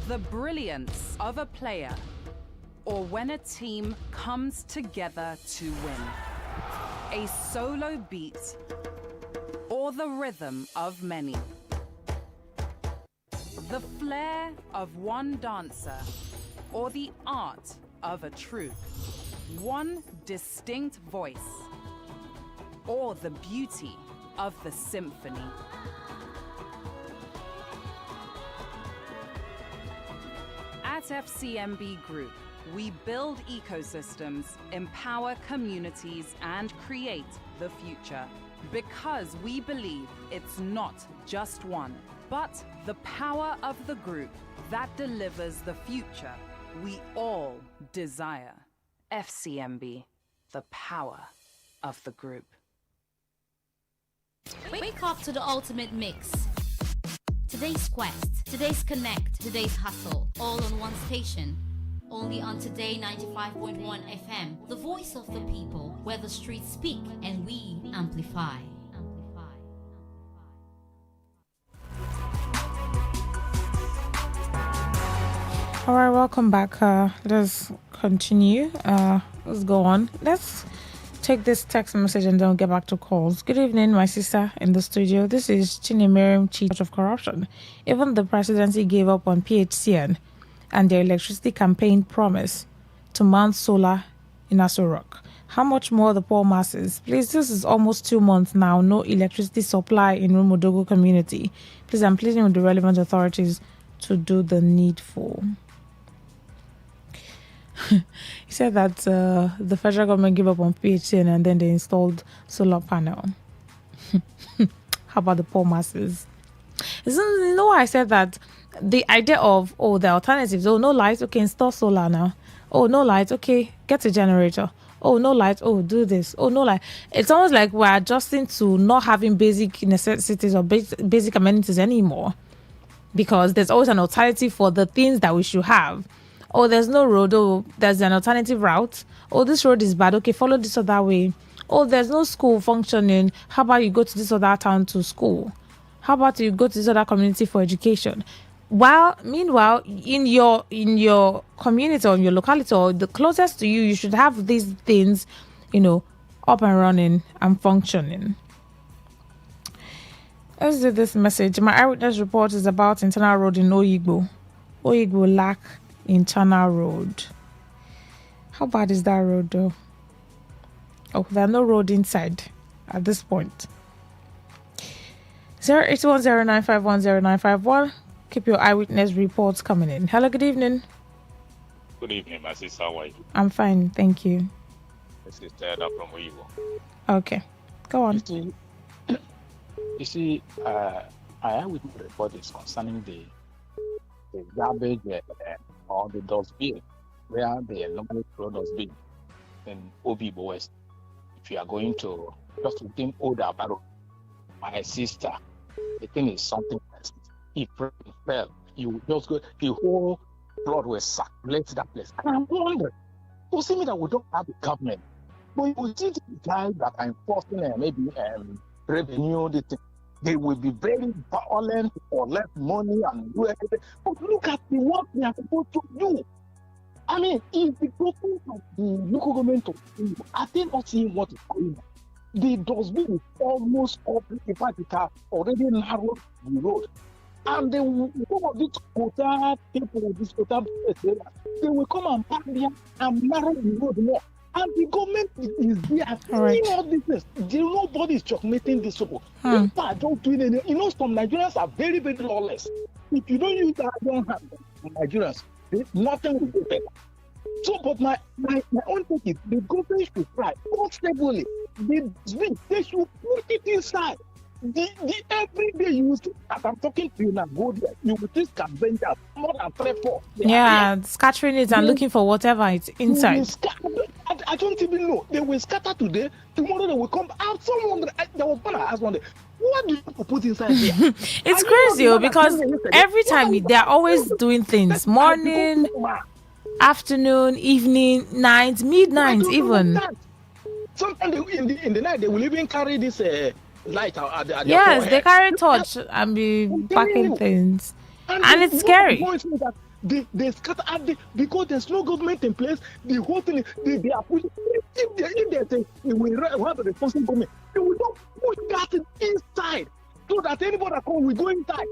The brilliance of a player, or when a team comes together to win. A solo beat, or the rhythm of many. The flair of one dancer, or the art of a troupe. One distinct voice, or the beauty of the symphony. At FCMB Group, we build ecosystems, empower communities, and create the future. Because we believe it's not just one, but the power of the group that delivers the future we all desire. FCMB, the power of the group. Wake up to the ultimate mix. Today's quest, today's connect, today's hustle, all on one station. Only on Today95.1 FM, the voice of the people, where the streets speak and we amplify. All right, welcome back. Let's continue. Let's go on. Let's take this text message and then we'll get back to calls. Good evening, my sister in the studio. This is Chinemeriam, Chief of Corruption. Even the presidency gave up on PHCN and their electricity campaign promise to mount solar in Aso Rock. How much more the poor masses? Please, this is almost 2 months now. No electricity supply in Rumudogo community. Please, I'm pleading with the relevant authorities to do the needful. He said that the federal government gave up on PHN and then they installed solar panel. How about the poor masses? You know why I said that? The idea of, the alternatives. Oh, no lights. Okay, install solar now. Oh, no lights. Okay, get a generator. Oh, no lights. Oh, do this. Oh, no light. It's almost like we're adjusting to not having basic necessities or basic amenities anymore. Because there's always an alternative for the things that we should have. Oh, there's no road. Oh, there's an alternative route. Oh, this road is bad. Okay, follow this other way. Oh, there's no school functioning. How about you go to this other town to school? How about you go to this other community for education? Meanwhile, in your community or in your locality or the closest to you, you should have these things, up and running and functioning. Let's do this message. My eyewitness report is about internal road in Oyigbo. Oyigbo lack internal road. How bad is that road though? Oh, there are no road inside at this point. 08109510951. Keep your eyewitness reports coming in. Hello, good evening. Good evening, my sister. How are you? I'm fine, thank you. This is Ted from Oyibo. Okay, go on. You see, my eyewitness report is concerning the garbage or the dustbin where the normal road has been in OB West. If you are going to just within Oda Barrow, my sister, the thing is something else. If rain fell, you just go, the whole flood will circulate that place. And I'm wondering, you see me that we don't have a government, but you see the guys that are enforcing maybe revenue, this thing, they will be very violent or less money and do everything. But look at the work they are supposed to do. I mean, if the government of the local government of Igbo, are they not seeing what is going on? The dustbin is almost up. In fact, it has already narrowed the road. And some of these quota people, these quota they will come and park there and narrow the road more. And the government is there seeing all this things. Nobody is checkmating this people. People are not doing anything. You know, some Nigerians are very, very lawless. If you don't use that, don't have Nigerians, nothing will go better. So, but my own thing is the government should try constantly. They should put it inside. The every day you see, as I'm talking to you now, go there, you will see scavengers more than 3-4. Yeah, scattering it and looking for whatever it's inside. I don't even know. They will scatter today, tomorrow they will come out. Someone there was one I asked one day, what do you put inside here? It's crazy because every time they're always doing things. Morning, afternoon, evening, night, midnight even. Sometimes in the night they will even carry this light at their yes, they carry torch and be packing things. And it's scary. They scatter because there's no government in place. The whole thing they are pushing. If they will have a responsible government, they will not push that inside so that anybody that comes will go inside.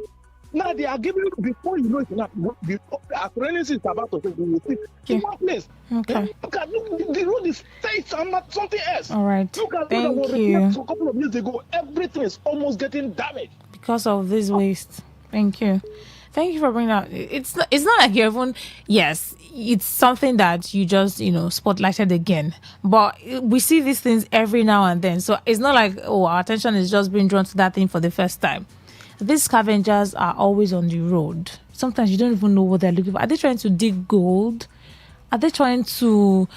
Now they are giving before you know it's enough. As rainy season is about to say, we will see in one place. Okay. Look, the road is safe and not something else. All right. Look at Thank you. A couple of years ago, everything is almost getting damaged because of this waste. Thank you. Thank you for bringing that. It's not like you're even, yes, it's something that you just, spotlighted again. But we see these things every now and then. So it's not like, our attention is just being drawn to that thing for the first time. These scavengers are always on the road. Sometimes you don't even know what they're looking for. Are they trying to dig gold? Are they trying to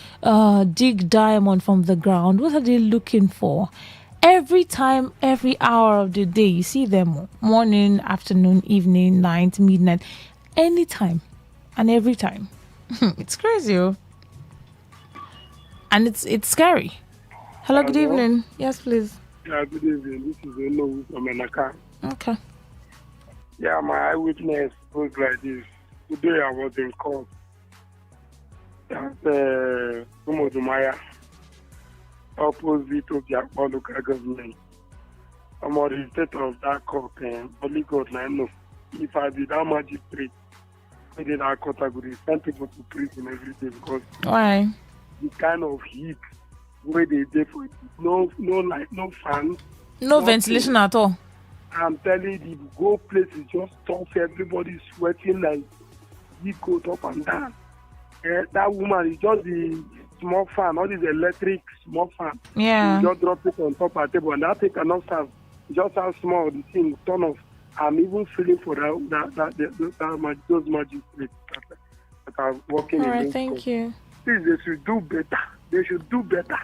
dig diamond from the ground? What are they looking for? Every time, every hour of the day, you see them morning, afternoon, evening, night, midnight, anytime and every time. It's crazy. And it's scary. Hello, good evening. Yes, please. Yeah, good evening. This is Eno from Enaka. Okay. Yeah, my eyewitness goes like this. Today I was in court. That's Umodumaya, opposite of the Akwa local government. I'm on the state of that court, and only God I know. If I be that magistrate, I did that court, I would send people to prison every day because why? The kind of heat where they for no light, no fan, no ventilation at all. I'm telling you, the whole place is just tough. Everybody's sweating like you go up and down. That woman is just the small fan, all this electric small fan. Yeah. You just drop it on top of the table, and that thing cannot serve. Just how small the thing turn off. I'm even feeling for those magistrates that are working. All right, thank you. Please, they should do better. They should do better.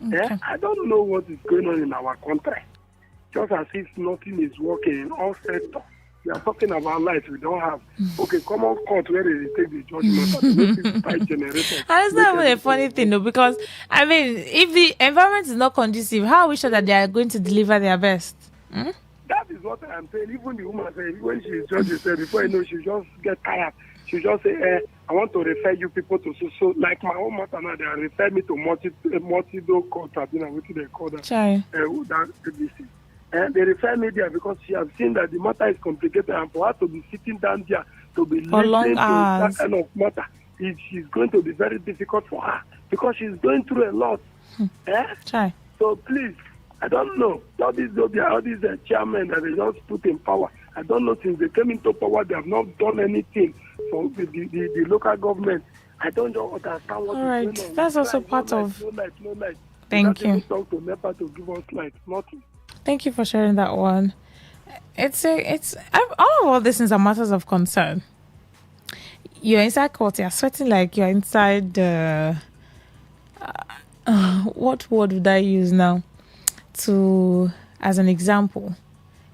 Okay. I don't know what is going on in our country. Just as if nothing is working in all sectors. We are talking about life we don't have. Okay, come on court where they take the judgment. And it's not even a funny thing though, because I mean, if the environment is not conducive, how are we sure that they are going to deliver their best? That is what I am saying. Even the woman said when she is judge, said before she just get tired. She just say, I want to refer you people to so like my own mother now, they refer me to multi-door court. I don't know what they call that. Sorry. That ABC. And they refer me there because she has seen that the matter is complicated, and for her to be sitting down there to be listening to that kind of matter, she's going to be very difficult for her because she's going through a lot. So please, I don't know. All these chairmen that they just put in power, I don't know, since they came into power, they have not done anything for the local government. I don't know understand what all is right, going on. that's also part of. No light. Thank you. Talk to NEPA to give us light. Nothing. Thank you for sharing that one. It's all of these things are matters of concern. you're inside court, you're sweating like you're inside what word would I use now to as an example?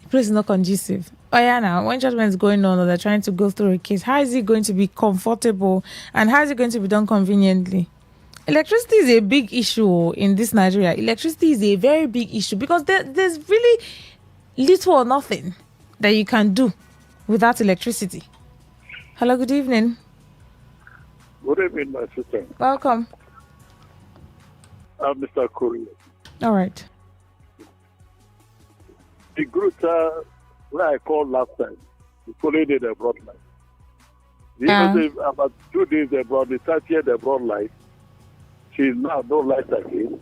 The place is not conducive. Oh yeah, now when judgment is going on or they're trying to go through a case, how is it going to be comfortable and how is it going to be done conveniently? Electricity is a big issue in this Nigeria. Electricity is a very big issue because there's really little or nothing that you can do without electricity. Hello, good evening. Good evening, my sister. Welcome. I'm Mr. Korea. All right. The group where I called last time, the following day they brought light. About 2 days they brought, the 30th they brought light. She's now no light again.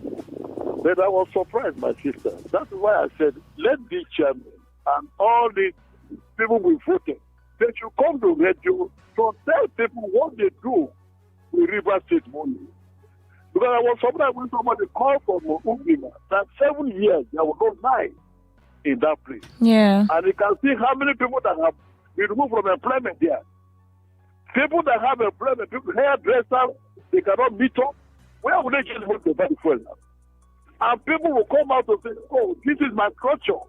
But I was surprised, my sister. That's why I said, let the chairman and all the people we voted, they should come to radio to tell people what they do with River State money. Because I was surprised when somebody called from Uvima that 7 years there was no light in that place. Yeah. And you can see how many people that have been removed from employment there. People that have employment, people, hairdressers, they cannot meet up. Where would they just want to buy the fuel now? And people will come out and say, oh, this is my culture.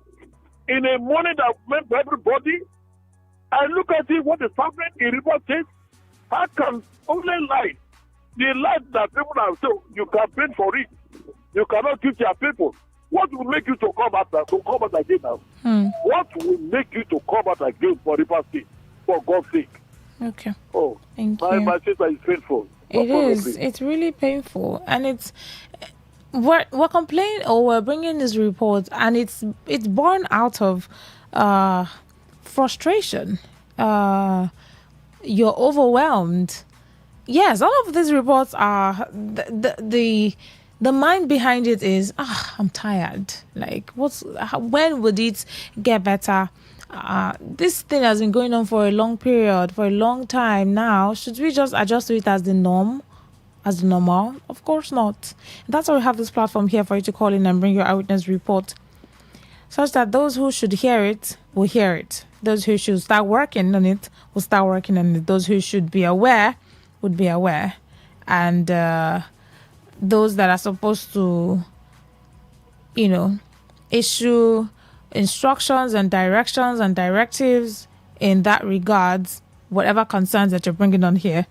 In a money that meant for everybody, and look at it, what is happening in River State. How can only light, the light that people have so you can pay for it. You cannot give your people. What will make you to come out again now? What will make you to come out again for River State, for God's sake? Okay. Oh, thank you. My sister is painful. It is. It's really painful, and we're complaining or we're bringing this report, and it's born out of frustration. You're overwhelmed. Yes, all of these reports are the mind behind it is I'm tired. Like when would it get better? This thing has been going on for a long period, for a long time now. Should we just adjust to it as the norm, as the normal? Of course not. That's why we have this platform here for you to call in and bring your eyewitness report, such that those who should hear it will hear it. Those who should start working on it will start working on it. Those who should be aware would be aware. And those that are supposed to, issue instructions and directions and directives in that regards, whatever concerns that you're bringing on here,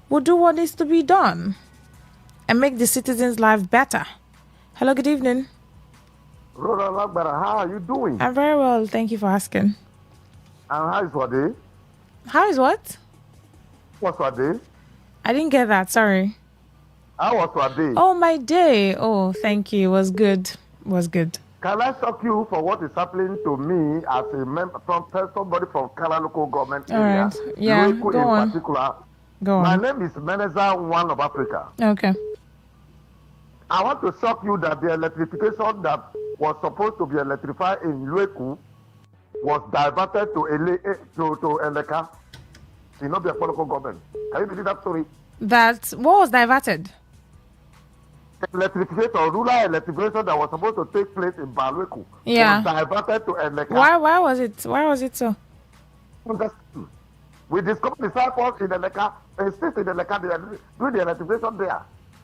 will do what needs to be done and make the citizens' life better. Hello, good evening. How are you doing? I'm very well, thank you for asking. And how is your day? How is what? What's your day? I didn't get that, sorry. How was your day? Oh, my day. Oh, thank you. It was good. Can I shock you for what is happening to me as a member from somebody from Kala local government area? Right. Yeah, Local go in on. particular. Go on. My name is Meneza One of Africa. Okay. I want to shock you that the electrification that was supposed to be electrified in Lueku was diverted to Eleka. In not the local government. Can you believe that story? What was diverted? Electrification, rural electrification that was supposed to take place in Balweku Yeah. was diverted to Eleka. Why was it so? We discovered the cycles in Eleka, and since in Eleka they are doing the electrification there.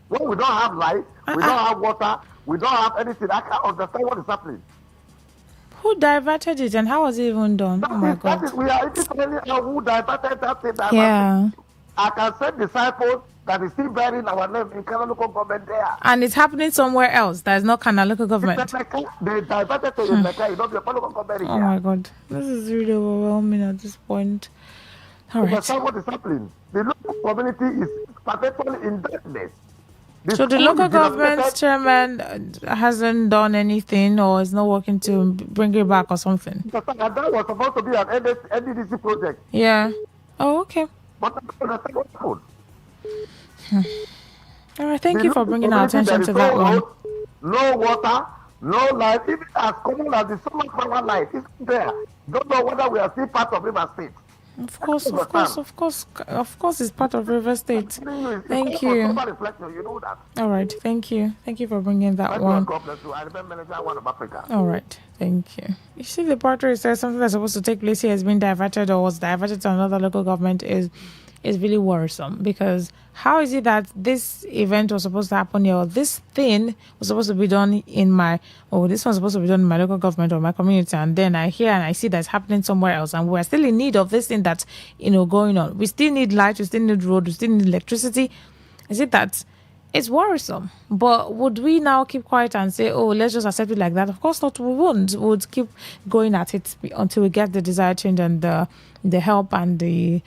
When we don't have light, we don't have water, we don't have anything. I can't understand what is happening. Who diverted it and how was it even done? Oh my God. We are telling who diverted that thing. Yeah. I can send disciples that is still bearing our name in Kano local government there. And it's happening somewhere else that is not Kana local government. They diverted to Eleka, you know, the local government. Oh my God. This is really overwhelming at this point. All right. That's what is happening. The local community is perpetually in darkness. So the local government chairman hasn't done anything or is not working to bring it back or something? That was supposed to be an NDDC project. Yeah. Oh, okay. But that's what happened. All right, thank you for bringing our attention to that one. No water, no light, even as common as the solar power light is there. Don't know whether we are still part of River State. Of course, it's part of River State. Thank you. All right, thank you for bringing that one. All right, thank you. You see, the part where it says something that's supposed to take place here has been diverted or was diverted to another local government is is really worrisome, because how is it that this event was supposed to happen here, or this thing was supposed to be done in my, or this was supposed to be done in my local government or my community, and then I hear and I see that's happening somewhere else, and we're still in need of this thing that's, going on. We still need light, we still need road, we still need electricity. Is it that it's worrisome? But would we now keep quiet and say, oh, let's just accept it like that? Of course not, we won't. We would keep going at it until we get the desired change and the help and the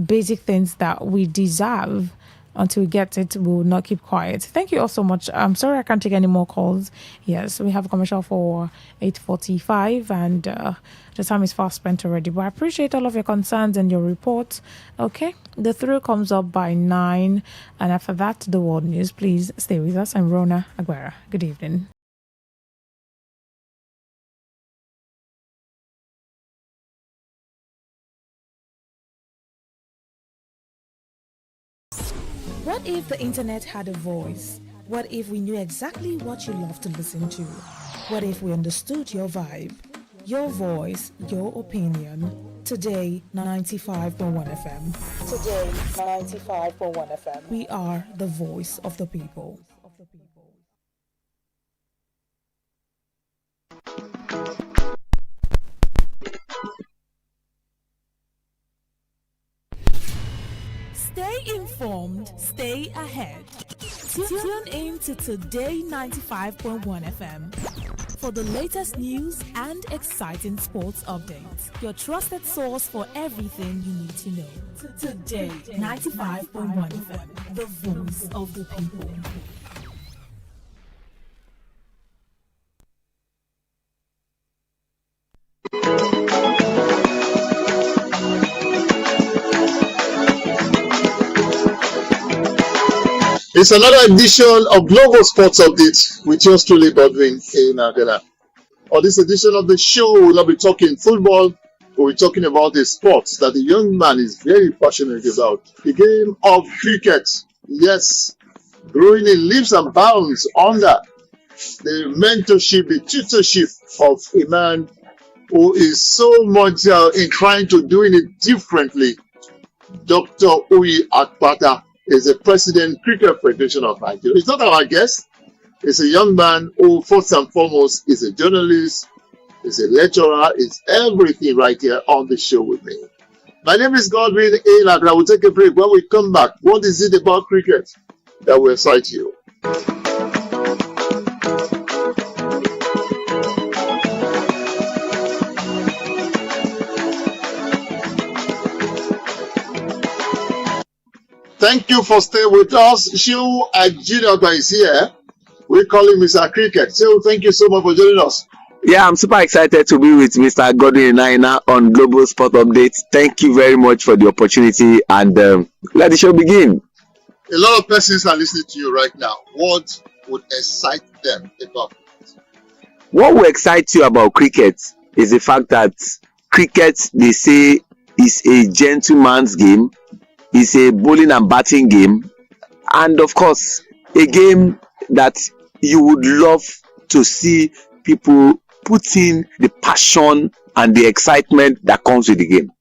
basic things that we deserve. Until we get it, we will not keep quiet. Thank you all so much. I'm sorry I can't take any more calls. Yes, we have a commercial for 8:45, and the time is fast spent already. But I appreciate all of your concerns and your reports. Okay, the thrill comes up by 9, and after that, the world news. Please stay with us. I'm Rona Aguera. Good evening. What if the internet had a voice? What if we knew exactly what you love to listen to? What if we understood your vibe, your voice, your opinion? Today, 95.1 FM. Today, 95.1 FM. We are the voice of the people. Stay informed, stay ahead. Tune in to Today 95.1 FM for the latest news and exciting sports updates. Your trusted source for everything you need to know. Today 95.1 FM, the voice of the people. It's another edition of Global Sports Update with yours truly, Godwin A. Nagala. On this edition of the show, we'll not be talking football, but we're talking about a sport that the young man is very passionate about. The game of cricket. Yes, growing in leaps and bounds under the mentorship, the tutorship of a man who is so much inclined to doing it differently. Dr. Uyi Akpata is the President Cricket Federation of Nigeria. It's not our guest. It's a young man who, first and foremost, is a journalist, is a lecturer, is everything right here on the show with me. My name is Godwin A. Nagala. I will take a break. When we come back, what is it about cricket that will excite you? Thank you for staying with us. Shiu Ajinoba is here. We call him Mr. Cricket. So thank you so much for joining us. Yeah, I'm super excited to be with Mr. Godwin Naina on Global Sport Updates. Thank you very much for the opportunity, and let the show begin. A lot of persons are listening to you right now. What would excite them about it? What will excite you about cricket is the fact that cricket, they say, is a gentleman's game. It's a bowling and batting game, and of course, a game that you would love to see people put in the passion and the excitement that comes with the game.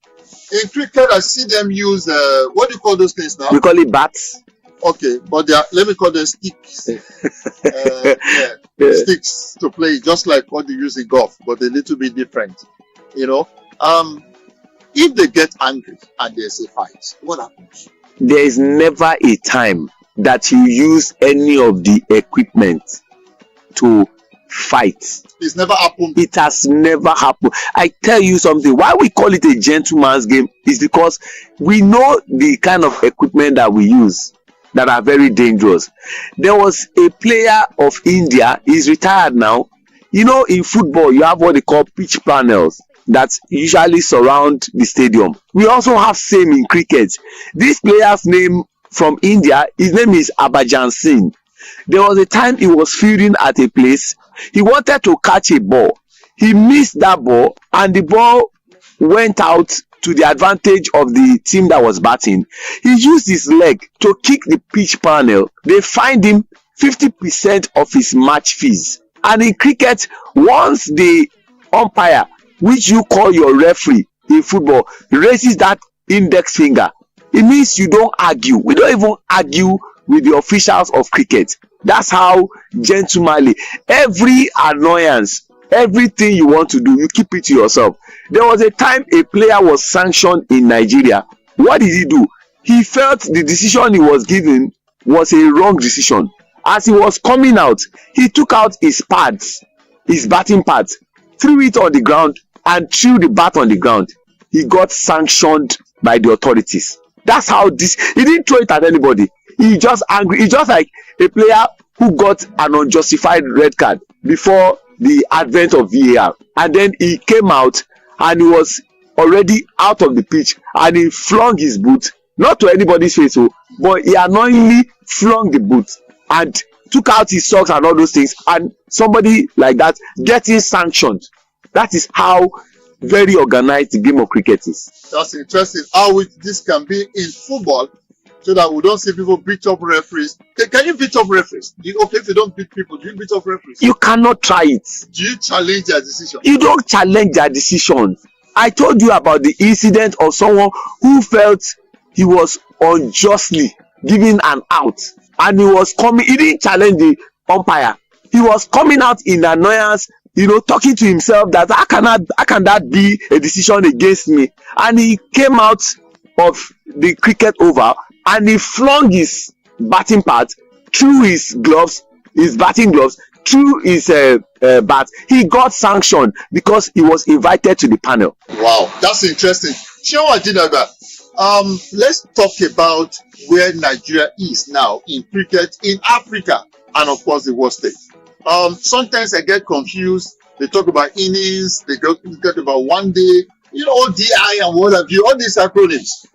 In cricket, I see them use, what do you call those things now? We call it bats. Okay, but let me call them sticks. Sticks to play, just like what you use in golf, but a little bit different. If they get angry and there's a fight, what happens? There is never a time that you use any of the equipment to fight. It's never happened. It has never happened. I tell you something. Why we call it a gentleman's game is because we know the kind of equipment that we use that are very dangerous. There was a player of India, he's retired now. In football, you have what they call pitch panels that usually surround the stadium. We also have same in cricket. This player's name from India, his name is Harbhajan Singh. There was a time he was fielding at a place. He wanted to catch a ball. He missed that ball, and the ball went out to the advantage of the team that was batting. He used his leg to kick the pitch panel. They fined him 50% of his match fees. And in cricket, once the umpire, which you call your referee in football, raises that index finger, It means you don't argue. We don't even argue with the officials of cricket. That's how gentlemanly. Every annoyance, everything you want to do, you keep it to yourself. There was a time a player was sanctioned in Nigeria. What did he do? He felt the decision he was given was a wrong decision. As he was coming out, he took out his pads, his batting pads, threw it on the ground and threw the bat on the ground. He got sanctioned by the authorities. That's how this. He didn't throw it at anybody. He just angry. He's just like a player who got an unjustified red card before the advent of VAR, and then he came out and he was already out of the pitch and he flung his boot, not to anybody's face, but he annoyingly flung the boot and took out his socks and all those things, and somebody like that getting sanctioned. That is how very organized the game of cricket is. That's interesting how this can be in football, so that we don't see people beat up referees. Can you beat up referees? Okay, if you don't beat people, do you beat up referees? You cannot try it. Do you challenge their decision? You don't challenge their decision. I told you about the incident of someone who felt he was unjustly given an out, and he was coming. He didn't challenge the umpire. He was coming out in annoyance, talking to himself that how can that be a decision against me? And he came out of the cricket over and he flung his batting pad through his gloves, his batting gloves, through his bat. He got sanctioned because he was invited to the panel. Wow, that's interesting. Let's talk about where Nigeria is now in cricket in Africa and of course the world stage. Sometimes I get confused. They talk about innings, they talk about one day, ODI and what have you, all these acronyms.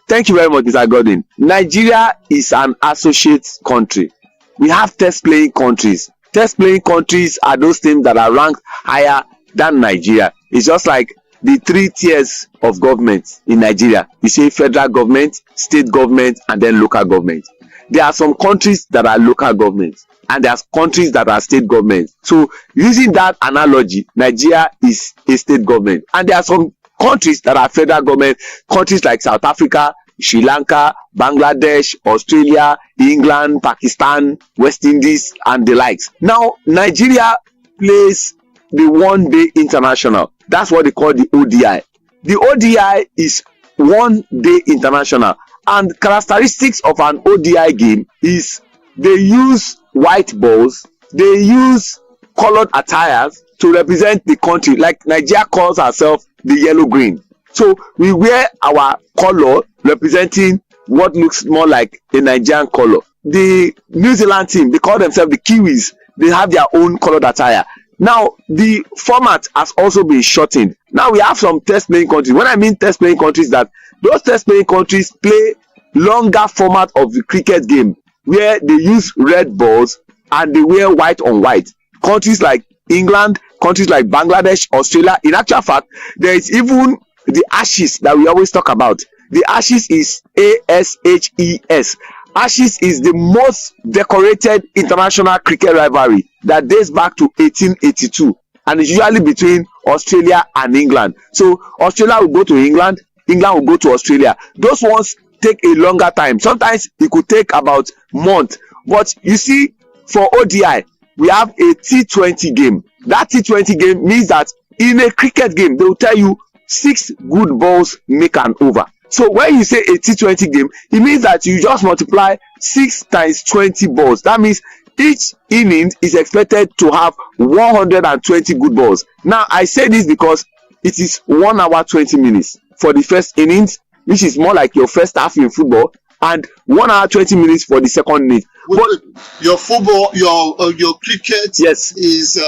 Thank you very much, Mr. Godwin. Nigeria is an associate country. We have test playing countries. Test playing countries are those teams that are ranked higher than Nigeria. It's just like the 3 tiers of government in Nigeria. You say federal government, state government, and then local government. There are some countries that are local governments and there are countries that are state governments. So using that analogy, Nigeria is a state government, and there are some countries that are federal government, countries like South Africa, Sri Lanka, Bangladesh, Australia, England, Pakistan, West Indies, and the likes. Now, Nigeria plays the one-day international. That's what they call the ODI. The ODI is one-day international, and characteristics of an ODI game is they use white balls, they use colored attires to represent the country. Like Nigeria calls herself the yellow-green. So we wear our color representing what looks more like a Nigerian color. The New Zealand team, they call themselves the Kiwis. They have their own colored attire. Now, the format has also been shortened. Now we have some test playing countries. When I mean test playing countries, that those test playing countries play longer format of the cricket game, where they use red balls and they wear white on white. Countries like England, countries like Bangladesh, Australia. In actual fact, there is even the Ashes that we always talk about. The Ashes is ASHES. Ashes is the most decorated international cricket rivalry that dates back to 1882, and it's usually between Australia and England. So Australia will go to England, England will go to Australia. Those ones take a longer time. Sometimes it could take about a month. But you see, for ODI, we have a T20 game. That T20 game means that in a cricket game, they will tell you 6 good balls make an over. So when you say a T20 game, it means that you just multiply 6 times 20 balls. That means each inning is expected to have 120 good balls. Now, I say this because it is 1 hour 20 minutes for the first innings, which is more like your first half in football, and 1 hour 20 minutes for the second innings. But your football, your cricket, yes, is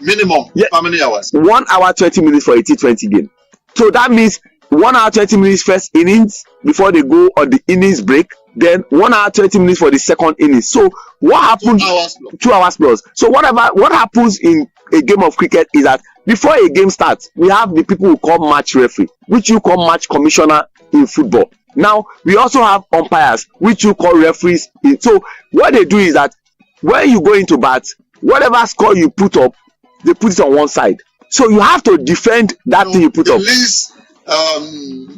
minimum how many hours? 1 hour 20 minutes for a T20 game. So that means 1 hour 20 minutes first innings before they go on the innings break, then 1 hour 20 minutes for the second innings. So what happens? 2 hours plus. So what happens in a game of cricket is that before a game starts, we have the people who call match referee, which you call match commissioner in football. Now we also have umpires, which you call referees. So what they do is that when you go into bat, whatever score you put up, they put it on one side. So you have to defend that thing you put up. Least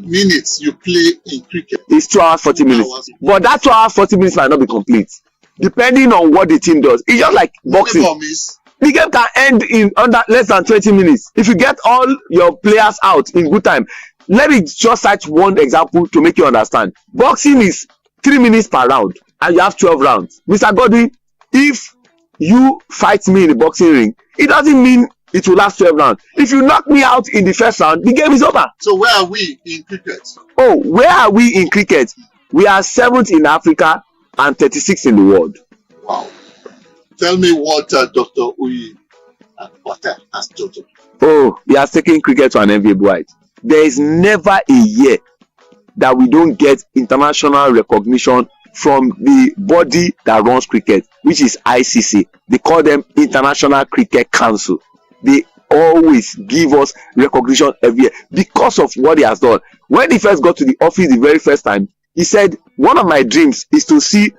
minutes you play in cricket? It's 2 hours 40 minutes. But that 2 hours 40 minutes might not be complete, depending on what the team does. It's just like boxing. The game can end in under less than 20 minutes if you get all your players out in good time. Let me just cite one example to make you understand. Boxing is 3 minutes per round and you have 12 rounds. Mr. Godwin, if you fight me in the boxing ring, it doesn't mean it will last 12 rounds. If you knock me out in the first round, the game is over. So where are we in cricket? Oh, where are we in cricket? We are 7th in Africa and 36th in the world. Wow. Tell me what Dr. Uyi has told you. Oh, he has taken cricket to an enviable height. There is never a year that we don't get international recognition from the body that runs cricket, which is ICC. They call them International Cricket Council. They always give us recognition every year because of what he has done. When he first got to the office the very first time, he said, one of my dreams is to see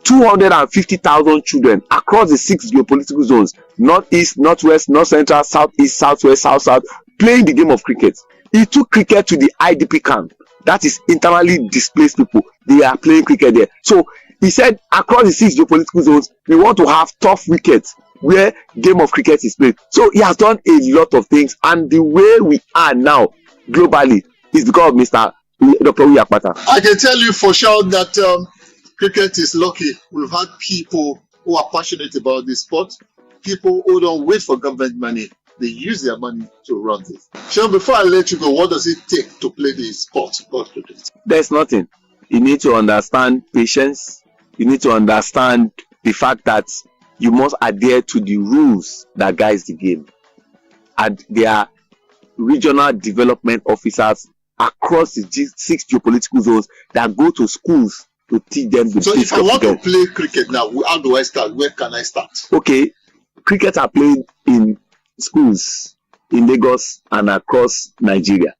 250,000 children across the 6 geopolitical zones, northeast, northwest, north central, southeast, southwest, south, playing the game of cricket. He took cricket to the IDP camp. That is internally displaced people. They are playing cricket there. So he said, across the 6 geopolitical zones, we want to have tough wickets where game of cricket is played. So he has done a lot of things, and the way we are now globally is because of Mr. Dr. Uyakpata. I can tell you for sure that cricket is lucky. We've had people who are passionate about this sport, people who don't wait for government money. They use their money to run this. Sean, before I let you go, what does it take to play the sport called cricket? There's nothing. You need to understand patience. You need to understand the fact that you must adhere to the rules that guides the game. And there are regional development officers across the 6 geopolitical zones that go to schools to teach them the So if I want to play cricket now, how do I start? Where can I start? Okay, cricket are played in schools in Lagos and across Nigeria,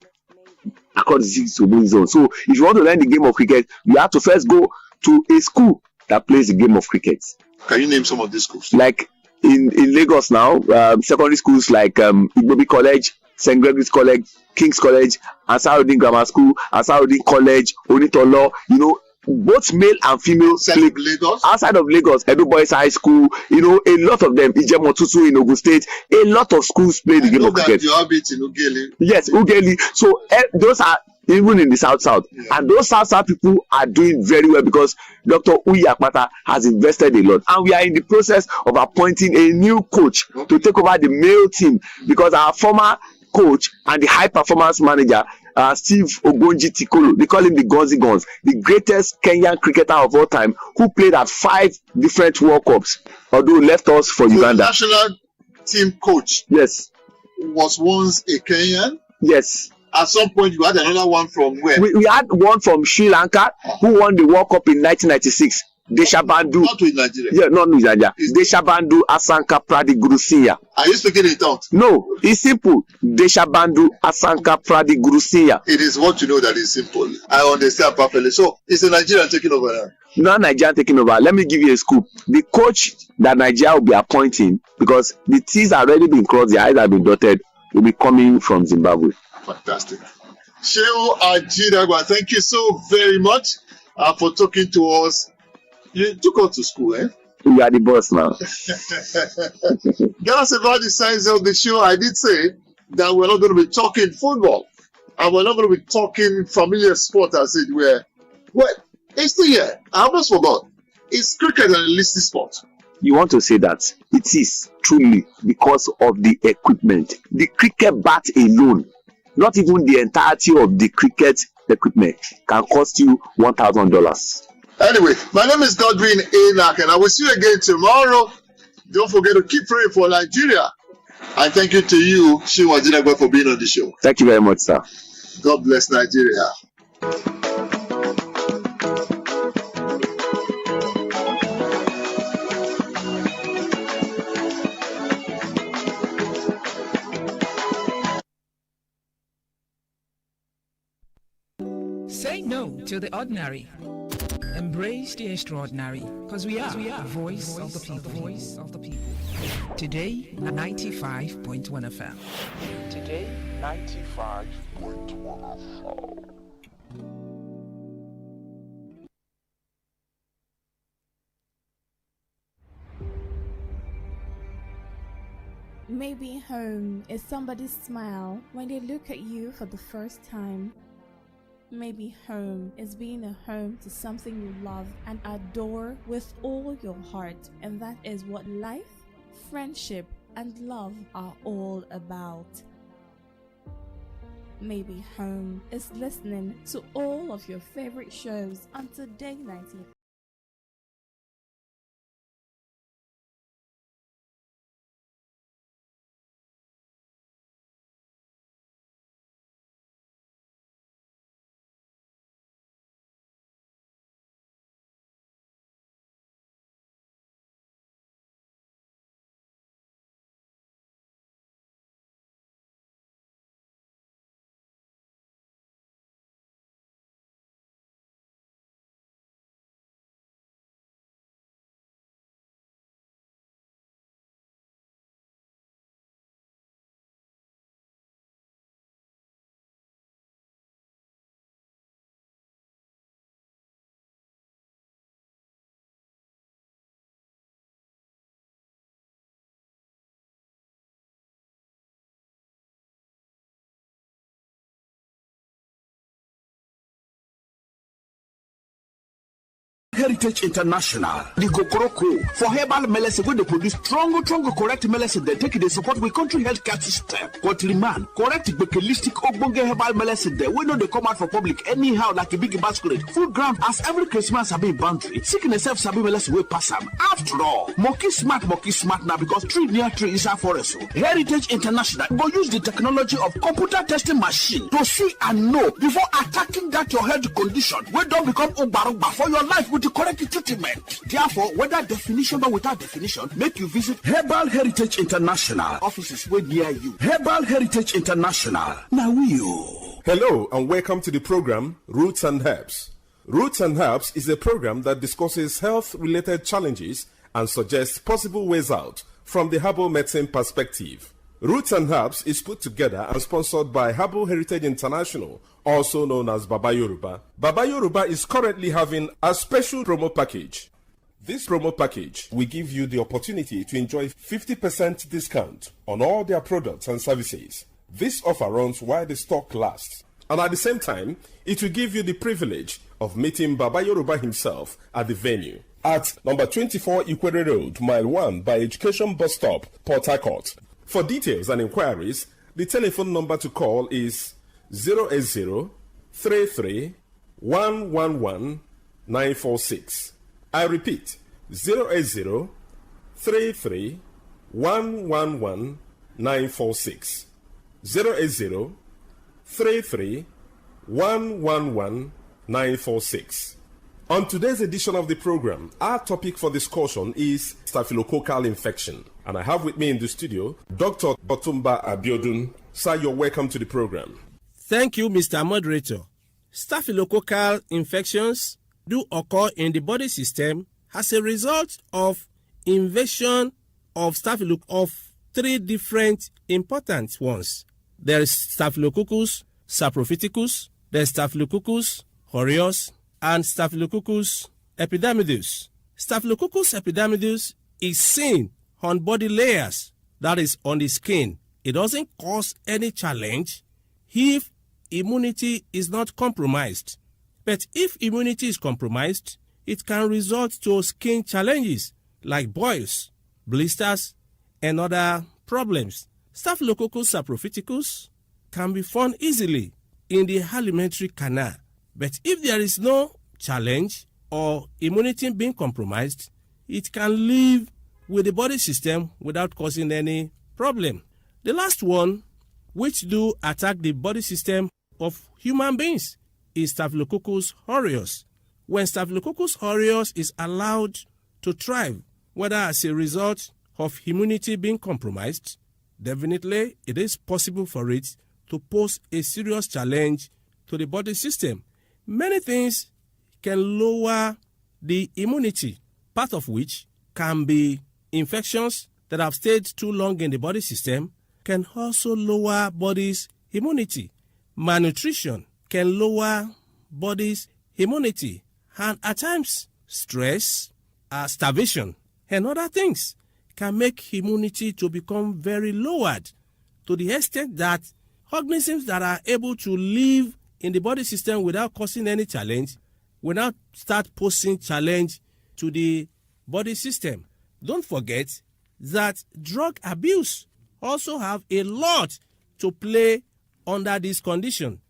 across the 6 geopolitical zones. So if you want to learn the game of cricket, you have to first go to a school that plays the game of cricket. Can you name some of these schools? Like in Lagos now, secondary schools like Igbobi College, St. Gregory's College, King's College, Ansarudin Grammar School, Ansarudin College, Onitolo, both male and female play Lagos. Outside of Lagos, Edo Boys High School, a lot of them, Ijemotutu in Ogun State, a lot of schools play the game of cricket. You have it in Ugeli. Yes, Ugeli. So those are even in the south, and those south people are doing very well because Dr. Uyakpata has invested a lot, and we are in the process of appointing a new coach to take over the male team because our former coach and the high performance manager, Steve Ogonji Tikolo, they call him the Gonzi Guns, the greatest Kenyan cricketer of all time, who played at 5 different World Cups, although left us for Uganda. The national team coach, yes, was once a Kenyan. Yes. At some point, you had another one from where? We had one from Sri Lanka who won the World Cup in 1996. Deshabandu. Not with Nigeria. Yeah, not with Nigeria. Deshabandu Asanka Pradi Gurusinya. Are you speaking in tongues? No, it's simple. Deshabandu Asanka Pradi Gurusinya. It is what you know that is simple. I understand perfectly. So, it's a Nigerian taking over now. Not Nigerian taking over. Let me give you a scoop. The coach that Nigeria will be appointing, because the T's are already been crossed, the I's have been dotted, will be coming from Zimbabwe. Fantastic. Shehu Ajidagba, thank you so very much for talking to us. You took us to school, eh? You are the boss now. Get us about the size of the show. I did say that we're not going to be talking football, and we're not going to be talking familiar sport as it were. Well, it's still here. I almost forgot. It's cricket and illicit sport. You want to say that it is truly because of the equipment. The cricket bat alone, not even the entirety of the cricket equipment, can cost you $1,000. Anyway, my name is Godwin Enoch, and I will see you again tomorrow. Don't forget to keep praying for Nigeria. And thank you to you, Shehu Ajidagba, for being on the show. Thank you very much, sir. God bless Nigeria. Say no to the ordinary. Embrace the extraordinary, because we are the voice of the people. Today, 95.1 FM. Today, 95.1. Maybe home is somebody's smile when they look at you for the first time. Maybe home is being a home to something you love and adore with all your heart, and that is what life, friendship, and love are all about. Maybe home is listening to all of your favorite shows on Today 95. Heritage International, the Kokoroko for herbal medicine when they produce strong, correct medicine. They take it, they support with country healthcare system. Country man, correct holistic ogbonge herbal medicine. They we know they come out for public anyhow like a big basket. Full ground as every Christmas sabi boundary. Sickness self sabi medicine we pass them. After all, monkey smart now because tree near tree is our forest. Heritage International go use the technology of computer testing machine to see and know before attacking that your health condition. We don't become ubaruba for your life with the correct treatment. Therefore, whether definition or without definition, make you visit Herbal Heritage International offices way near you. Herbal Heritage International. Now you. Hello and welcome to the program Roots and Herbs. Roots and Herbs is a program that discusses health-related challenges and suggests possible ways out from the herbal medicine perspective. Roots and Herbs is put together and sponsored by Herbal Heritage International, also known as Baba Yoruba. Baba Yoruba is currently having a special promo package. This promo package will give you the opportunity to enjoy 50% discount on all their products and services. This offer runs while the stock lasts. And at the same time, it will give you the privilege of meeting Baba Yoruba himself at the venue at number 24 Ikwere Road, Mile 1 by Education Bus Stop, Port Harcourt. For details and inquiries, the telephone number to call is 080-33-111-946. I repeat, 080-33-111-946. 080-33-111-946. On today's edition of the program, our topic for discussion is staphylococcal infection. And I have with me in the studio Dr. Otumba Abiodun. Sir, you're welcome to the program. Thank you, Mr. Moderator. Staphylococcal infections do occur in the body system as a result of invasion of staphylococcus of three different important ones. There is Staphylococcus saprophyticus, there is Staphylococcus aureus, and Staphylococcus epidermidis. Staphylococcus epidermidis is seen on body layers, that is on the skin. It doesn't cause any challenge if immunity is not compromised. But if immunity is compromised, it can result to skin challenges like boils, blisters, and other problems. Staphylococcus saprophyticus can be found easily in the alimentary canal. But if there is no challenge or immunity being compromised, it can live with the body system without causing any problem. The last one, which do attack the body system of human beings, is Staphylococcus aureus. When Staphylococcus aureus is allowed to thrive, whether as a result of immunity being compromised, definitely it is possible for it to pose a serious challenge to the body system. Many things can lower the immunity, part of which can be infections that have stayed too long in the body system, can also lower body's immunity. Malnutrition can lower body's immunity, and at times stress, starvation, and other things can make immunity to become very lowered to the extent that organisms that are able to live in the body system without causing any challenge will now start posing challenge to the body system. Don't forget that drug abuse also have a lot to play under this condition.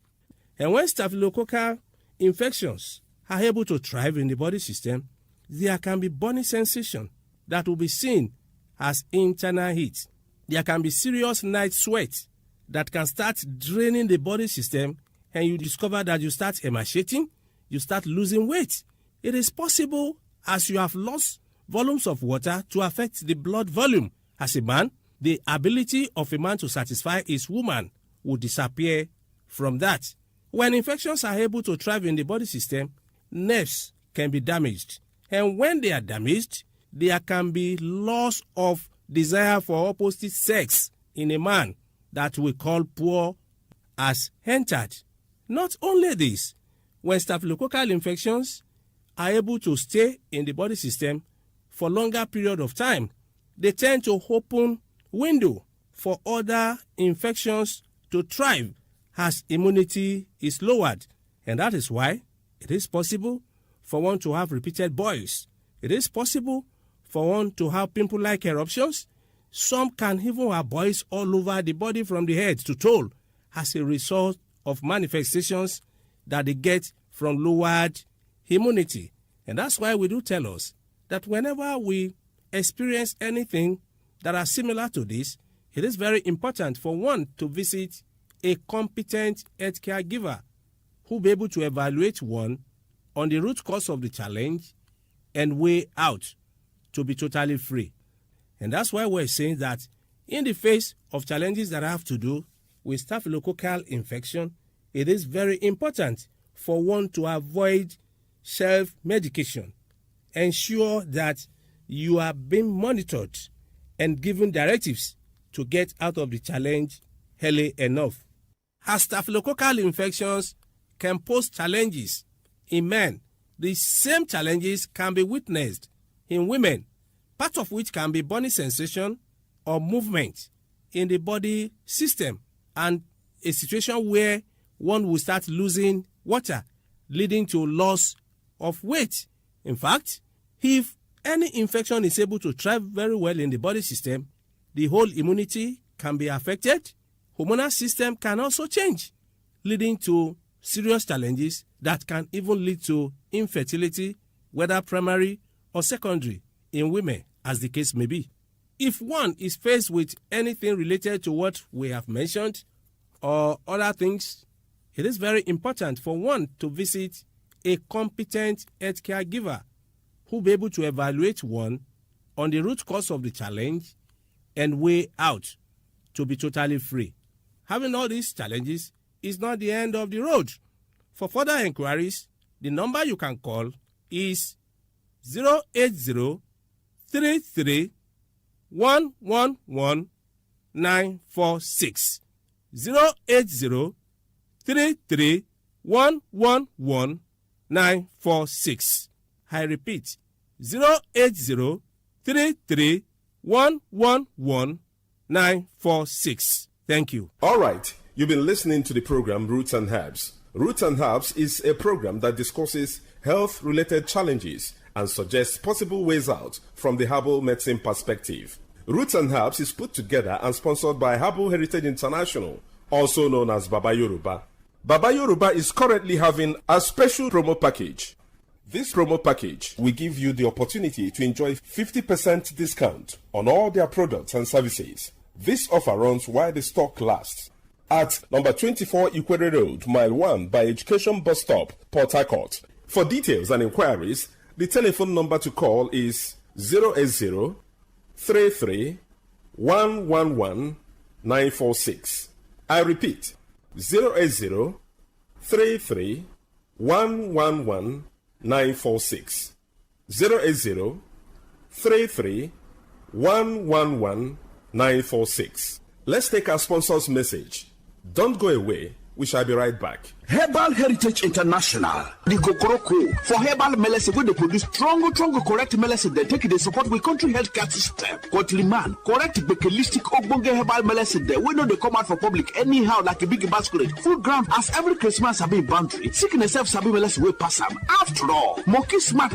And when staphylococcal infections are able to thrive in the body system, there can be burning sensation that will be seen as internal heat. There can be serious night sweat that can start draining the body system, and you discover that you start emaciating, you start losing weight. It is possible, as you have lost volumes of water, to affect the blood volume. As a man, the ability of a man to satisfy his woman will disappear from that. When infections are able to thrive in the body system, nerves can be damaged. And when they are damaged, there can be loss of desire for opposite sex in a man that we call poor as entered. Not only this, when staphylococcal infections are able to stay in the body system for longer period of time, they tend to open window for other infections to thrive as immunity is lowered. And that is why it is possible for one to have repeated boils. It is possible for one to have pimple-like eruptions. Some can even have boils all over the body from the head to toe as a result of manifestations that they get from lowered immunity. And that's why we do tell us that whenever we experience anything that are similar to this, it is very important for one to visit a competent healthcare giver who will be able to evaluate one on the root cause of the challenge and way out to be totally free. And that's why we're saying that in the face of challenges that have to do with staphylococcal infection, it is very important for one to avoid self-medication. Ensure that you are being monitored and given directives to get out of the challenge early enough. As staphylococcal infections can pose challenges in men, the same challenges can be witnessed in women, part of which can be burning sensation or movement in the body system, and a situation where one will start losing water, leading to loss of weight. In fact, if any infection is able to thrive very well in the body system, the whole immunity can be affected. Hormonal system can also change, leading to serious challenges that can even lead to infertility, whether primary or secondary, in women, as the case may be. If one is faced with anything related to what we have mentioned or other things, it is very important for one to visit a competent healthcare giver who will be able to evaluate one on the root cause of the challenge and way out to be totally free. Having all these challenges is not the end of the road. For further inquiries, the number you can call is 080 33 111 946. 080 33 111 946. I repeat, 080 33 111 946. Thank you. All right. You've been listening to the program Roots and Herbs. Roots and Herbs is a program that discusses health-related challenges and suggests possible ways out from the herbal medicine perspective. Roots and Herbs is put together and sponsored by Herbal Heritage International, also known as Baba Yoruba. Baba Yoruba is currently having a special promo package. This promo package will give you the opportunity to enjoy 50% discount on all their products and services. This offer runs while the stock lasts. At number 24 Ikwere Road, Mile 1 by Education Bus Stop, Port Harcourt. For details and inquiries, the telephone number to call is 080 33 111 946. I repeat, 080 33 111 946. 080 33 111 946. Let's take our sponsor's message. Don't go away. We shall be right back. Herbal Heritage International, the Kokoroko for herbal medicine where they produce strong, correct medicine. They take it, they support with country healthcare system. Quatliman, correct bekelistic ogbonge herbal medicine. They know they come out for public anyhow like a big basket. Full ground as every Christmas have been boundary. Sickness self sabi medicine will pass them. After all, monkey smart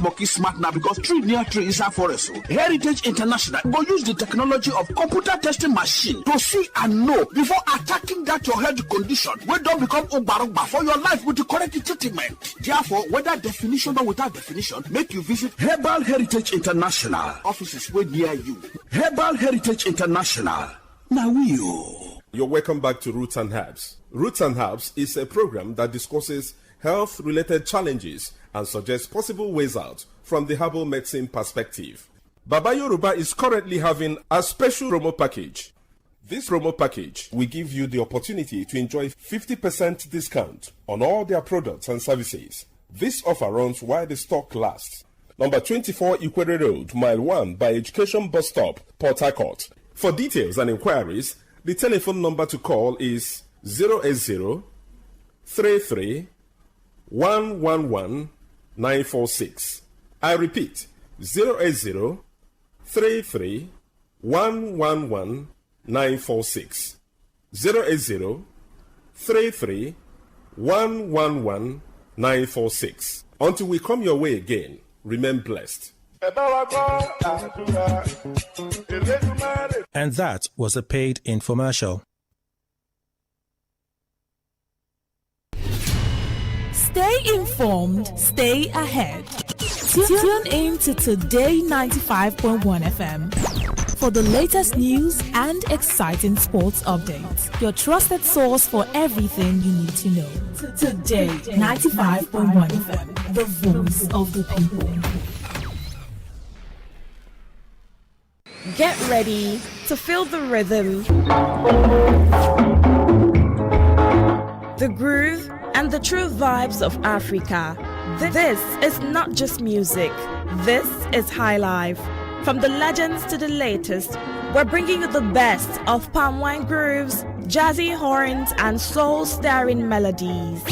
now because tree near tree is a forest. So, Heritage International will use the technology of computer testing machine to see and know before attacking that your health condition. We don't become ubarugba for your life with the correct treatment. Therefore, whether definition or without definition, make you visit Herbal Heritage International. Offices way near you. Herbal Heritage International. Now You're welcome back to Roots and Herbs. Roots and Herbs is a program that discusses health-related challenges and suggests possible ways out from the herbal medicine perspective. Baba Yoruba is currently having a special promo package. This promo package will give you the opportunity to enjoy 50% discount on all their products and services. This offer runs while the stock lasts. Number 24 Ikwere Road, Mile 1 by Education Bus Stop, Port Harcourt. For details and inquiries, the telephone number to call is 080 33 111 946. I repeat, 080 33 111 946 080 33 111 946. Until we come your way again, remain blessed. And that was a paid infomercial. Stay informed, stay ahead. Tune in to Today 95.1 FM for the latest news and exciting sports updates. Your trusted source for everything you need to know. Today 95.1 FM, the voice of the people. Get ready to feel the rhythm, the groove, and the true vibes of Africa. This is not just music. This is high life. From the legends to the latest, we're bringing you the best of palm wine grooves, jazzy horns, and soul-stirring melodies.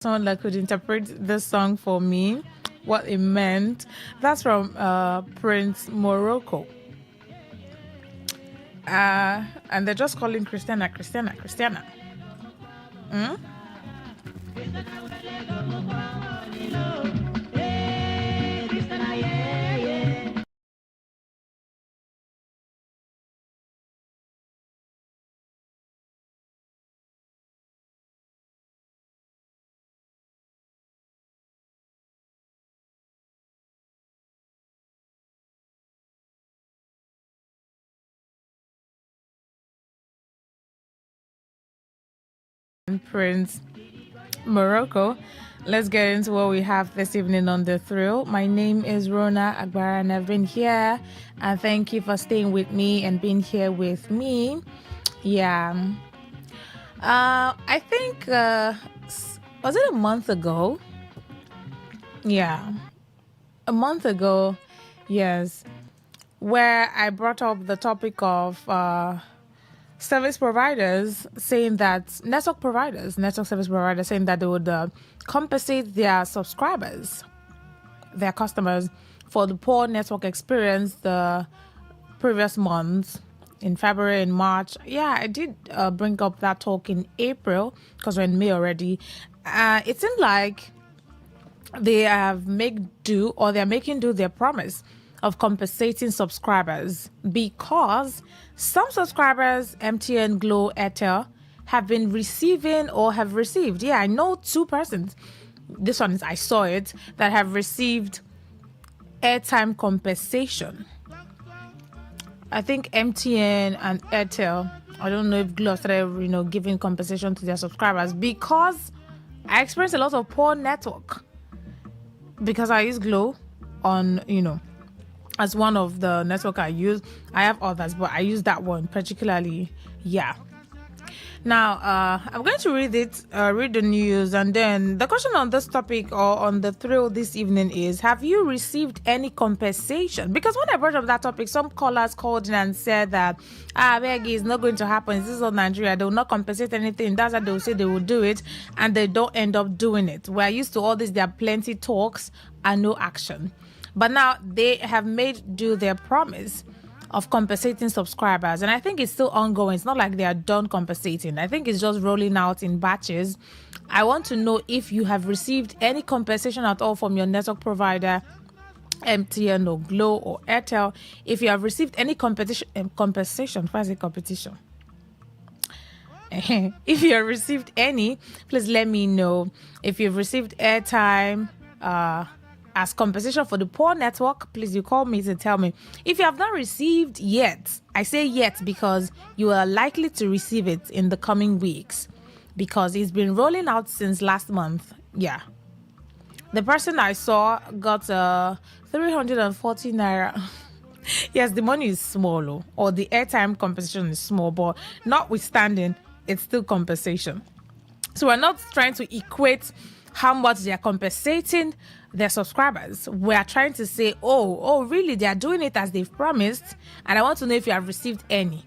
Someone that could interpret this song for me, what it meant. That's from Prince Morocco. And they're just calling Christiana. Hmm? Prince Morocco. Let's get into what we have this evening on The Thrill. My name is Rona Agbara and I've been here, and thank you for staying with me and being here with me. Yeah. I think, was it a month ago? Yeah. A month ago, yes, where I brought up the topic of service providers saying that network service providers saying that they would compensate their subscribers, their customers, for the poor network experience the previous months in February and March. Yeah, I did bring up that talk in April because we're in May already. It seemed like they have they're making do their promise of compensating subscribers, because some subscribers, MTN, Glo, Airtel, have been receiving or have received. Yeah, I know 2 persons. This one is, I saw it, that have received airtime compensation. I think MTN and Airtel, I don't know if Glo started, giving compensation to their subscribers, because I experienced a lot of poor network. Because I use Glo on, as one of the network I use. I have others, but I use that one particularly. Yeah. Now, I'm going to read the news, and then the question on this topic or on The Thrill this evening is, have you received any compensation? Because when I brought up that topic, some callers called in and said that, Beggy, it's not going to happen. This is not Nigeria. They will not compensate anything. That's how they will say they will do it, and they don't end up doing it. We're used to all this. There are plenty talks and no action. But now they have made do their promise of compensating subscribers, and I think it's still ongoing. It's not like they are done compensating. I think it's just rolling out in batches. I want to know if you have received any compensation at all from your network provider, MTN or Glo or Airtel. If you have received any compensation, if you have received any, please let me know. If you've received airtime, as compensation for the poor network, please you call me to tell me. If you have not received yet, I say yet because you are likely to receive it in the coming weeks, because it's been rolling out since last month. Yeah. The person I saw got 340 naira. Yes, the money is small, or the airtime compensation is small, but notwithstanding, it's still compensation. So we're not trying to equate how much they are compensating their subscribers. We are trying to say, oh, really, they are doing it as they've promised. And I want to know if you have received any,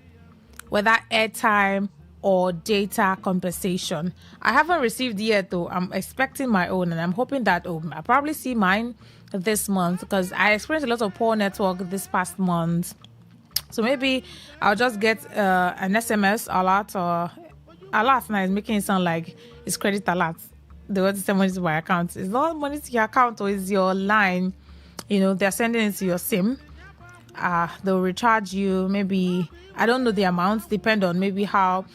whether airtime or data compensation. I haven't received yet, though. I'm expecting my own, and I'm hoping that I'll probably see mine this month, because I experienced a lot of poor network this past month. So maybe I'll just get an SMS alert, or alert now is making it sound like it's credit alert. They want to send money to my account. It's not money to your account, or is your line. They're sending it to your SIM. They'll recharge you. Maybe, I don't know the amounts, depend on maybe how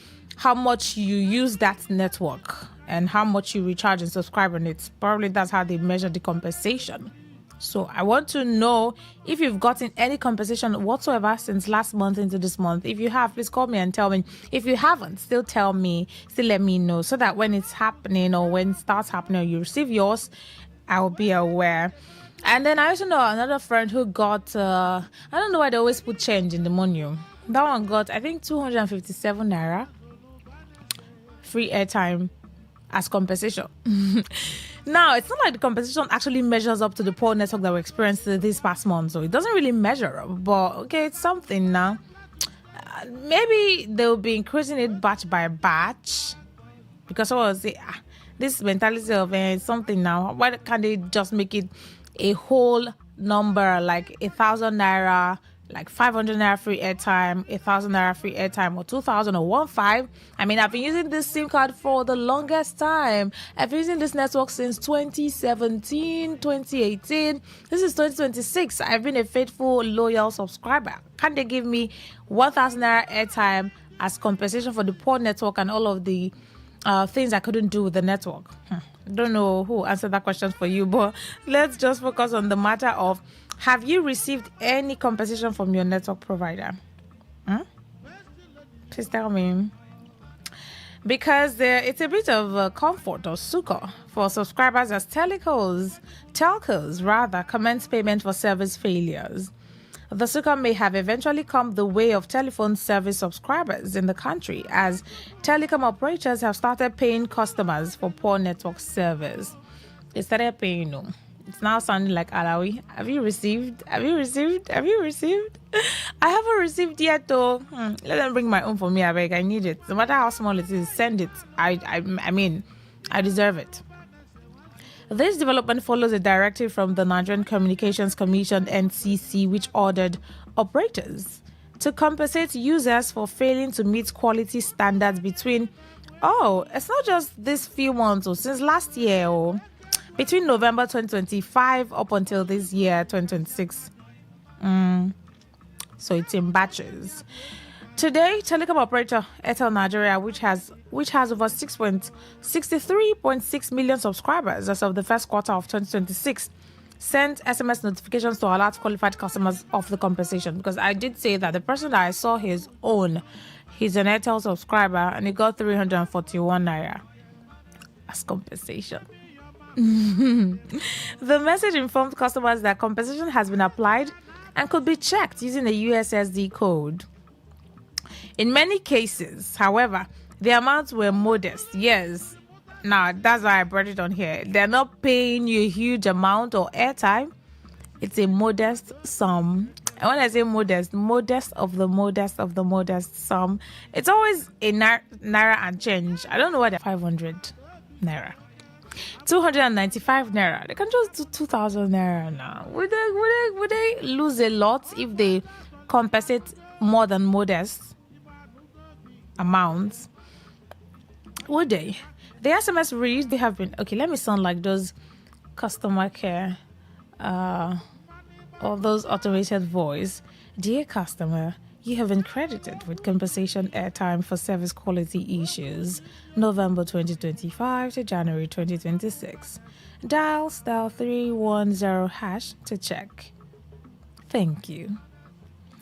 much you use that network and how much you recharge and subscribe on it. Probably that's how they measure the compensation. So I want to know if you've gotten any compensation whatsoever since last month into this month. If you have, please call me and tell me. If you haven't, still tell me, still let me know, so that when it's happening or when it starts happening or you receive yours, I will be aware. And then I also know another friend who got, I don't know why they always put change in the menu. That one got, I think, 257 naira free airtime as compensation. Now, it's not like the compensation actually measures up to the poor network that we experienced this past month, so it doesn't really measure up, but okay, it's something now. Maybe they'll be increasing it batch by batch. Because someone will say, this mentality of something now, why can't they just make it a whole number, like 1,000 naira, like 500 naira free airtime, 1,000 naira free airtime, or 2,000 or 1,500? I mean, I've been using this SIM card for the longest time. I've been using this network since 2017, 2018. This is 2026. I've been a faithful, loyal subscriber. Can't they give me 1,000 naira airtime as compensation for the poor network and all of the things I couldn't do with the network? I don't know who answered that question for you, but let's just focus on the matter of, have you received any compensation from your network provider? Please tell me. Because it's a bit of comfort or succor for subscribers as telcos commence payment for service failures. The succor may have eventually come the way of telephone service subscribers in the country, as telecom operators have started paying customers for poor network service. They started paying, It's now sounding like Alawi. Have you received? I haven't received yet, though. Let them bring my own for me, I beg. I need it. No matter how small it is, send it. I mean, I deserve it. This development follows a directive from the Nigerian Communications Commission (NCC), which ordered operators to compensate users for failing to meet quality standards between, it's not just this few months, since last year, between November 2025 up until this year, 2026. So it's in batches. Today, telecom operator Airtel Nigeria, which has over 63.6 million subscribers as of the first quarter of 2026, sent SMS notifications to alert qualified customers of the compensation. Because I did say that the person that I saw he's an Airtel subscriber, and he got 341 naira as compensation. The message informed customers that compensation has been applied and could be checked using a USSD code. In many cases, however, the amounts were modest. Yes. Now, that's why I brought it on here. They're not paying you a huge amount or airtime. It's a modest sum. And when I say modest of the modest sum, it's always a naira and change. I don't know what 500 naira. 295 naira. They can just do 2,000 naira now. Would they lose a lot if they compensate more than modest amounts? Would they? The SMS reads, they have been, let me sound like those customer care or those automated voice. Dear customer, you have been credited with compensation airtime for service quality issues, November 2025 to January 2026. Dial *310# to check. Thank you.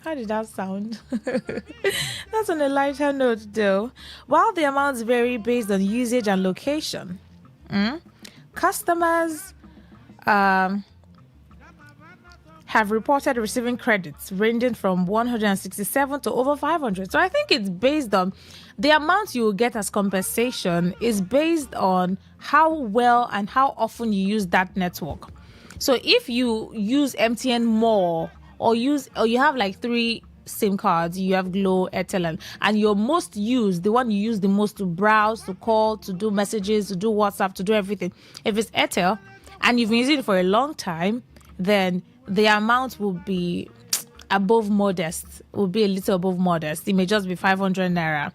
How did that sound? That's on a lighter note, though. While the amounts vary based on usage and location, customers have reported receiving credits ranging from 167 to over 500. So I think it's based on the amount you will get as compensation is based on how well and how often you use that network. So if you use MTN more, or you have like 3 SIM cards, you have Glow, Airtel, and your most used, the one you use the most to browse, to call, to do messages, to do WhatsApp, to do everything. If it's Airtel and you've been using it for a long time, then the amount will be above modest, will be a little above modest. It may just be 500 naira.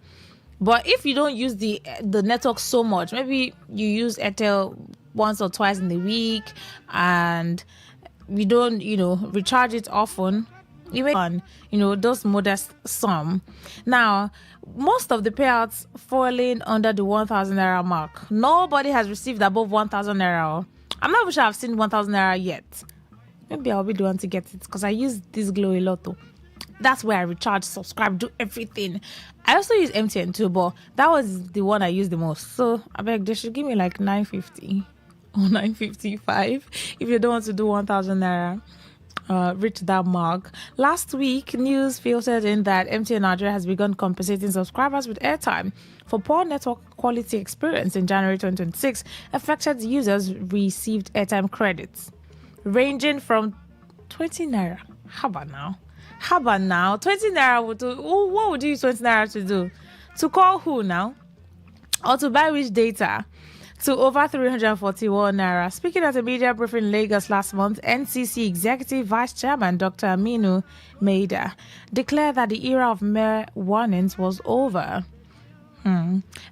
But if you don't use the network so much, maybe you use Airtel once or twice in the week and we don't, recharge it often, even, those modest sum. Now, most of the payouts falling under the 1,000 naira mark. Nobody has received above 1,000 naira. I'm not sure I've seen 1,000 naira yet. Maybe I'll be the one to get it because I use this Glow a lot. That's where I recharge, subscribe, do everything. I also use MTN too, but that was the one I use the most. So I beg they should give me like 950 or 955 if you don't want to do 1,000 naira. Reach that mark. Last week, news filtered in that MTN Nigeria has begun compensating subscribers with airtime for poor network quality experience in January 2026. Affected users received airtime credits ranging from 20 naira. How about now? 20 naira would do. What would you use 20 naira to do? To call who now? or to buy which data to over 341 naira. Speaking at a media briefing in Lagos last month, NCC Executive Vice Chairman Dr. Aminu Maida declared that the era of mere warnings was over.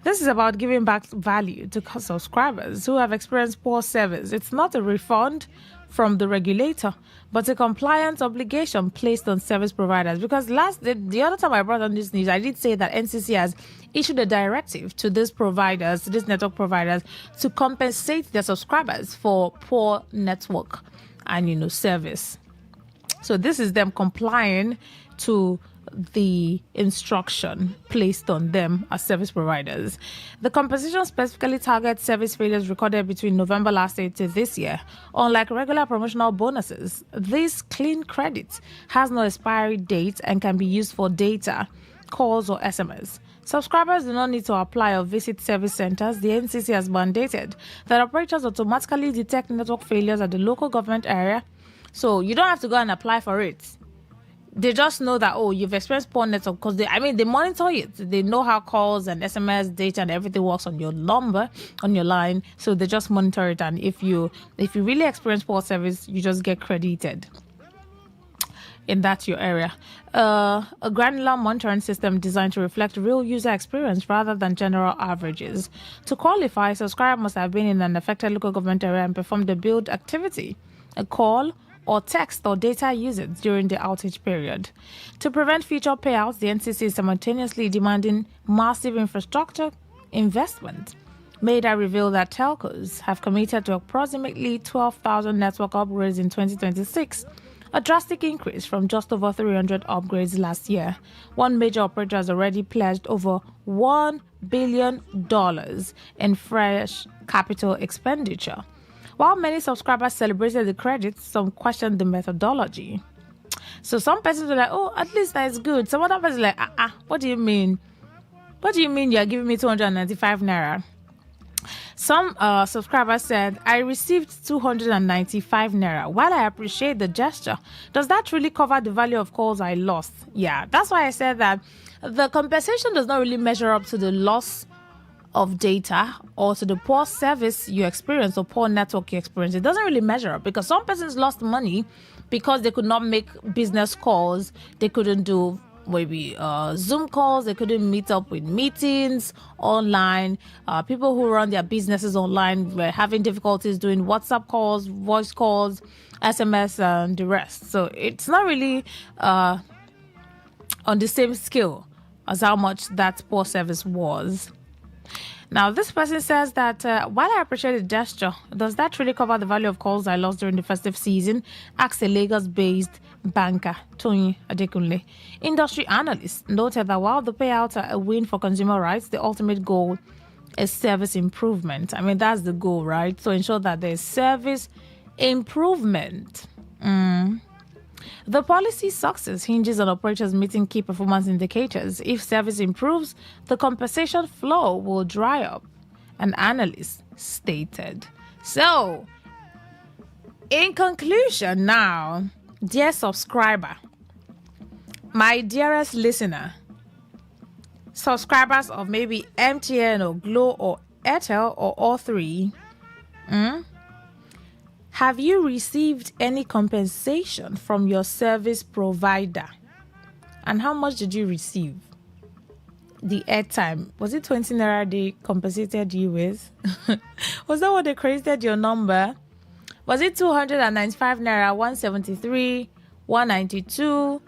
This is about giving back value to subscribers who have experienced poor service. It's not a refund from the regulator, but a compliance obligation placed on service providers. Because the other time I brought on this news, I did say that NCC has issued a directive to these providers, to these network providers, to compensate their subscribers for poor network and service. So this is them complying to the instruction placed on them as service providers. The compensation specifically targets service failures recorded between November last year to this year. Unlike regular promotional bonuses, this clean credit has no expiry date and can be used for data, calls, or SMS. Subscribers do not need to apply or visit service centers. The NCC has mandated that operators automatically detect network failures at the local government area, so you don't have to go and apply for it. They just know that, you've experienced poor network, because they monitor it. They know how calls and SMS data and everything works on your number, on your line. So they just monitor it. And if you really experience poor service, you just get credited in that your area. A granular monitoring system designed to reflect real user experience rather than general averages. To qualify, a subscriber must have been in an affected local government area and performed a billed activity, a call, or text or data usage during the outage period. To prevent future payouts, the NCC is simultaneously demanding massive infrastructure investment. Maida revealed that telcos have committed to approximately 12,000 network upgrades in 2026, a drastic increase from just over 300 upgrades last year. One major operator has already pledged over $1 billion in fresh capital expenditure. While many subscribers celebrated the credits, some questioned the methodology. So some persons were like, at least that's good. Some other persons were like, what do you mean? What do you mean you're giving me 295 naira? Some subscribers said, I received 295 naira. While I appreciate the gesture, does that really cover the value of calls I lost? Yeah, that's why I said that the compensation does not really measure up to the loss of data or to the poor service you experience or poor network you experience. It doesn't really measure up, because some persons lost money because they could not make business calls. They couldn't do maybe Zoom calls. They couldn't meet up with meetings online. People who run their businesses online were having difficulties doing WhatsApp calls, voice calls, SMS, and the rest. So it's not really on the same scale as how much that poor service was. Now, this person says that while I appreciate the gesture, does that really cover the value of calls I lost during the festive season? Asked a Lagos-based banker, Tony Adekunle. Industry analysts noted that while the payouts are a win for consumer rights, the ultimate goal is service improvement. I mean, that's the goal, right? To ensure that there's service improvement. The policy's success hinges on operators meeting key performance indicators. If service improves, the compensation flow will dry up, an analyst stated. So, in conclusion now, dear subscriber, my dearest listener, subscribers of maybe MTN or Glo or Airtel or all three, have you received any compensation from your service provider? And how much did you receive? The airtime, was it 20 naira they compensated you with? Was that what they credited your number? Was it 295 naira, 173, 192,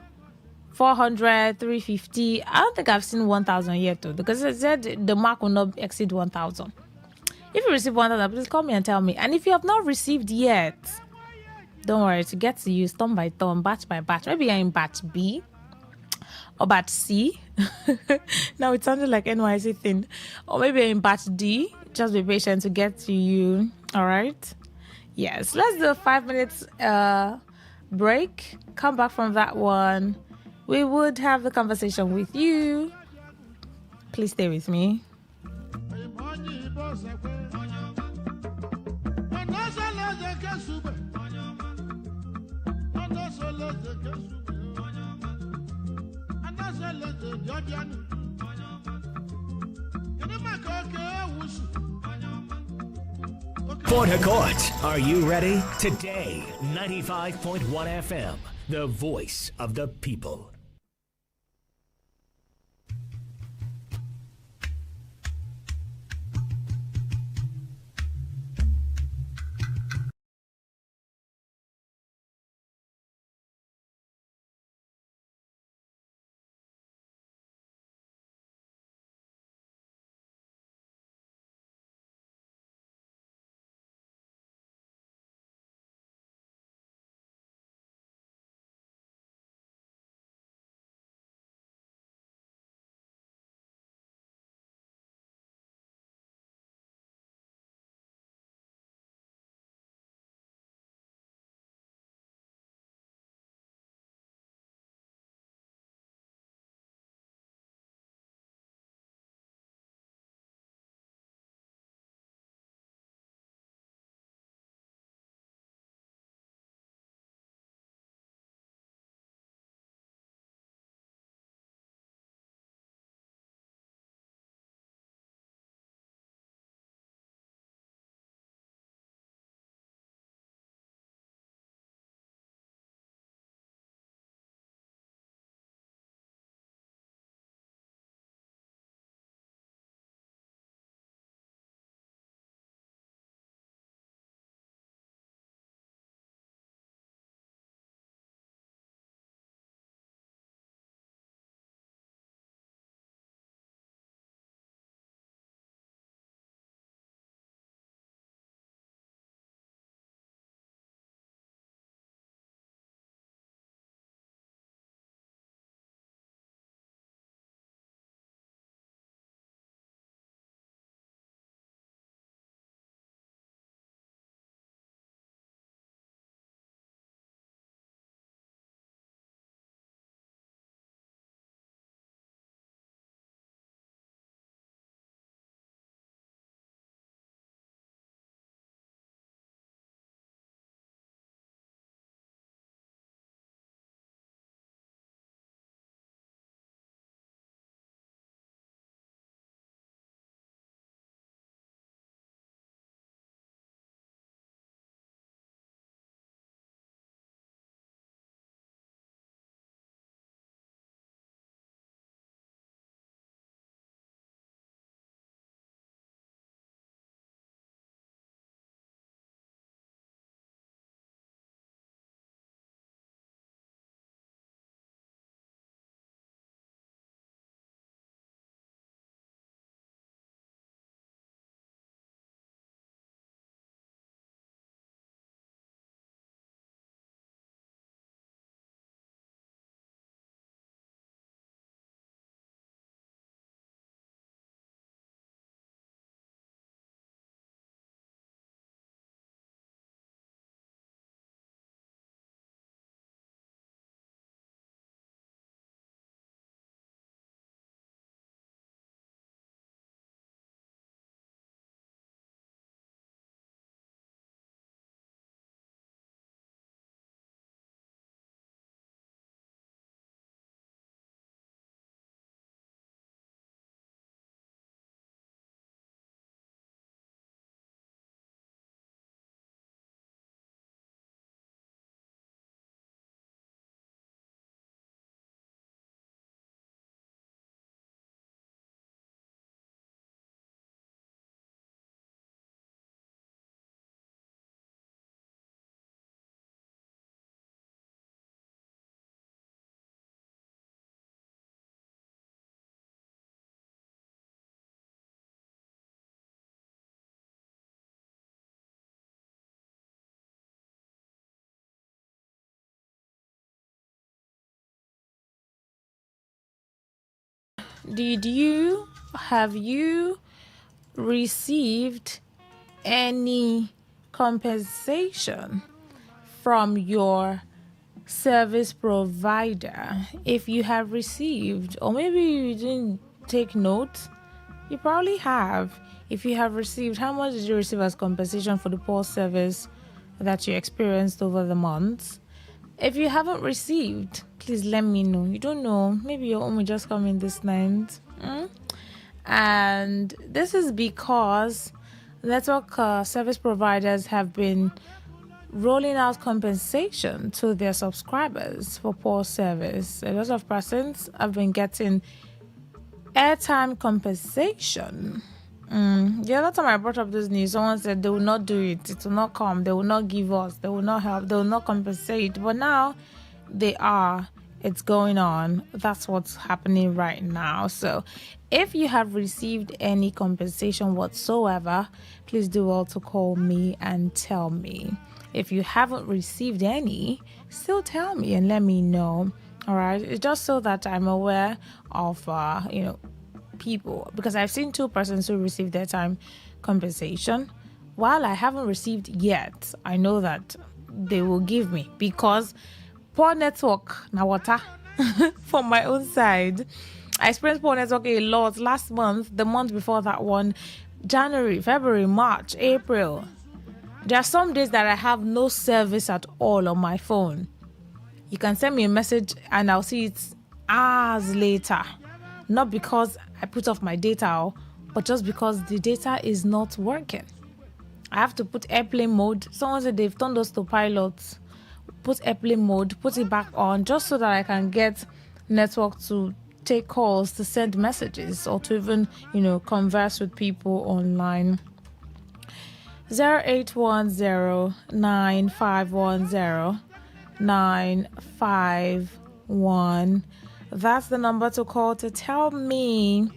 400, 350? I don't think I've seen 1,000 yet though, because it said the mark will not exceed 1,000. If you receive 1,000, please call me and tell me. And if you have not received yet, don't worry, to get to you, turn by turn, batch by batch. Maybe you're in batch B or batch C. Now it sounded like NYC thing. Or maybe you're in batch D. Just be patient to get to you. All right? Yes. Let's do a 5 minutes break. Come back from that one. We would have the conversation with you. Please stay with me. Port Harcourt, are you ready? Today, 95.1 FM, the voice of the people. Have you received any compensation from your service provider? If you have received, or maybe you didn't take note, you probably have. If you have received, how much did you receive as compensation for the poor service that you experienced over the months? If you haven't received, please let me know. You don't know, maybe your own will just come in this night. And this is because network service providers have been rolling out compensation to their subscribers for poor service. A lot of persons have been getting airtime compensation. The other time I brought up this news, someone said they will not do it. It will not come. They will not give us. They will not help. They will not compensate. But now they are. It's going on. That's what's happening right now. So if you have received any compensation whatsoever, please do well to call me and tell me. If you haven't received any, still tell me and let me know. All right. It's just so that I'm aware of, people, because I've seen 2 persons who received their time compensation. While I haven't received yet, I know that they will give me, because poor network now water from my own side. I experienced poor network a lot last month, the month before that one, January, February, March, April. There are some days that I have no service at all on my phone. You can send me a message and I'll see it hours later. Not because I put off my data, but just because the data is not working. I have to put airplane mode. Someone said they've turned us to pilots. Put airplane mode, put it back on, just so that I can get network to take calls, to send messages, or to even, converse with people online. 0810-951-0951. That's the number to call to tell me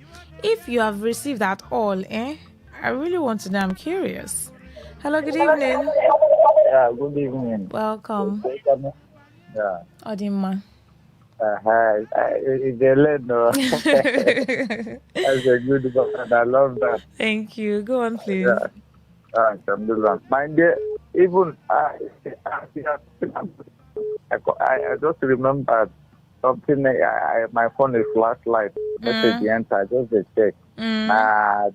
if you have received at all, I really want to know. I'm curious. Hello, good evening. Yeah, good evening. Welcome. Yeah. Odima. Hi. It's Eleno. That's a good one. I love that. Thank you. Go on, please. Yeah. Alhamdulillah. Mind you, even I just remember something. My phone is flashlight. Message enter. I just check.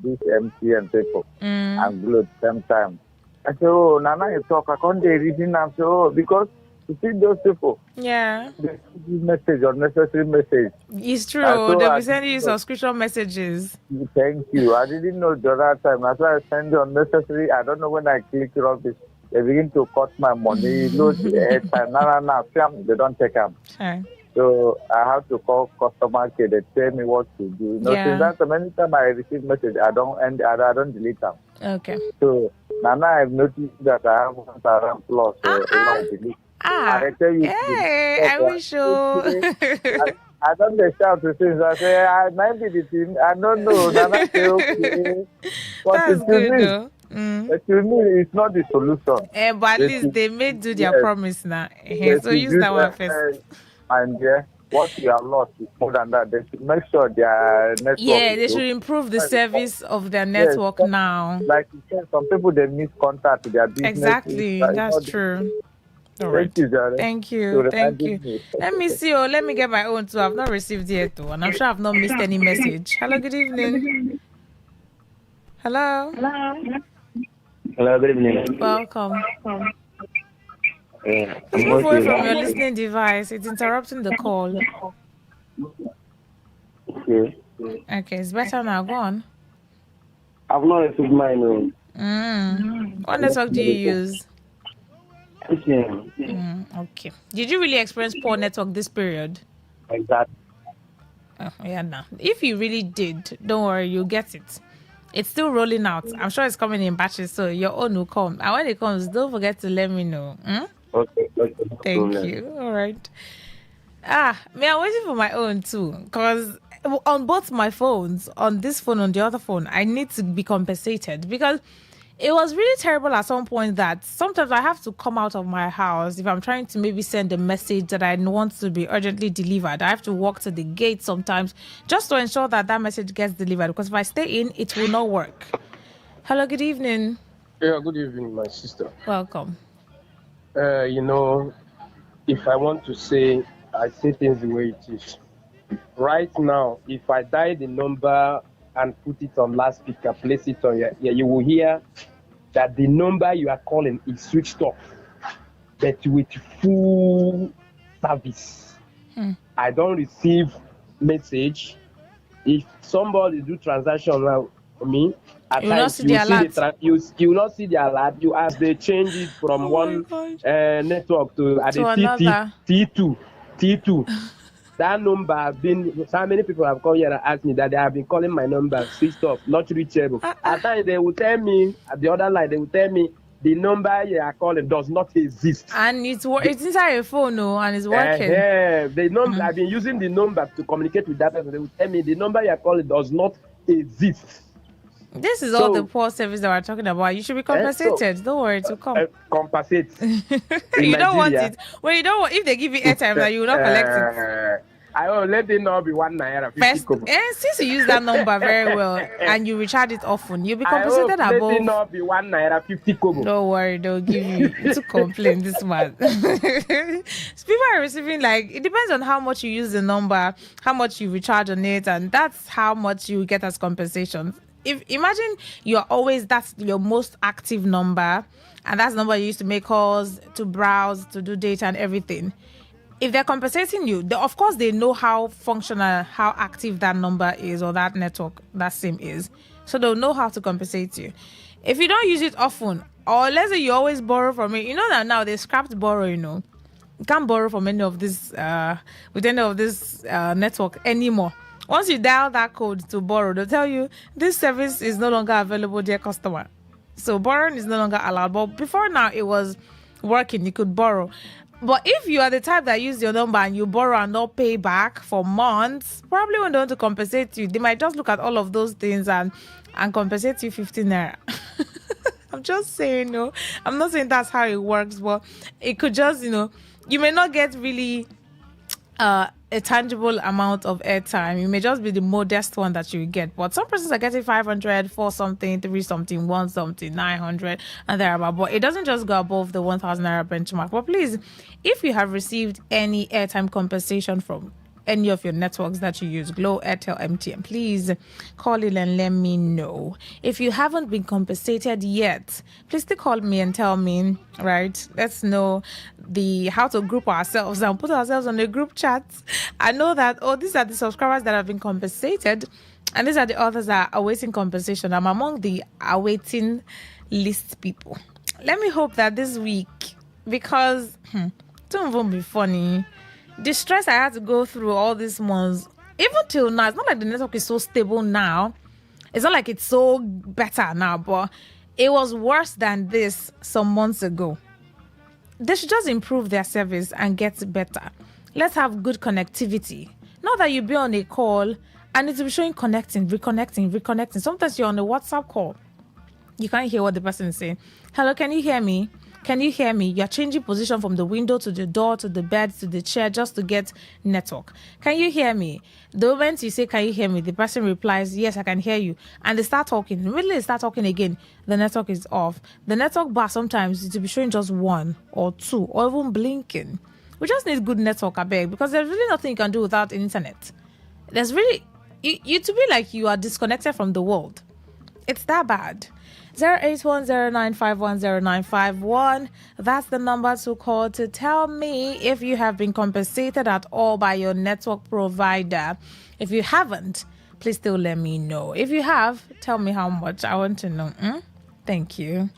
This MTN people. I'm glued same time. I say, oh, Nana, you talk. I can't reading. I say, oh, because you see those people. Yeah. They send message, unnecessary message. It's true. They'll be sending you subscription messages. Thank you. I didn't know the other time. That's why I send you unnecessary. I don't know when I click rubbish. They begin to cut my money. Lose the airtime. No. They don't take them. Sure. So I have to call customer care. They tell me what to do. Since that time, anytime I receive message, I don't delete them. Okay. So now I've noticed that I have 1,000 plus. I tell you, I wish you. I don't shout to things. I say, I might be the team. I don't know. Nana say, okay. That's good, though. To me, it's not the solution. But at least they may do their promise now. So use that one first. And what you have lost is more than that. They should make sure their network. Yeah, they should improve the service of their network now. Like you said, some people they miss contact with their business. Exactly, that's true. All right. Thank you. Let me see. Let me get my own too. I've not received yet too, and I'm sure I've not missed any message. Hello, good evening. Hello. Hello, good evening. Welcome. Move away from your listening device. It's interrupting the call. Okay, it's better now. Go on. I've not received mine. What network do you use? MTN. Okay. Did you really experience poor network this period? Exactly. No. If you really did, don't worry, you'll get it. It's still rolling out. I'm sure it's coming in batches, so your own will come. And when it comes, don't forget to let me know. Okay. Thank you. All right. I'm waiting for my own too, because on both my phones, on this phone, on the other phone, I need to be compensated, because it was really terrible at some point that sometimes I have to come out of my house if I'm trying to maybe send a message that I want to be urgently delivered. I have to walk to the gate sometimes just to ensure that message gets delivered, because if I stay in, it will not work. Hello, good evening. Yeah, good evening, my sister. Welcome. If I want to say, I say things the way it is. Right now, if I dial the number and put it on loudspeaker, place it on your ear, you will hear that the number you are calling is switched off, but with full service. I don't receive message. if somebody do transaction now for me, at You will not times see the alert. you will not see the alert. You as they change it from one network to at To the another. T2. That number have been, so many people have come here and asked me that they have been calling my number switched off, not reachable. At times they will tell me, at the other line, they will tell me the number you are calling does not exist. And it's inside your phone, no, and it's working. The number I've been using the number to communicate with that person. They will tell me the number you are calling does not exist. This is all the poor service that we're talking about. You should be compensated. Don't worry, to come. Compensate. You don't want it. Well, you don't want, if they give you airtime, that you will not collect it. I will let it not be 1 naira 50 kobo. And since you use that number very well and you recharge it often, you'll be compensated above. Let it not be 1 naira 50 kobo. Don't worry, they'll give you to complain this month. People are receiving, like, it depends on how much you use the number, how much you recharge on it, and that's how much you get as compensation. If imagine you're always, that's your most active number, and that's the number you use to make calls, to browse, to do data and everything. If they're compensating you, of course they know how functional, how active that number is or that network, that SIM is. So they'll know how to compensate you. If you don't use it often, or let's say you always borrow from it, you know that now they scrapped borrow, You can't borrow from any of this, with any of this network anymore. Once you dial that code to borrow, they'll tell you this service is no longer available, dear customer. So borrowing is no longer allowed. But before now, it was working. You could borrow. But if you are the type that use your number and you borrow and not pay back for months, probably when they want to compensate you, they might just look at all of those things and compensate you 15 naira. I'm just saying, no. I'm not saying that's how it works, but it could just, you may not get really a tangible amount of airtime. It may just be the modest one that you get. But some persons are getting 500, 4 something, 3 something, 1 something, 900, and thereabout. But it doesn't just go above the 1,000 naira benchmark. But please, if you have received any airtime compensation from any of your networks that you use, Glow, Airtel, MTN, please call in and let me know. If you haven't been compensated yet, please still call me and tell me, right? Let's know how to group ourselves and put ourselves on a group chat. I know that, these are the subscribers that have been compensated, and these are the others that are awaiting compensation. I'm among the awaiting list people. Let me hope that this week, because don't even be funny, the stress I had to go through all these months, even till now, it's not like the network is so stable now. It's not like it's so better now, but it was worse than this some months ago. They should just improve their service and get better. Let's have good connectivity. Not that you be on a call and it's be showing connecting, reconnecting. Sometimes you're on a WhatsApp call. You can't hear what the person is saying. Hello, can you hear me? Can you hear me? You're changing position from the window to the door to the bed to the chair just to get network. Can you hear me? The moment you say, can you hear me? The person replies, yes, I can hear you. And they start talking. Immediately they start talking again, the network is off. The network bar sometimes it will be showing just 1 or 2 or even blinking. We just need good network, I beg, because there's really nothing you can do without internet. There's really, you to be like you are disconnected from the world. It's that bad. 08109510951. That's the number to call to tell me if you have been compensated at all by your network provider. If you haven't, please still let me know. If you have, tell me how much. I want to know. Thank you.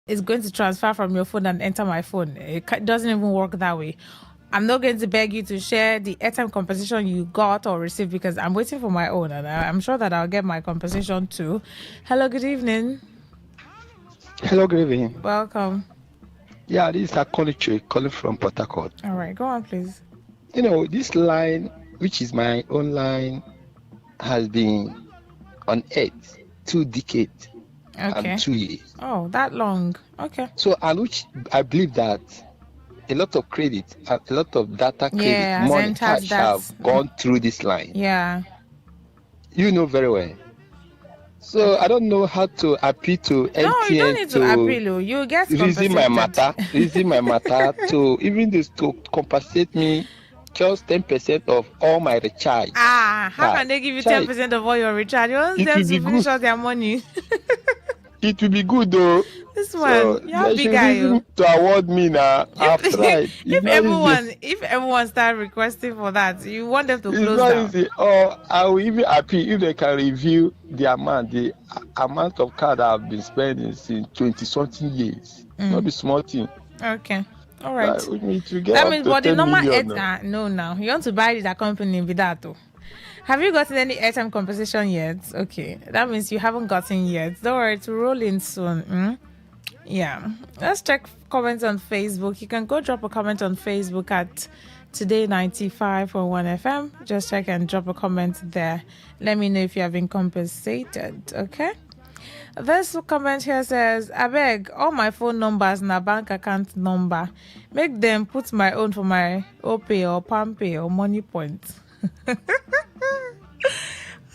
It's going to transfer from your phone and enter my phone. It doesn't even work that way. I'm not going to beg you to share the airtime compensation you got or received because I'm waiting for my own, and I'm sure that I'll get my compensation too. Hello, good evening. Hello, good evening. Welcome. Yeah, this is Akoniche calling from Port Harcourt. All right, go on, please. You know, this line, which is my own line, has been on Earth 2 decades and 2 years. Oh, that long. Okay. So, and which I believe that a lot of credit, a lot of data credit, has money, entered cash have gone through this line. Yeah. You know very well. So I don't know how to appeal to MTN. No, you don't need to appeal. You get reason my matter to even this to compensate me just 10% of all my recharge. How can they give you 10% of all your recharge? You want them to finish all their money. It will be good though. This one, you're big guy. To award me now. I've tried. If everyone start requesting for that, you want them to close down. Easy. Or I will even appeal if they can review the amount of card I've been spending since 20-something years. Not be small thing. Okay. All right. That means, but the normal no. You want to buy that company with that too. Have you gotten any airtime compensation yet? Okay, that means you haven't gotten yet. Don't worry, it's rolling soon. Yeah. Let's check comments on Facebook. You can go drop a comment on Facebook at Today95.1 FM. Just check and drop a comment there. Let me know if you have been compensated. Okay. This comment here says, I beg all my phone numbers and a bank account number. Make them put my own for my OPay or PalmPay or Money Point. Are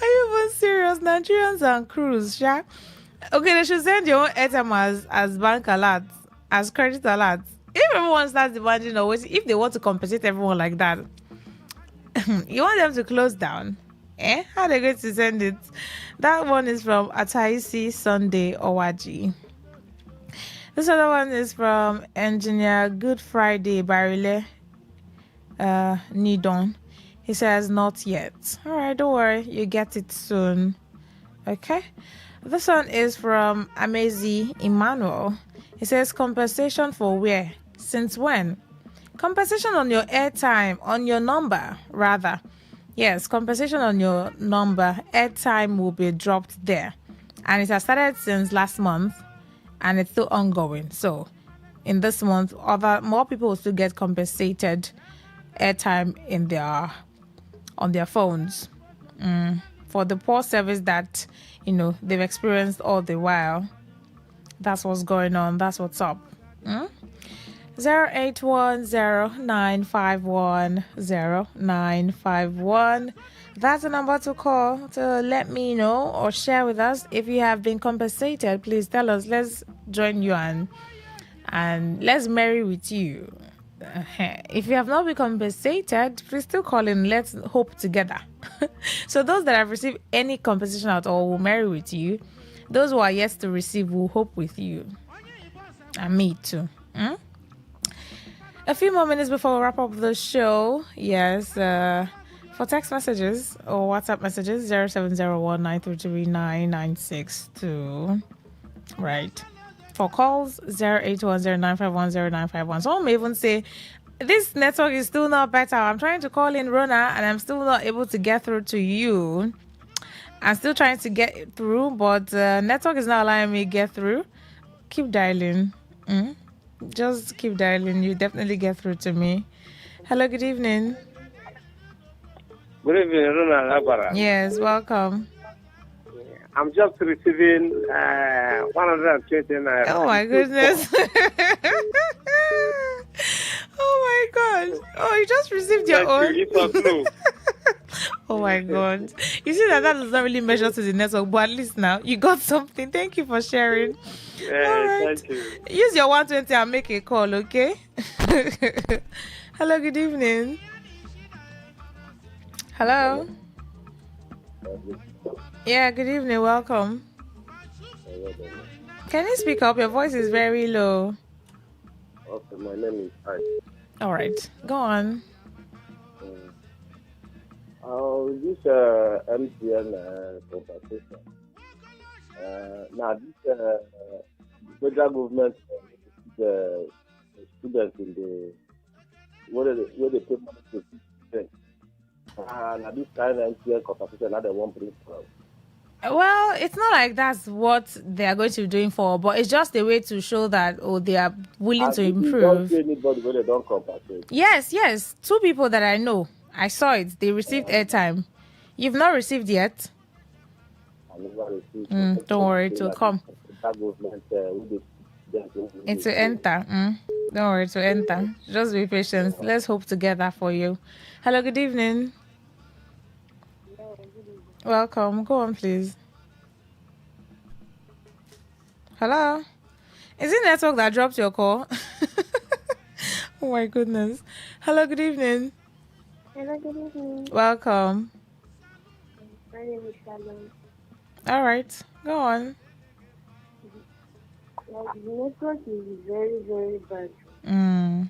you even serious? Nigerians and crews, yeah? Okay, they should send your own airtime as bank alert, as credit alert. If everyone starts demanding always, if they want to compensate everyone like that, you want them to close down? How are they going to send it? That one is from Ataisi Sunday Owaji. This other one is from Engineer Good Friday Barile Nidon. He says, not yet. All right, don't worry. You get it soon. Okay. This one is from Amezi Emmanuel. He says, compensation for where? Since when? Compensation on your airtime, on your number, rather. Yes, compensation on your number. Airtime will be dropped there. And it has started since last month. And it's still ongoing. So, in this month, more people will still get compensated airtime on their phones for the poor service that they've experienced all the while. That's what's going on. That's what's up. 08109510951. That's the number to call to let me know or share with us if you have been compensated. Please tell us. Let's join you and let's marry with you. If you have not been compensated, please still call in. Let's hope together. So those that have received any compensation at all will marry with you. Those who are yet to receive will hope with you. And me too. A few more minutes before we wrap up the show. Yes, for text messages or WhatsApp messages, 0701933962. Right. For calls, 08109510951. Someone may even say, this network is still not better. I'm trying to call in Rona and I'm still not able to get through to you. I'm still trying to get through, but network is not allowing me to get through. Keep dialing. Just keep dialing. You definitely get through to me. Hello, good evening. Good evening, Rona. Yes, welcome. I'm just receiving 120 naira. Oh my goodness. Oh my God. Oh, you just received your own. Oh my God. You see that does not really measure to the network, but at least now you got something. Thank you for sharing. All right. Thank you. Use your 120 and make a call, okay? Hello, good evening. Hello. Yeah, good evening. Welcome. Can you speak up? Your voice is very low. Okay, my name is Ike. All right, go on. This MTN compensation. Now, this federal government, the students in the where they pay money to 50%. Now, this kind of MTN compensation, now they won't bring from. Well, it's not like that's what they are going to be doing for, but it's just a way to show that they are willing to And you don't improve. see anybody when they don't compensate. Yes. 2 people that I know, I saw it. They received airtime. You've not received yet. I never received. Don't worry, it will come. That government It will enter. Don't worry, it will enter. Just be patient. Let's hope together for you. Hello, good evening. Welcome. Go on, please. Hello. Is it network that dropped your call? Oh my goodness. Hello, good evening. Hello, good evening. Welcome. My name is Shalom. All right, go on. Like, the network is very, very bad.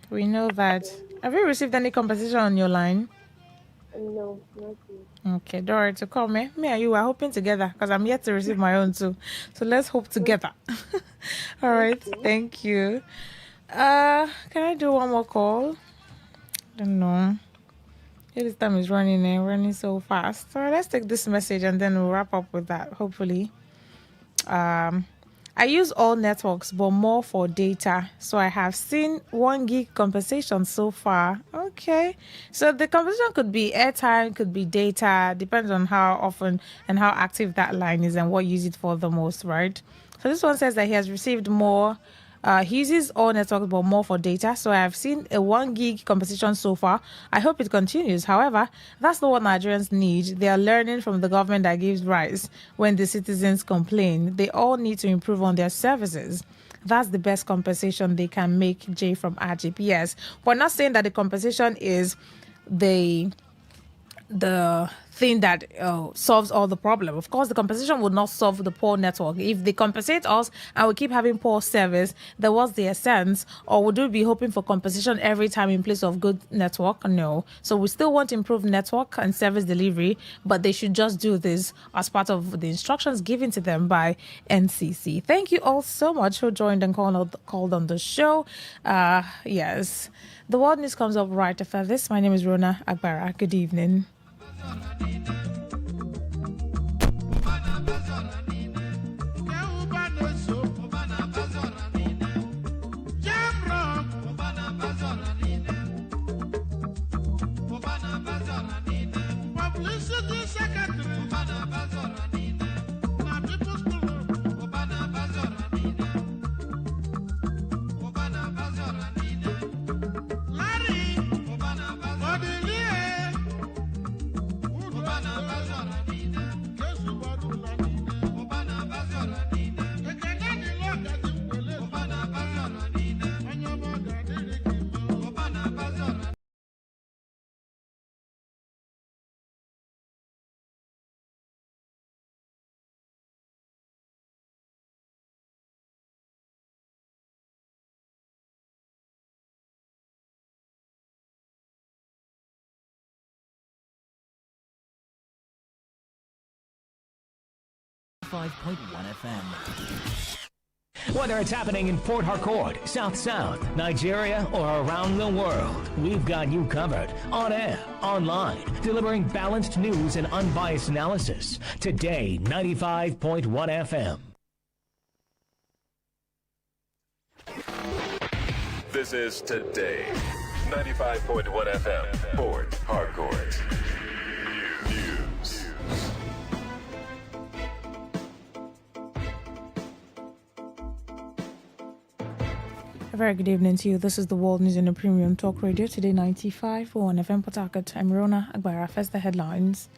We know that. Have you received any compensation on your line? No, not yet. Okay, don't worry to call me. Me and you are hoping together because I'm yet to receive my own too. So let's hope together. All right, thank you. Can I do one more call? Don't know. This time is running so fast. So let's take this message and then we'll wrap up with that, hopefully. I use all networks, but more for data. So I have seen 1 gig compensation so far. Okay. So the compensation could be airtime, could be data, depends on how often and how active that line is and what you use it for the most, right? So this one says that he has received more. He uses all networks but more for data. So I have seen a 1 gig compensation so far. I hope it continues. However, that's not what Nigerians need. They are learning from the government that gives rise when the citizens complain. They all need to improve on their services. That's the best compensation they can make. J from RGPS. We're not saying that the compensation is the thing that solves all the problem. Of course, the compensation would not solve the poor network. If they compensate us and we keep having poor service, then what's the essence? Or would we be hoping for compensation every time in place of good network? No. So we still want improved network and service delivery, but they should just do this as part of the instructions given to them by NCC. Thank you all so much who joined and called on the show. Yes. The world news comes up right after this. My name is Rona Agbara. Good evening. FM. Whether it's happening in Port Harcourt, South South, Nigeria, or around the world, we've got you covered. On air, online, delivering balanced news and unbiased analysis. Today, 95.1 FM. This is Today, 95.1 FM, Port Harcourt. News. A very good evening to you. This is the World News in the Premium Talk Radio. Today, 95.1 FM Port Harcourt. I'm Rona Agbara. First, the headlines.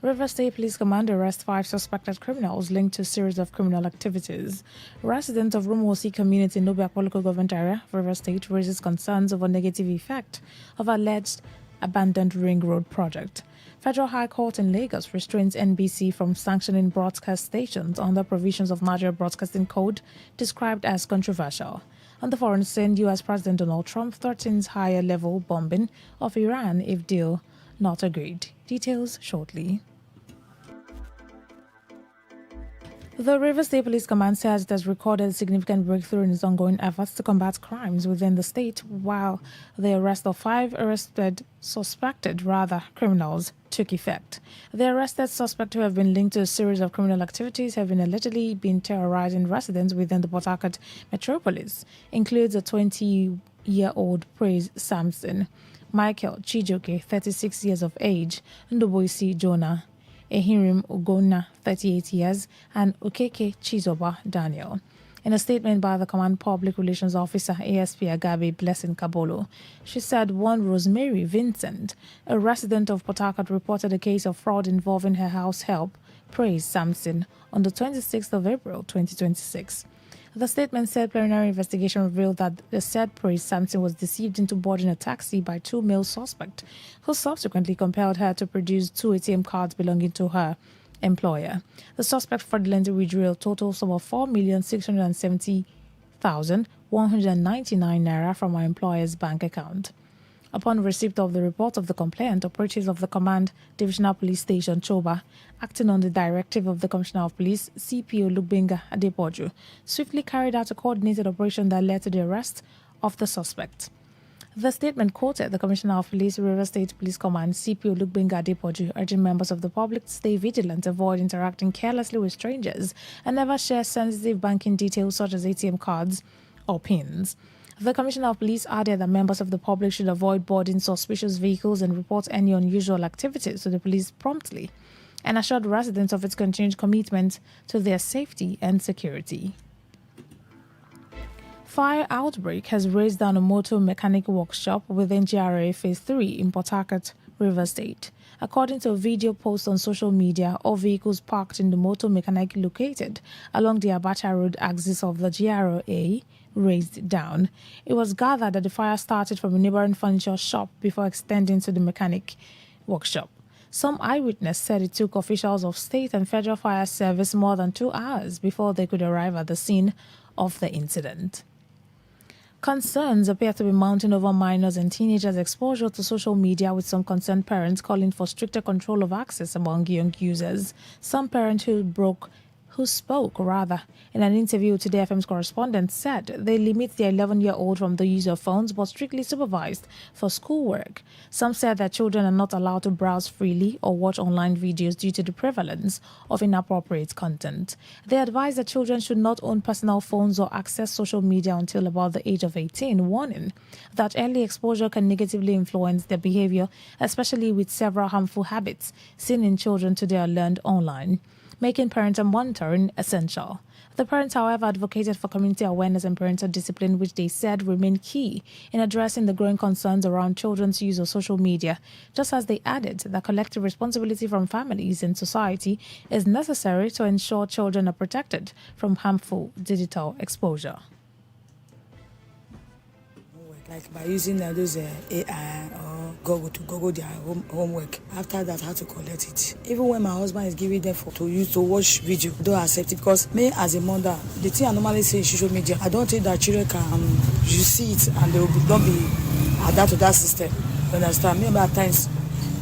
River State Police Command arrests 5 suspected criminals linked to a series of criminal activities. Residents of Rumosi community in Nobiakwa local government area of River State raises concerns over negative effect of alleged abandoned ring road project. Federal High Court in Lagos restrains NBC from sanctioning broadcast stations under provisions of Nigeria Broadcasting Code described as controversial. On the foreign scene, U.S. President Donald Trump threatens higher-level bombing of Iran if deal not agreed. Details shortly. The River State Police Command says it has recorded a significant breakthrough in its ongoing efforts to combat crimes within the state, while the arrest of 5 suspected criminals took effect. The arrested suspects, who have been linked to a series of criminal activities, have been allegedly been terrorizing residents within the Port Harcourt metropolis, includes a 20-year-old Praise Sampson, Michael Chijoke, 36 years of age, Ndoboisi Jonah, Ehirim Ugonna, 38 years, and Okeke Chizoba Daniel. In a statement by the Command Public Relations Officer, ASP Agabe Blessing Kabolo, she said one Rosemary Vincent, a resident of Port Harcourt, reported a case of fraud involving her house help, Praise Sampson, on the 26th of April 2026. The statement said preliminary investigation revealed that the said Praise Sampson was deceived into boarding a taxi by 2 male suspects, who subsequently compelled her to produce 2 ATM cards belonging to her employer. The suspect fraudulently withdrew a total sum of 4,670,199 naira from her employer's bank account. Upon receipt of the report of the complaint, operatives of the Command Divisional Police Station Choba, acting on the directive of the Commissioner of Police, CPO Lugbenga Adepoju, swiftly carried out a coordinated operation that led to the arrest of the suspect. The statement quoted the Commissioner of Police, River State Police Command, CPO Lugbenga Adepoju, urging members of the public to stay vigilant, avoid interacting carelessly with strangers, and never share sensitive banking details such as ATM cards or PINs. The Commissioner of Police added that members of the public should avoid boarding suspicious vehicles and report any unusual activities to the police promptly, and assured residents of its continued commitment to their safety and security. Fire outbreak has raised down a motor mechanic workshop within GRA Phase 3 in Port Harcourt, River State. According to a video post on social media, all vehicles parked in the motor mechanic located along the Abacha Road axis of the GRA raised down. It was gathered that the fire started from a neighboring furniture shop before extending to the mechanic workshop. Some eyewitnesses said it took officials of state and federal fire service more than 2 hours before they could arrive at the scene of the incident. Concerns appear to be mounting over minors and teenagers' exposure to social media, with some concerned parents calling for stricter control of access among young users. Some parents who spoke in an interview with Today FM's correspondent said they limit their 11-year-old from the use of phones but strictly supervised for schoolwork. Some said that children are not allowed to browse freely or watch online videos due to the prevalence of inappropriate content. They advised that children should not own personal phones or access social media until about the age of 18, warning that early exposure can negatively influence their behavior, especially with several harmful habits seen in children today are learned online, making parental monitoring essential. The parents, however, advocated for community awareness and parental discipline, which they said remain key in addressing the growing concerns around children's use of social media, just as they added that collective responsibility from families and society is necessary to ensure children are protected from harmful digital exposure. Like by using those AI or Google to Google their homework. After that, how to collect it. Even when my husband is giving them to use to watch video, I don't accept it, because me as a mother, the thing I normally say in social media, I don't think that children can you see it and they will not be adapt to that system. You understand? Maybe at times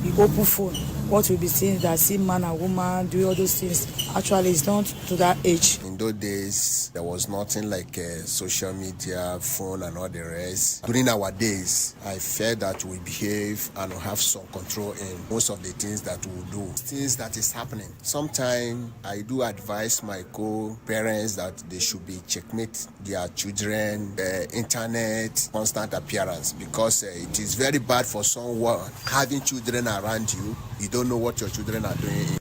you open phone, what will be seen that see man and woman do all those things. Actually, it's not to that age. In those days, there was nothing like social media, phone, and all the rest. During our days, I felt that we behave and have some control in most of the things that we do. Things that is happening. Sometimes I do advise my co-parents that they should be checkmate their children, internet, constant appearance, because it is very bad for someone having children around you. You don't know what your children are doing.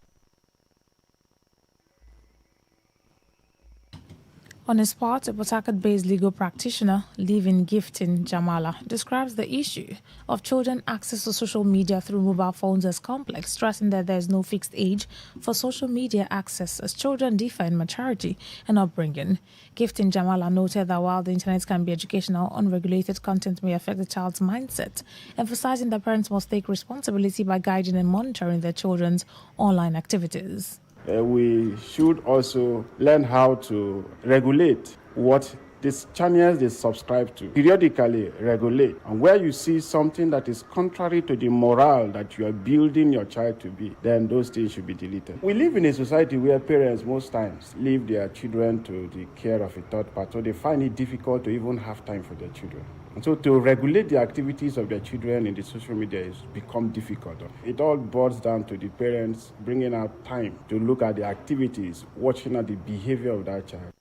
On his part, a Port Harcourt-based legal practitioner, Living Gifting Jamala, describes the issue of children access to social media through mobile phones as complex, stressing that there is no fixed age for social media access, as children differ in maturity and upbringing. Gifting Jamala noted that while the internet can be educational, unregulated content may affect the child's mindset, emphasizing that parents must take responsibility by guiding and monitoring their children's online activities. We should also learn how to regulate what these channels they subscribe to, periodically regulate. And where you see something that is contrary to the morale that you are building your child to be, then those things should be deleted. We live in a society where parents most times leave their children to the care of a third party, so they find it difficult to even have time for their children. And so to regulate the activities of their children in the social media has become difficult. It all boils down to the parents bringing out time to look at the activities, watching at the behavior of that child.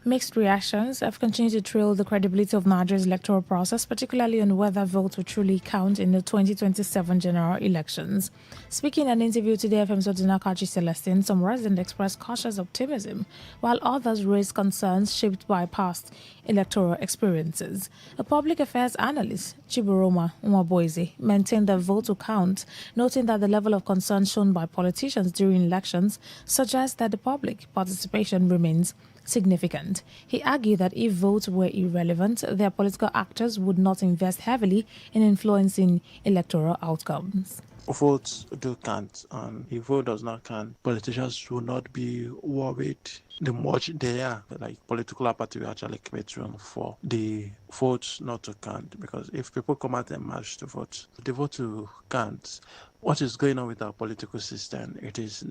Mixed reactions have continued to trail the credibility of Nigeria's electoral process, particularly on whether votes will truly count in the 2027 general elections. Speaking in an interview today, FM's Odinakachi Celestine, some residents expressed cautious optimism, while others raised concerns shaped by past electoral experiences. A public affairs analyst, Chiburoma Nwaboise, maintained that votes will count, noting that the level of concern shown by politicians during elections suggests that the public participation remains significant. He argued that if votes were irrelevant, their political actors would not invest heavily in influencing electoral outcomes. Votes do count, and if vote does not count, politicians will not be worried the much they are. Like political party will actually create room for the votes not to count, because if people come out and march to vote, the vote will count. What is going on with our political system? It is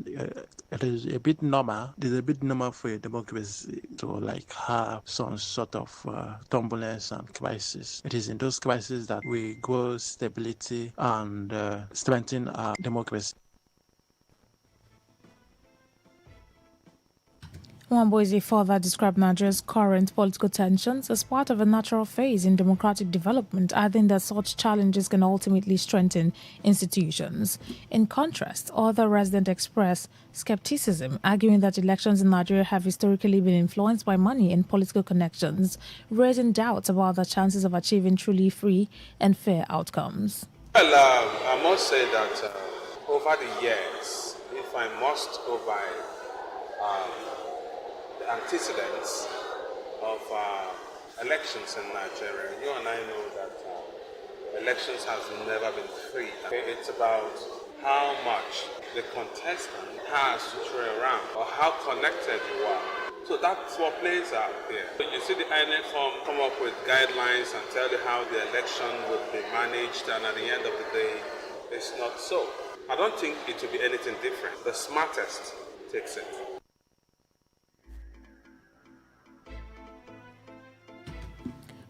a bit normal. It is a bit normal for a democracy to like have some sort of turbulence and crisis. It is in those crises that we grow stability and strengthen our democracy. Nwaboise further described Nigeria's current political tensions as part of a natural phase in democratic development, adding that such challenges can ultimately strengthen institutions. In contrast, other residents expressed skepticism, arguing that elections in Nigeria have historically been influenced by money and political connections, raising doubts about the chances of achieving truly free and fair outcomes. Well, I must say that over the years, if I must go by the antecedents of elections in Nigeria, you and I know that elections have never been free. It's about how much the contestant has to throw around or how connected you are. So that's what plays out there. You see the INEC form come up with guidelines and tell you how the election would be managed, and at the end of the day, it's not so. I don't think it will be anything different. The smartest takes it.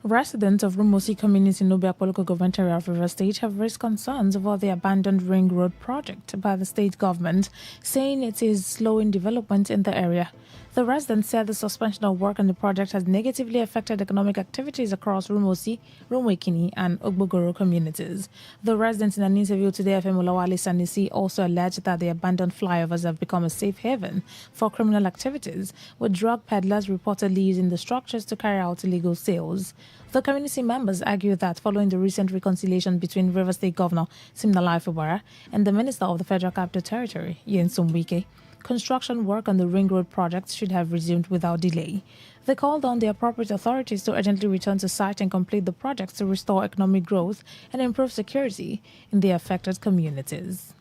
Residents of Rumosi community in Nubia local government area of River State have raised concerns about the abandoned ring road project by the state government, saying it is slowing development in the area. The residents said the suspension of work on the project has negatively affected economic activities across Rumosi, Rumwekini, and Ogbogoro communities. The residents in an interview today, FM Olawale Sanisi, also alleged that the abandoned flyovers have become a safe haven for criminal activities, with drug peddlers reportedly using the structures to carry out illegal sales. The community members argue that following the recent reconciliation between River State Governor Siminalayi Fubara and the Minister of the Federal Capital Territory, Nyesom Wike, construction work on the ring road project should have resumed without delay. They called on the appropriate authorities to urgently return to site and complete the project to restore economic growth and improve security in the affected communities.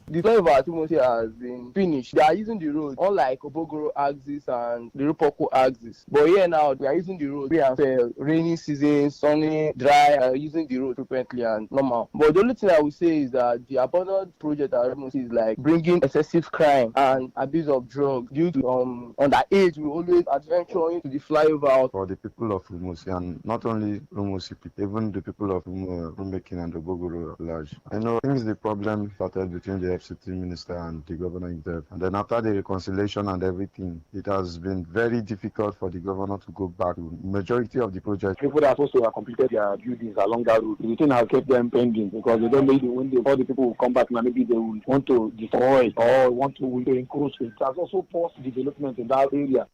The flyover at Rumosi has been finished. They are using the road, unlike Obogoro axis and the Rupoko axis. But here now, we are using the road. We have rainy season, sunny, dry, using the road frequently and normal. But the only thing I would say is that the abandoned project at Rumosi is like bringing excessive crime and abuse of drugs due to underage. We always adventure into the flyover. For the people of Rumosi, and not only Rumosi people, even the people of Rumekin and Obogoro at large. I think the problem started between the FCT minister and the governor himself. And then after the reconciliation and everything, it has been very difficult for the governor to go back to majority of the projects. People that are supposed to have completed their buildings along that route, the thing has kept them pending because they don't know when all the people will come back, maybe they will want to destroy or want to encroach. It has also forced development in that area.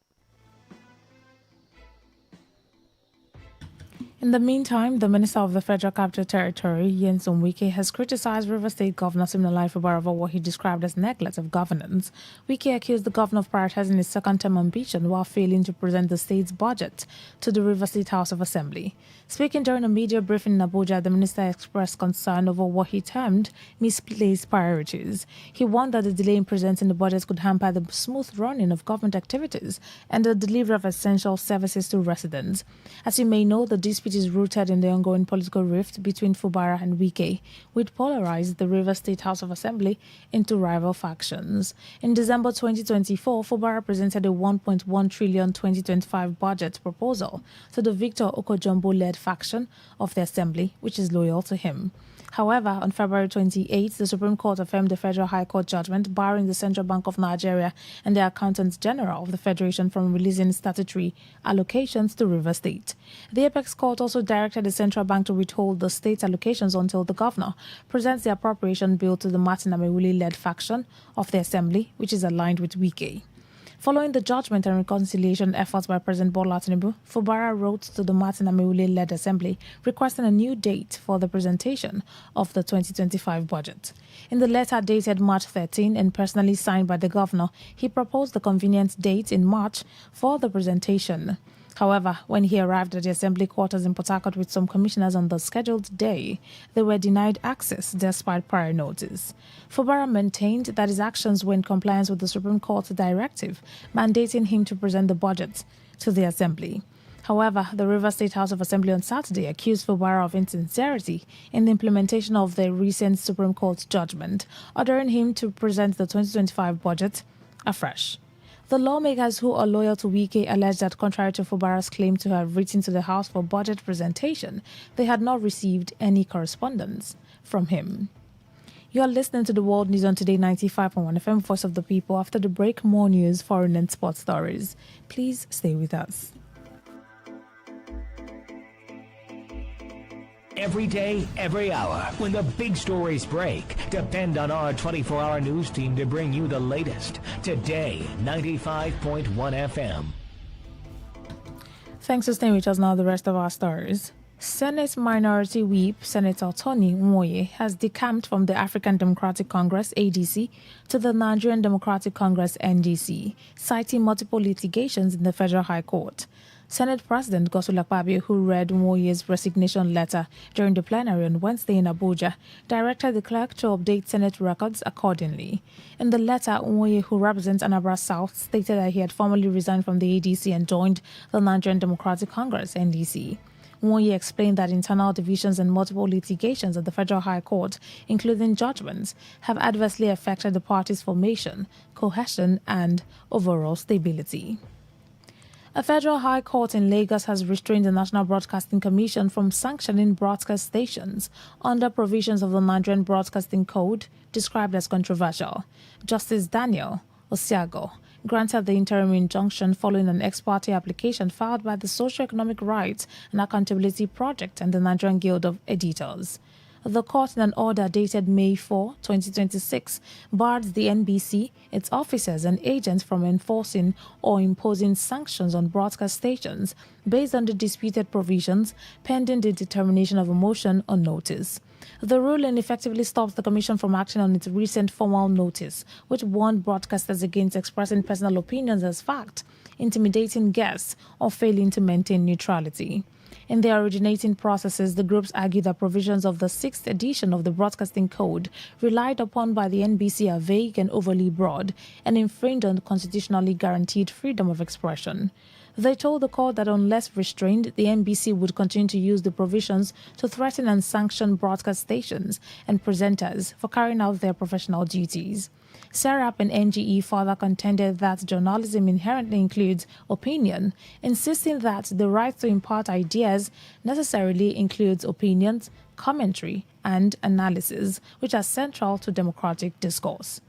In the meantime, the Minister of the Federal Capital Territory, Nyesom Wike, has criticized River State Governor Siminalayi Fubara for what he described as neglect of governance. Wike accused the governor of prioritizing his second-term ambition while failing to present the state's budget to the River State House of Assembly. Speaking during a media briefing in Abuja, the minister expressed concern over what he termed misplaced priorities. He warned that the delay in presenting the budget could hamper the smooth running of government activities and the delivery of essential services to residents. As you may know, the dispute is rooted in the ongoing political rift between Fubara and Wike, which polarized the Rivers State House of Assembly into rival factions. In December 2024, Fubara presented a 1.1 trillion 2025 budget proposal to the Victor Okojumbo-led faction of the Assembly, which is loyal to him. However, on February 28, the Supreme Court affirmed the Federal High Court judgment barring the Central Bank of Nigeria and the Accountant General of the Federation from releasing statutory allocations to River State. The Apex Court also directed the Central Bank to withhold the state's allocations until the governor presents the appropriation bill to the Martin Amewule-led faction of the Assembly, which is aligned with Wike. Following the judgment and reconciliation efforts by President Bola Tinubu, Fubara wrote to the Martin Amewule-led Assembly requesting a new date for the presentation of the 2025 budget. In the letter dated March 13 and personally signed by the governor, he proposed the convenient date in March for the presentation. However, when he arrived at the Assembly quarters in Port Harcourt with some commissioners on the scheduled day, they were denied access despite prior notice. Fubara maintained that his actions were in compliance with the Supreme Court's directive mandating him to present the budget to the Assembly. However, the River State House of Assembly on Saturday accused Fubara of insincerity in the implementation of the recent Supreme Court judgment, ordering him to present the 2025 budget afresh. The lawmakers who are loyal to Wike allege that contrary to Fubara's claim to have written to the House for budget presentation, they had not received any correspondence from him. You are listening to the World News on Today 95.1 FM, Voice of the People. After the break, more news, foreign and sports stories. Please stay with us. Every day, every hour, when the big stories break, depend on our 24-hour news team to bring you the latest. Today, 95.1 FM. Thanks for staying with us now. The rest of our stories. Senate Minority Whip Senator Tony Nwoye has decamped from the African Democratic Congress, ADC, to the Nigerian Democratic Congress, NDC, citing multiple litigations in the Federal High Court. Senate President Godswill Akpabio, who read Nwoye's resignation letter during the plenary on Wednesday in Abuja, directed the clerk to update Senate records accordingly. In the letter, Nwoye, who represents Anambra South, stated that he had formally resigned from the ADC and joined the Nigerian Democratic Congress, NDC. Nwoye explained that internal divisions and multiple litigations at the Federal High Court, including judgments, have adversely affected the party's formation, cohesion, and overall stability. A federal high court in Lagos has restrained the National Broadcasting Commission from sanctioning broadcast stations under provisions of the Nigerian Broadcasting Code described as controversial. Justice Daniel Osiago granted the interim injunction following an ex parte application filed by the Socio-Economic Rights and Accountability Project and the Nigerian Guild of Editors. The court, in an order dated May 4, 2026, barred the NBC, its officers and agents from enforcing or imposing sanctions on broadcast stations based on the disputed provisions pending the determination of a motion on notice. The ruling effectively stops the Commission from acting on its recent formal notice, which warned broadcasters against expressing personal opinions as fact, intimidating guests, or failing to maintain neutrality. In their originating processes, the groups argued that provisions of the 6th edition of the Broadcasting Code relied upon by the NBC are vague and overly broad and infringe on constitutionally guaranteed freedom of expression. They told the court that unless restrained, the NBC would continue to use the provisions to threaten and sanction broadcast stations and presenters for carrying out their professional duties. SERAP and NGE further contended that journalism inherently includes opinion, insisting that the right to impart ideas necessarily includes opinions, commentary, and analysis, which are central to democratic discourse.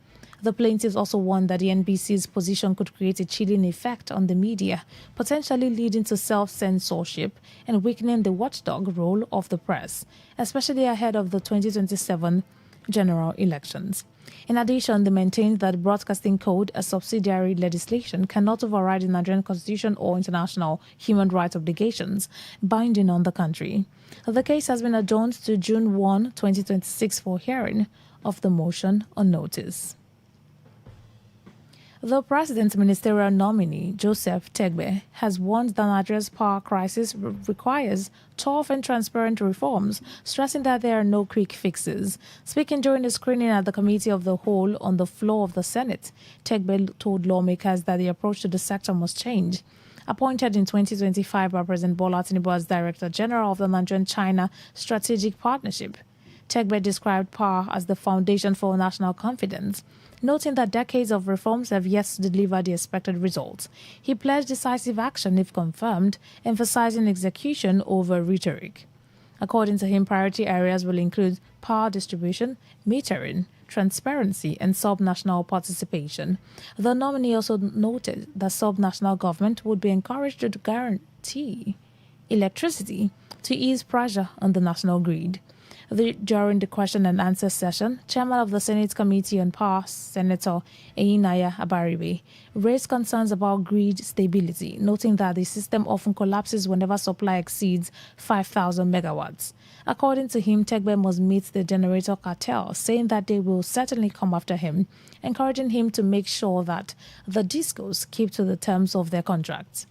The plaintiffs also warned that the NBC's position could create a chilling effect on the media, potentially leading to self-censorship and weakening the watchdog role of the press, especially ahead of the 2027 general elections. In addition, they maintained that the Broadcasting Code, a subsidiary legislation, cannot override the Nigerian Constitution or international human rights obligations binding on the country. The case has been adjourned to June 1, 2026 for hearing of the motion on notice. The president's ministerial nominee, Joseph Tegbe, has warned that Nigeria's power crisis requires tough and transparent reforms, stressing that there are no quick fixes. Speaking during the screening at the Committee of the Whole on the floor of the Senate, Tegbe told lawmakers that the approach to the sector must change. Appointed in 2025 by President Bola Tinubu as Director General of the Nigerian-China Strategic Partnership, Tegbe described power as the foundation for national confidence, noting that decades of reforms have yet to deliver the expected results. He pledged decisive action if confirmed, emphasizing execution over rhetoric. According to him, priority areas will include power distribution, metering, transparency, and sub-national participation. The nominee also noted that sub-national government would be encouraged to guarantee electricity to ease pressure on the national grid. During the question and answer session, Chairman of the Senate Committee on Power, Senator Eyinaya Abaribe, raised concerns about grid stability, noting that the system often collapses whenever supply exceeds 5,000 megawatts. According to him, Tegbe must meet the generator cartel, saying that they will certainly come after him, encouraging him to make sure that the discos keep to the terms of their contracts.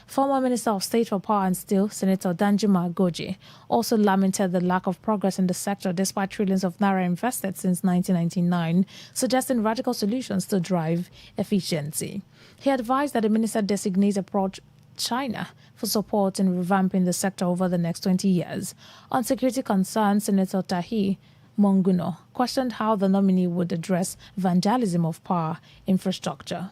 Former Minister of State for Power and Steel, Senator Danjuma Goje, also lamented the lack of progress in the sector despite trillions of naira invested since 1999, suggesting radical solutions to drive efficiency. He advised that the minister designate approach China for support in revamping the sector over the next 20 years. On security concerns, Senator Tahi Monguno questioned how the nominee would address vandalism of power infrastructure.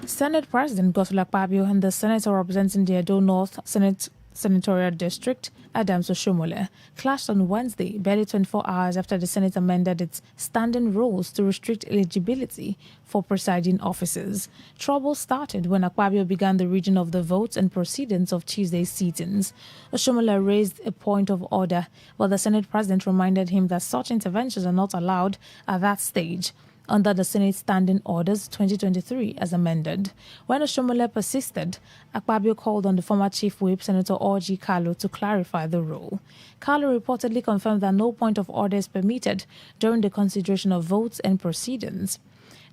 Senate President Godswill Akpabio and the senator representing the Edo North Senatorial District, Adams Oshomole, clashed on Wednesday, barely 24 hours after the Senate amended its standing rules to restrict eligibility for presiding officers. Trouble started when Akpabio began the reading of the votes and proceedings of Tuesday's sittings. Oshomole raised a point of order, but the Senate President reminded him that such interventions are not allowed at that stage under the Senate Standing Orders 2023 as amended. When Oshomole persisted, Akpabio called on the former Chief Whip, Senator Orji Kalu, to clarify the rule. Kalu reportedly confirmed that no point of order is permitted during the consideration of votes and proceedings.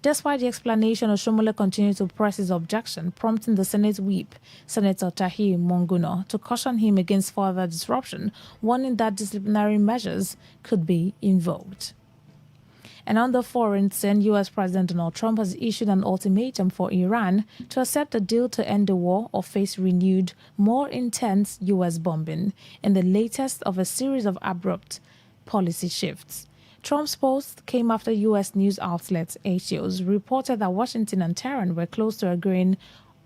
Despite the explanation, Oshomole continued to press his objection, prompting the Senate Whip, Senator Tahi Monguno, to caution him against further disruption, warning that disciplinary measures could be invoked. And on the foreign scene, U.S. President Donald Trump has issued an ultimatum for Iran to accept a deal to end the war or face renewed, more intense U.S. bombing in the latest of a series of abrupt policy shifts. Trump's post came after U.S. news outlets Axios reported that Washington and Tehran were close to agreeing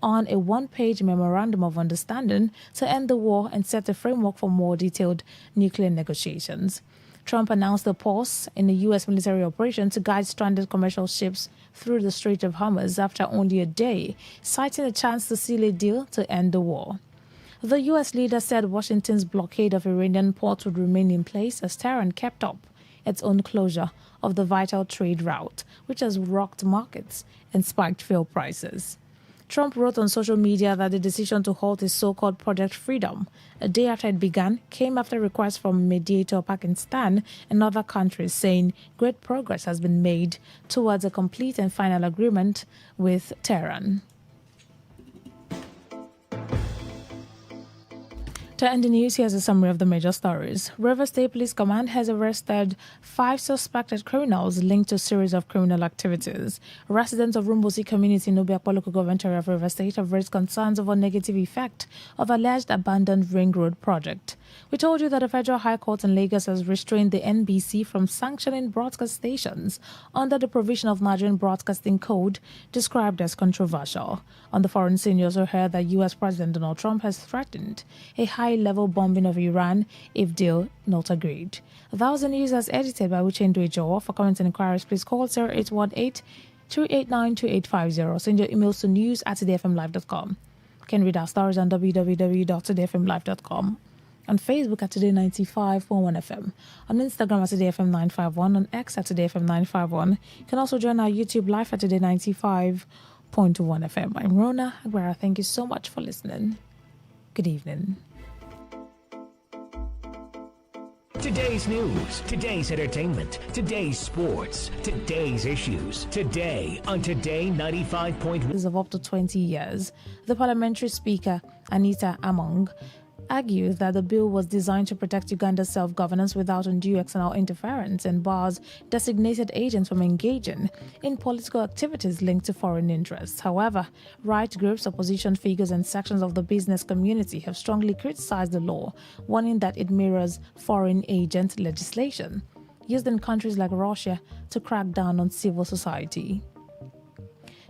on a one-page memorandum of understanding to end the war and set a framework for more detailed nuclear negotiations. Trump announced a pause in the U.S. military operation to guide stranded commercial ships through the Strait of Hormuz after only a day, citing a chance to seal a deal to end the war. The U.S. leader said Washington's blockade of Iranian ports would remain in place as Tehran kept up its own closure of the vital trade route, which has rocked markets and spiked fuel prices. Trump wrote on social media that the decision to halt his so-called Project Freedom, a day after it began, came after requests from mediator Pakistan and other countries saying great progress has been made towards a complete and final agreement with Tehran. To end the news, here's a summary of the major stories. Rivers State Police Command has arrested 5 suspected criminals linked to a series of criminal activities. Residents of Rumbosi community in Obiakpo local government area of Rivers State have raised concerns over negative effect of alleged abandoned ring road project. We told you that the Federal High Court in Lagos has restrained the NBC from sanctioning broadcast stations under the provision of Nigerian Broadcasting Code, described as controversial. On the foreign scene, you also heard that U.S. President Donald Trump has threatened a high-level bombing of Iran if deal not agreed. That was the news as edited by Uchendu Ejowo. For comments and inquiries, please call 0818-289-2850. Send your emails to news@todayfmlive.com. You can read our stories on www.todayfmlive.com. on Facebook at Today95.1fm, on Instagram at TodayFM951, on X at TodayFM951. You can also join our YouTube live at Today95.1fm. I'm Rona Aguera. Thank you so much for listening. Good evening. Today's news, today's entertainment, today's sports, today's issues. Today on Today 95.1. Of up to 20 years, the parliamentary speaker, Anita Among, argued that the bill was designed to protect Uganda's self-governance without undue external interference and bars designated agents from engaging in political activities linked to foreign interests. However, right groups, opposition figures, and sections of the business community have strongly criticized the law, warning that it mirrors foreign agent legislation used in countries like Russia to crack down on civil society.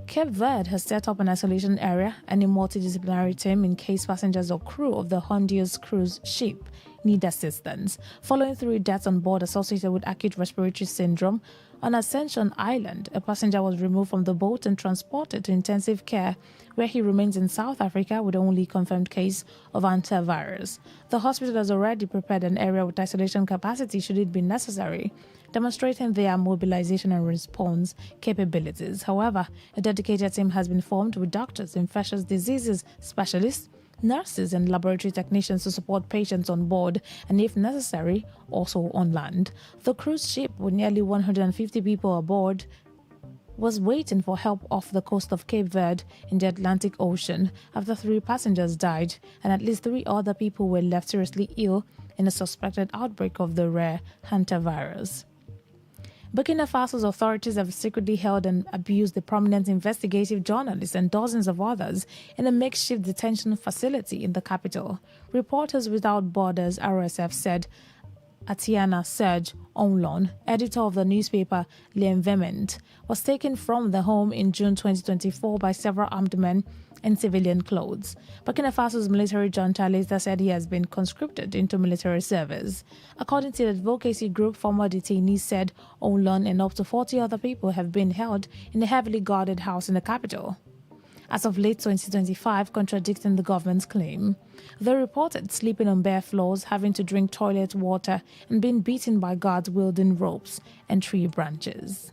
Cape Verde has set up an isolation area and a multidisciplinary team in case passengers or crew of the Honduras cruise ship need assistance, following 3 deaths on board associated with acute respiratory syndrome. On Ascension Island, a passenger was removed from the boat and transported to intensive care, where he remains in South Africa with the only confirmed case of hantavirus. The hospital has already prepared an area with isolation capacity should it be necessary, demonstrating their mobilization and response capabilities. However, a dedicated team has been formed with doctors, infectious diseases specialists, nurses, and laboratory technicians to support patients on board and, if necessary, also on land. The cruise ship, with nearly 150 people aboard, was waiting for help off the coast of Cape Verde in the Atlantic Ocean after 3 passengers died and at least 3 other people were left seriously ill in a suspected outbreak of the rare hantavirus. Burkina Faso's authorities have secretly held and abused a prominent investigative journalist and dozens of others in a makeshift detention facility in the capital. Reporters Without Borders (RSF) said Atiana Serge Onlon, editor of the newspaper L'Envement, was taken from the home in June 2024 by several armed men in civilian clothes. Burkina Faso's military junta later said he has been conscripted into military service. According to the advocacy group, former detainees said Onlon and up to 40 other people have been held in a heavily guarded house in the capital as of late 2025, contradicting the government's claim. They reported sleeping on bare floors, having to drink toilet water, and being beaten by guards wielding ropes and tree branches.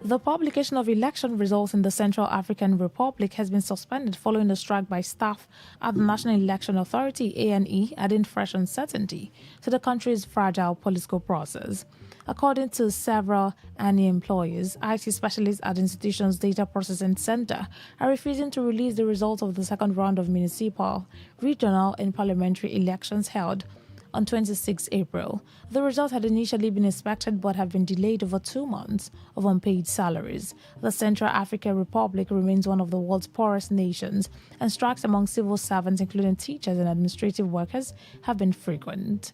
The publication of election results in the Central African Republic has been suspended following a strike by staff at the National Election Authority (ANE), adding fresh uncertainty to the country's fragile political process. According to several ANE employees, IT specialists at the institution's data processing center are refusing to release the results of the second round of municipal, regional, and parliamentary elections held on 26 April. The results had initially been expected but have been delayed over 2 months of unpaid salaries. The Central African Republic remains one of the world's poorest nations, and strikes among civil servants, including teachers and administrative workers, have been frequent.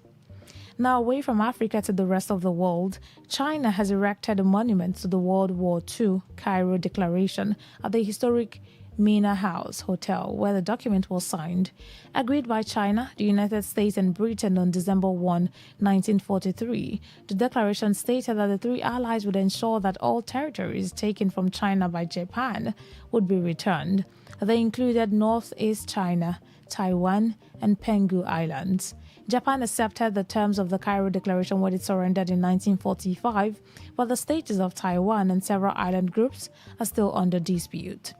Now, away from Africa to the rest of the world, China has erected a monument to the World War II Cairo Declaration at the historic Mina House Hotel, where the document was signed. Agreed by China, the United States, and Britain on December 1, 1943, the declaration stated that the 3 allies would ensure that all territories taken from China by Japan would be returned. They included Northeast China, Taiwan, and Penghu Islands. Japan accepted the terms of the Cairo Declaration when it surrendered in 1945, but the status of Taiwan and several island groups are still under dispute.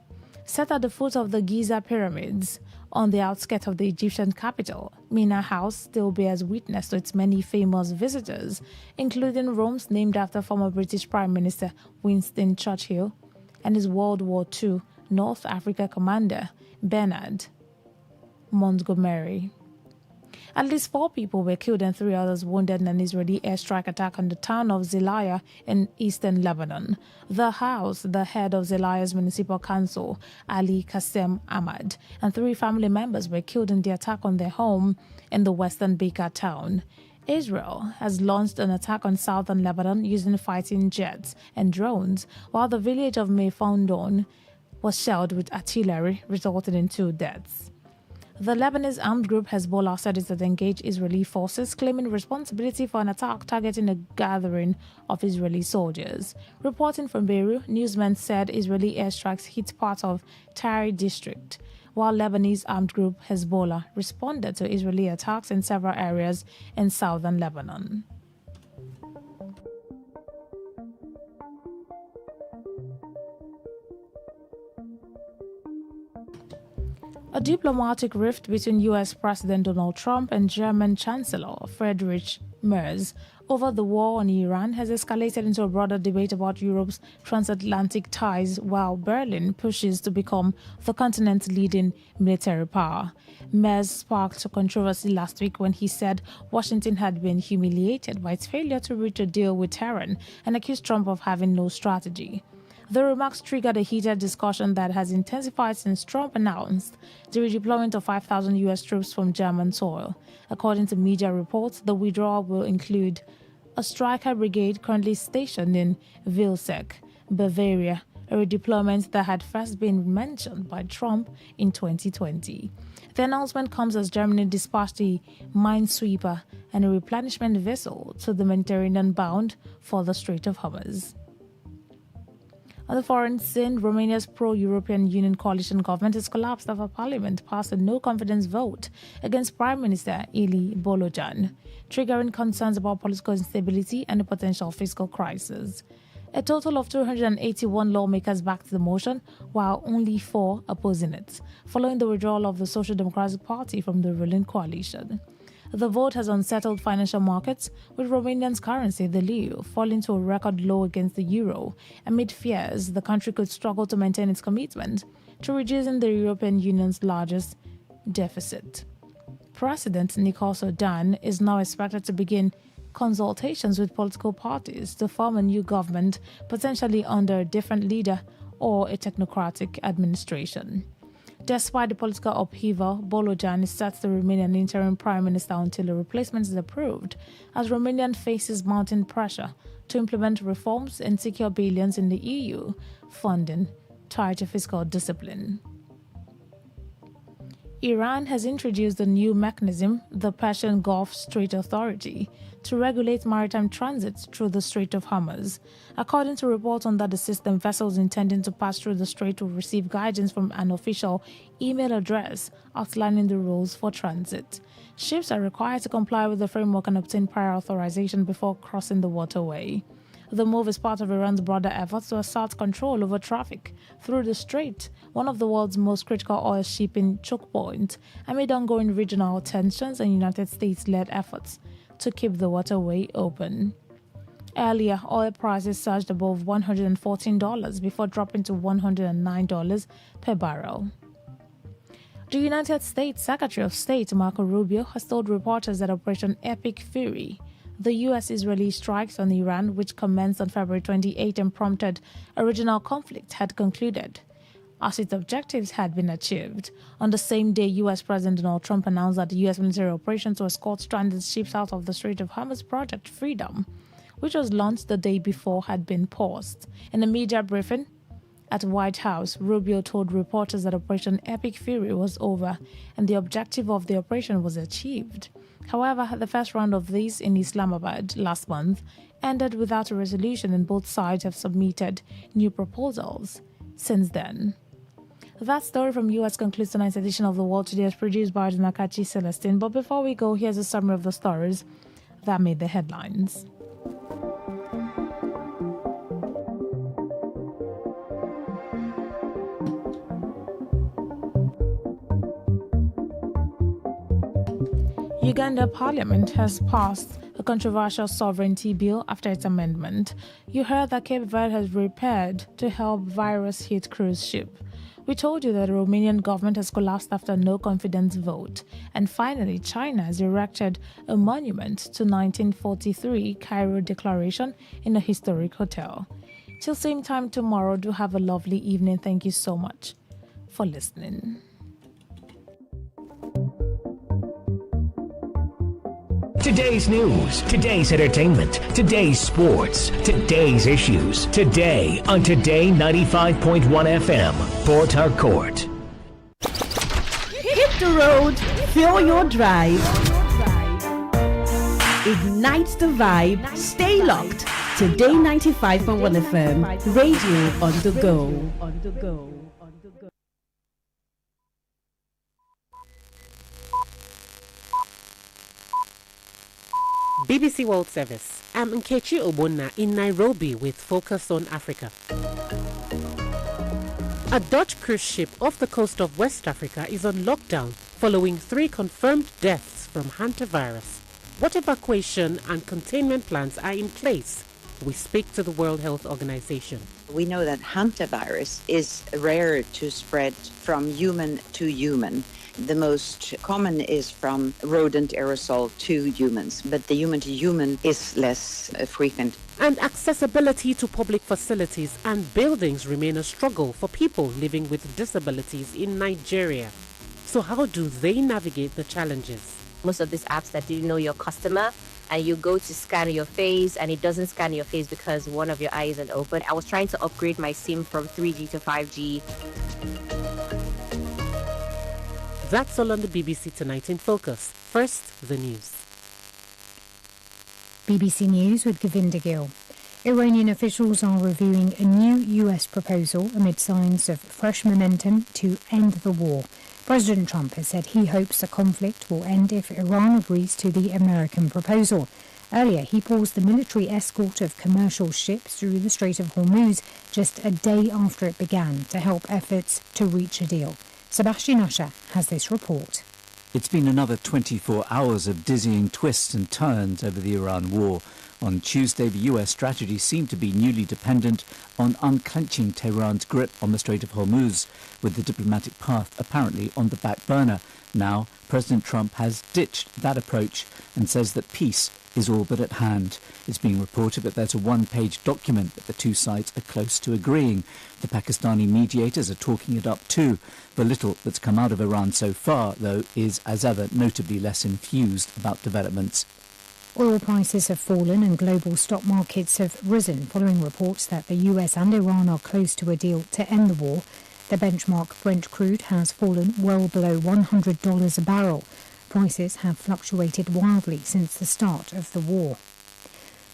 Set at the foot of the Giza pyramids, on the outskirts of the Egyptian capital, Mina House still bears witness to its many famous visitors, including Rome's named after former British Prime Minister Winston Churchill and his World War II North Africa commander Bernard Montgomery. At least 4 people were killed and 3 others wounded in an Israeli airstrike attack on the town of Zelaya in eastern Lebanon. The house, the head of Zelaya's municipal council, Ali Qassem Ahmad, and 3 family members were killed in the attack on their home in the western Bekaa town. Israel has launched an attack on southern Lebanon using fighting jets and drones, while the village of Meifondon was shelled with artillery, resulting in 2 deaths. The Lebanese armed group Hezbollah said it had engaged Israeli forces, claiming responsibility for an attack targeting a gathering of Israeli soldiers. Reporting from Beirut, newsmen said Israeli airstrikes hit part of Tari district while Lebanese armed group Hezbollah responded to Israeli attacks in several areas in southern Lebanon. A diplomatic rift between U.S. President Donald Trump and German Chancellor Friedrich Merz over the war on Iran has escalated into a broader debate about Europe's transatlantic ties, while Berlin pushes to become the continent's leading military power. Merz sparked controversy last week when he said Washington had been humiliated by its failure to reach a deal with Tehran and accused Trump of having no strategy. The remarks triggered a heated discussion that has intensified since Trump announced the redeployment of 5,000 U.S. troops from German soil. According to media reports, the withdrawal will include a Stryker brigade currently stationed in Vilseck, Bavaria, a redeployment that had first been mentioned by Trump in 2020. The announcement comes as Germany dispatched a minesweeper and a replenishment vessel to the Mediterranean bound for the Strait of Hormuz. On the foreign scene, Romania's pro-European Union coalition government has collapsed after Parliament passed a no-confidence vote against Prime Minister Ili Bolojan, triggering concerns about political instability and a potential fiscal crisis. A total of 281 lawmakers backed the motion, while only 4 opposing it, following the withdrawal of the Social Democratic Party from the ruling coalition. The vote has unsettled financial markets, with Romania's currency, the leu, falling to a record low against the euro, amid fears the country could struggle to maintain its commitment to reducing the European Union's largest deficit. President Nicolae Dan is now expected to begin consultations with political parties to form a new government, potentially under a different leader or a technocratic administration. Despite the political upheaval, Bolojan is set to remain an interim prime minister until a replacement is approved, as Romania faces mounting pressure to implement reforms and secure billions in the EU funding tied to fiscal discipline. Iran has introduced a new mechanism, the Persian Gulf Strait Authority, to regulate maritime transit through the Strait of Hormuz. According to reports under the system, vessels intending to pass through the strait will receive guidance from an official email address outlining the rules for transit. Ships are required to comply with the framework and obtain prior authorization before crossing the waterway. The move is part of Iran's broader efforts to assert control over traffic through the strait, one of the world's most critical oil shipping choke points, amid ongoing regional tensions and United States-led efforts to keep the waterway open. Earlier, oil prices surged above $114 before dropping to $109 per barrel. The United States Secretary of State Marco Rubio has told reporters that Operation Epic Fury, the U.S.-Israeli strikes on Iran, which commenced on February 28 and prompted a regional conflict, had concluded, as its objectives had been achieved. On the same day, U.S. President Donald Trump announced that the U.S. military operation to escort stranded ships out of the Strait of Hormuz Project Freedom, which was launched the day before, had been paused. In a media briefing at White House, Rubio told reporters that Operation Epic Fury was over and the objective of the operation was achieved. However, the first round of these in Islamabad last month ended without a resolution, and both sides have submitted new proposals since then. That story from US concludes tonight's edition of The World Today, as produced by Nakachi Celestine. But before we go, here's a summary of the stories that made the headlines. Uganda Parliament has passed a controversial sovereignty bill after its amendment. You heard that Cape Verde has repaired to help virus-hit cruise ship. We told you that the Romanian government has collapsed after a no-confidence vote. And finally, China has erected a monument to 1943 Cairo Declaration in a historic hotel. Till same time tomorrow, do have a lovely evening. Thank you so much for listening. Today's news, today's entertainment, today's sports, today's issues. Today on Today95.1 FM, Port Harcourt. Hit the road, fill your drive. Ignite the vibe, stay locked. Today 95.1 FM, radio on the go. BBC World Service. I'm Nkechi Obonna in Nairobi with Focus on Africa. A Dutch cruise ship off the coast of West Africa is on lockdown following 3 confirmed deaths from hantavirus. What evacuation and containment plans are in place? We speak to the World Health Organization. We know that hantavirus is rare to spread from human to human. The most common is from rodent aerosol to humans, but the human-to-human is less frequent. And accessibility to public facilities and buildings remain a struggle for people living with disabilities in Nigeria. So how do they navigate the challenges? Most of these apps that do know your customer, and you go to scan your face and it doesn't scan your face because one of your eyes isn't open. I was trying to upgrade my SIM from 3G to 5G. That's all on the BBC Tonight in Focus. First, the news. BBC News with Govinda Gill. Iranian officials are reviewing a new US proposal amid signs of fresh momentum to end the war. President Trump has said he hopes the conflict will end if Iran agrees to the American proposal. Earlier, he paused the military escort of commercial ships through the Strait of Hormuz just a day after it began to help efforts to reach a deal. Sebastian Usher has this report. It's been another 24 hours of dizzying twists and turns over the Iran war. On Tuesday, the US strategy seemed to be newly dependent on unclenching Tehran's grip on the Strait of Hormuz, with the diplomatic path apparently on the back burner. Now, President Trump has ditched that approach and says that peace is all but at hand. It's being reported that there's a one-page document that the two sides are close to agreeing. The Pakistani mediators are talking it up too. The little that's come out of Iran so far, though, is as ever notably less enthused about developments. Oil prices have fallen and global stock markets have risen following reports that the US and Iran are close to a deal to end the war. The benchmark Brent crude has fallen well below $100 a barrel. Prices have fluctuated wildly since the start of the war.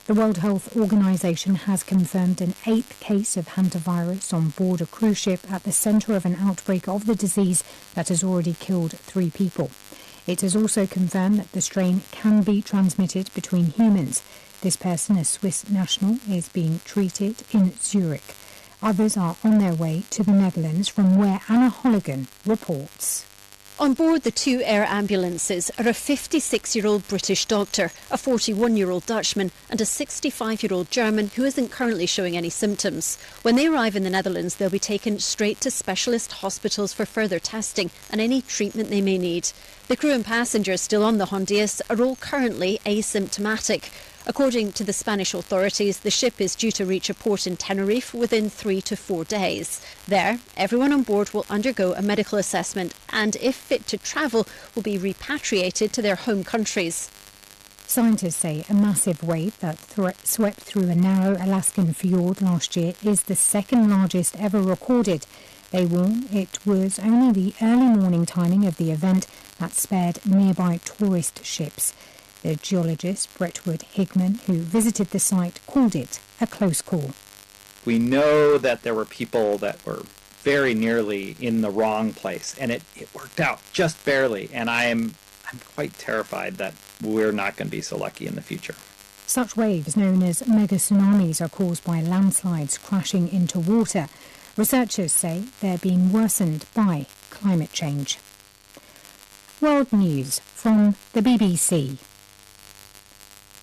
The World Health Organization has confirmed an 8th case of hantavirus on board a cruise ship at the centre of an outbreak of the disease that has already killed 3 people. It has also confirmed that the strain can be transmitted between humans. This person, a Swiss national, is being treated in Zurich. Others are on their way to the Netherlands, from where Anna Holligan reports. On board the 2 air ambulances are a 56-year-old British doctor, a 41-year-old Dutchman and a 65-year-old German who isn't currently showing any symptoms. When they arrive in the Netherlands, they'll be taken straight to specialist hospitals for further testing and any treatment they may need. The crew and passengers still on the Hondius are all currently asymptomatic. According to the Spanish authorities, the ship is due to reach a port in Tenerife within 3 to 4 days. There, everyone on board will undergo a medical assessment and, if fit to travel, will be repatriated to their home countries. Scientists say a massive wave that swept through a narrow Alaskan fjord last year is the second largest ever recorded. They warn it was only the early morning timing of the event that spared nearby tourist ships. The geologist Brentwood Hickman, who visited the site, called it a close call. We know that there were people that were very nearly in the wrong place, and it worked out just barely, and I'm quite terrified that we're not going to be so lucky in the future. Such waves, known as mega tsunamis, are caused by landslides crashing into water. Researchers say they're being worsened by climate change. World News from the BBC.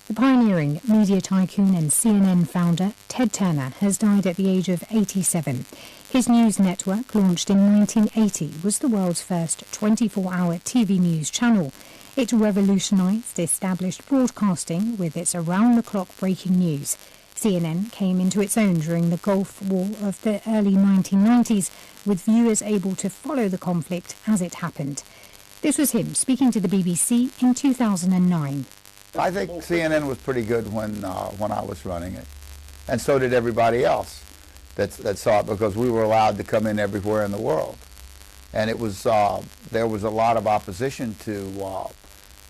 The pioneering media tycoon and CNN founder Ted Turner has died at the age of 87. His news network, launched in 1980, was the world's first 24-hour TV news channel. It revolutionized established broadcasting with its around-the-clock breaking news. CNN came into its own during the Gulf War of the early 1990s, with viewers able to follow the conflict as it happened. This was him speaking to the BBC in 2009. I think CNN was pretty good when I was running it, and so did everybody else that saw it, because we were allowed to come in everywhere in the world, and it was there was a lot of opposition to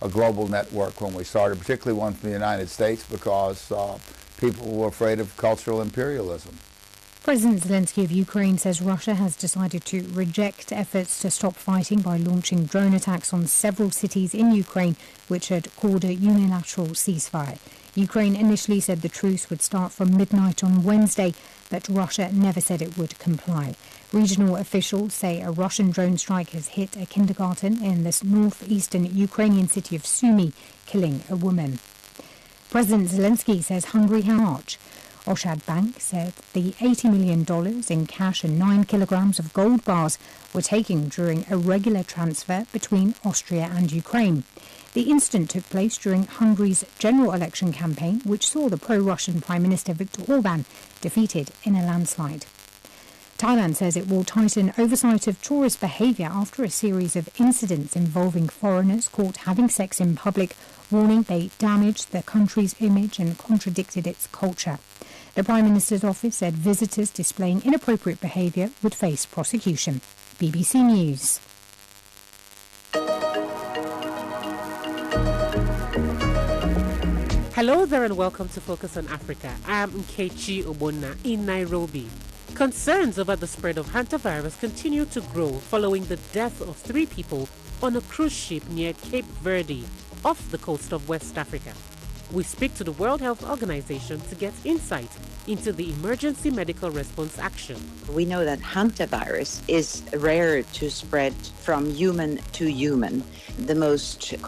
a global network when we started, particularly one from the United States, because people were afraid of cultural imperialism. President Zelensky of Ukraine says Russia has decided to reject efforts to stop fighting by launching drone attacks on several cities in Ukraine, which had called a unilateral ceasefire. Ukraine initially said the truce would start from midnight on Wednesday, but Russia never said it would comply. Regional officials say a Russian drone strike has hit a kindergarten in the northeastern Ukrainian city of Sumy, killing a woman. President Zelensky says Hungary has March. Oshad Bank said the $80 million in cash and 9 kilograms of gold bars were taken during a regular transfer between Austria and Ukraine. The incident took place during Hungary's general election campaign, which saw the pro-Russian Prime Minister Viktor Orban defeated in a landslide. Thailand says it will tighten oversight of tourist behaviour after a series of incidents involving foreigners caught having sex in public, warning they damaged the country's image and contradicted its culture. The Prime Minister's office said visitors displaying inappropriate behaviour would face prosecution. BBC News. Hello there and welcome to Focus on Africa. I am Nkechi Obonna in Nairobi. Concerns over the spread of hantavirus continue to grow following the death of 3 people on a cruise ship near Cape Verde, off the coast of West Africa. We speak to the World Health Organization to get insight into the emergency medical response action. We know that hantavirus is rare to spread from human to human. The most